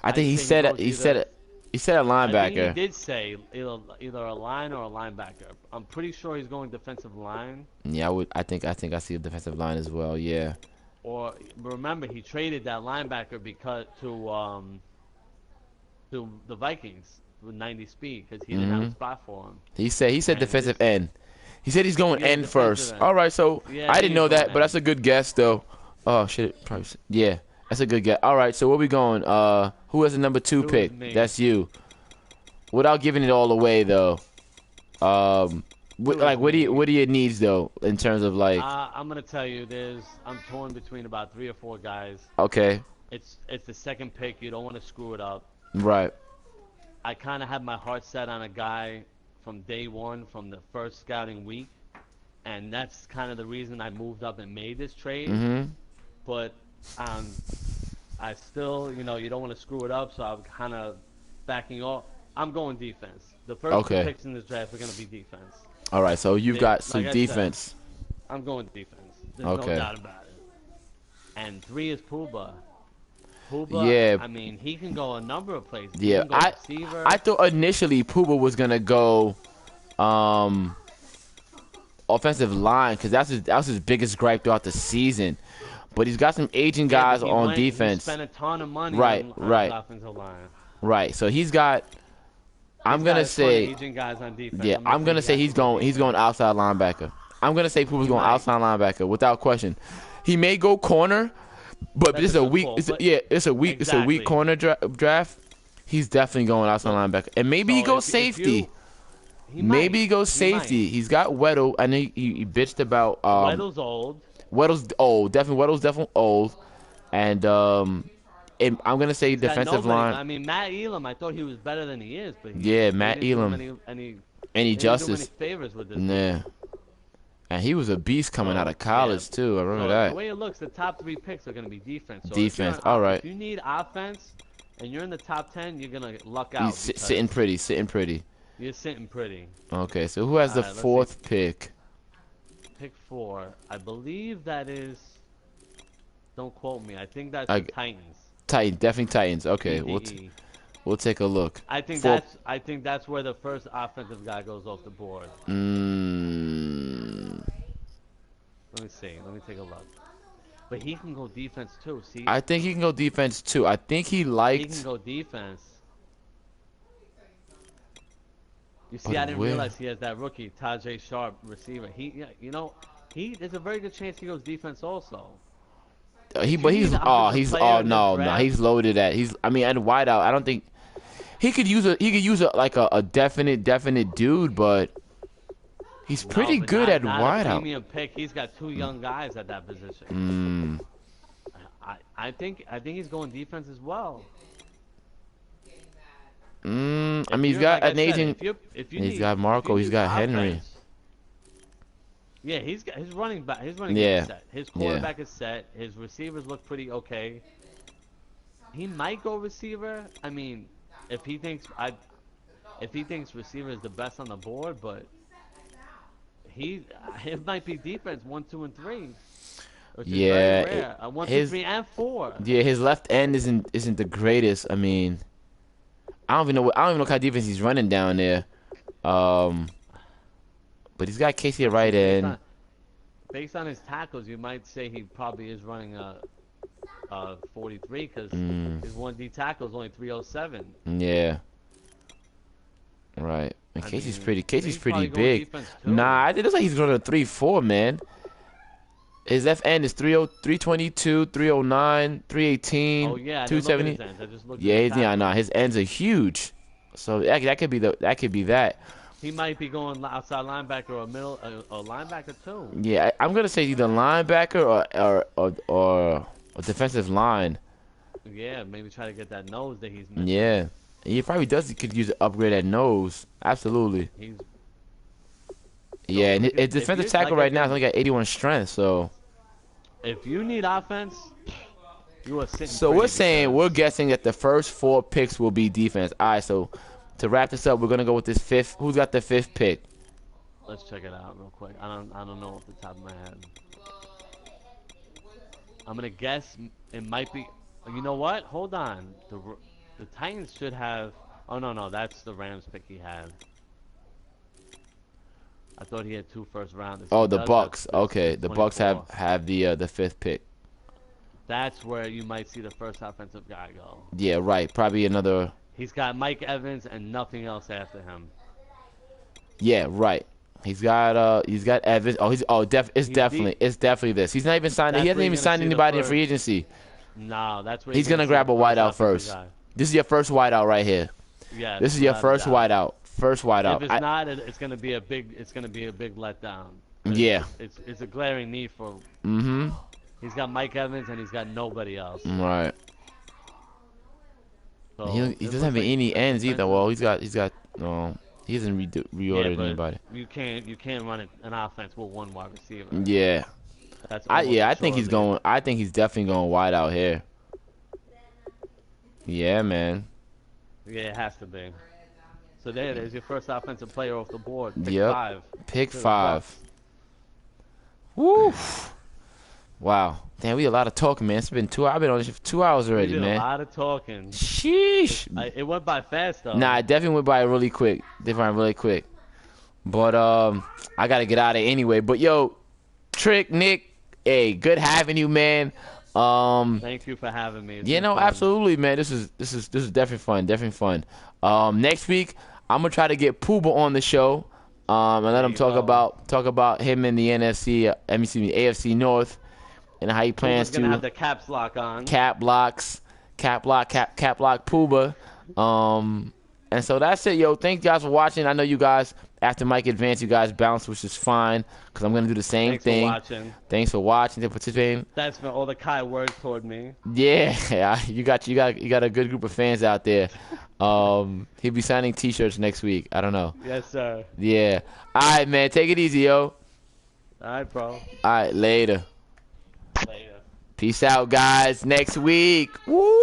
I think he say said he it. goes He either- said it. He said a I think he linebacker. did say either a line or a linebacker. I'm pretty sure he's going defensive line. Yeah, I would. I think I see a defensive line as well. Yeah. Or remember, he traded that linebacker because to the Vikings with 90 speed because he didn't have a spot for him. He said And defensive this- end. He said he's going Yeah, end defensive first. end. All right, so Yeah, I he didn't is know that, going but that's end. a good guess though. Oh shit, probably, yeah, that's a good guess. All right, so where we going? Who has the number 2 It was pick? me. That's you. Without giving it all away though, what are your needs though in terms of like? I'm gonna tell you, I'm torn between about 3 or 4 guys. Okay, It's the second pick. You don't want to screw it up. right. I kind of had my heart set on a guy from day one, from the first scouting week, and that's kind of the reason I moved up and made this trade. Mhm. But I still, you don't want to screw it up, so I'm kind of backing off. I'm going defense. The first Okay. 2 picks in this draft are going to be defense. All right, so you've Yeah, got some like I said. defense. I'm going defense. There's Okay. no doubt about it. And 3 is Puba. Puba, Yeah. I mean, he can go a number of places. Yeah, he can go receiver. I thought initially Puba was gonna go, offensive line because that was his biggest gripe throughout the season. But he's got some aging Yeah, guys but on he defense. spent a ton of money Right, on right. the offensive line. Right. So he's got. I'm He's gonna got a ton of say, aging guys on defense. yeah. I'm gonna say he's going outside linebacker. I'm gonna say Puba's going might. outside linebacker without question. He may go corner, but That's this is a a good weak. call, It's but- it's a weak Exactly. corner draft. He's definitely going outside linebacker, and maybe he So goes if safety. He Maybe might. he goes safety. might. He's got Weddle. I know he bitched about Weddle's old. Weddle's old. Weddle's definitely old, and I'm gonna say He's got defensive nobody. line. I mean, Matt Elam, I thought he was better than he is, but Yeah, they Matt didn't do him Elam. Any Any they didn't do him justice? any favors with this. Nah. And he was a beast coming So, out of college yeah. too. I remember So that. the way it looks, the top 3 picks are going to be defense. So Defense, If you're all right. If you need offense and you're in the top 10, you're going to luck out. He's because sitting pretty. You're sitting pretty. Okay, so who has the All right, let's 4th pick? Pick 4. I believe that is. Don't quote me. I think that's I- the Titans. Titans, definitely Titans. Okay, TTE. we'll take a look. I think For- that's where the first offensive guy goes off the board. Mm, Let me see. Let me take a look. But he can go defense too. See, I think he can go defense too. I think he he can liked. go defense. You see, But I didn't where? realize he has that rookie Tajay Sharp receiver. You know, there's a very good chance he goes defense also. But you he's need an offensive player oh in the no draft- he's loaded at I mean at wideout. I don't think he could use a definite dude, but he's No, pretty but good at not a wideout. premium pick. He's got two young guys at that position. I think he's going defense as well. I mean he's You're- got like an I said, agent. if you He's need- got if Marco, you he's need got Henry. offense- Yeah, he's got his running back. His running Yeah. game is set. His quarterback is set. His receivers look pretty okay. He might go receiver. I mean, if he thinks receiver is the best on the board, but it might be defense 1, 2, and 3. Which is Yeah, very rare. 1, 2, his- 3, and 4. Yeah, his left end isn't the greatest. I mean, I don't even know what kind of defense he's running down there. But he's got Casey at right end. Based on his tackles, you might say he probably is running a 43 because his 1D tackle is only 307. Yeah. Right. And I Casey's mean, pretty he's probably going big. defense too. Nah, I think it looks like he's running a 3-4, man. His left end is 322, 309, 318, Oh yeah, I didn't look at 270. his ends. I just looked Yeah, at his his tackles. his ends are huge. So that could be that. He might be going outside linebacker or middle or linebacker too. Yeah, I'm gonna say either linebacker or defensive line. Yeah, maybe try to get that nose that he's missing. Yeah, he probably could use an upgrade at nose. Absolutely. He's Yeah, and if his defensive you- tackle like I right now is said- only got 81 strength. So if you need offense, you are sitting. So pretty we're saying because- we're guessing that the first 4 picks will be defense. All right, so to wrap this up, we're gonna go with this 5th. Who's got the 5th pick? Let's check it out real quick. I don't know off the top of my head. I'm gonna guess it might be. You know what? Hold on. The Titans should have. Oh no, that's the Rams pick he had. I thought he had 2 first rounders. Oh, He the does Bucks. have Okay, the Bucks 24. have the 5th pick. That's where you might see the first offensive guy go. Yeah, right. Probably another. He's got Mike Evans and nothing else after him. Yeah, right. He's got Evans. Oh, it's definitely this. He's not even signed. That's He hasn't where even you're gonna signed see the anybody in first- free agency. No, that's where He's you're gonna see grab the a wideout offensive first. guy. This is your first wideout right here. Yeah, This is your without a first doubt. wideout. First wideout. If it's not, it's gonna be a big letdown. Yeah. It's a glaring need for. Mm-hmm. He's got Mike Evans and he's got nobody else. Right. So He it doesn't looks have like any ends either. defensive- Well, he's got no. He hasn't reordered but anybody. You can't run an offense with 1 wide receiver. Yeah. That's I almost think he's assuredly- going. I think he's definitely going wide out here. Yeah, man. Yeah, it has to be. So there it is, your first offensive player off the board. Pick Yep. 5. Pick To the 5. Bucks. Woo. Wow. Damn, we a lot of talking, man. It's been 2 hours. I've been on this for 2 hours We already, did a man. lot of talking. Sheesh. It went by fast though. Nah, it definitely went by really quick. But I gotta get out of here anyway. But yo, Trick, Nick, hey, good having you, man. Thank you for having me. It's You been know, fun. absolutely, man. This is definitely fun. Next week I'm gonna try to get Pooba on the show. And let him There you talk about him in the AFC North, and how he plans Puma's gonna to have the caps lock on. cap lock Pooba. And so that's it, yo. Thank you guys for watching. I know you guys, after Mike advanced, you guys bounced, which is fine, because I'm going to do the same Thanks thing. for watching. Thanks for watching and participating. That's for all the Kai words toward me. Yeah, you got a good group of fans out there. He'll be signing T-shirts next week. I don't know. Yes, sir. Yeah. All right, man. Take it easy, yo. All right, bro. All right, later. Later. Peace out, guys. Next week. Woo!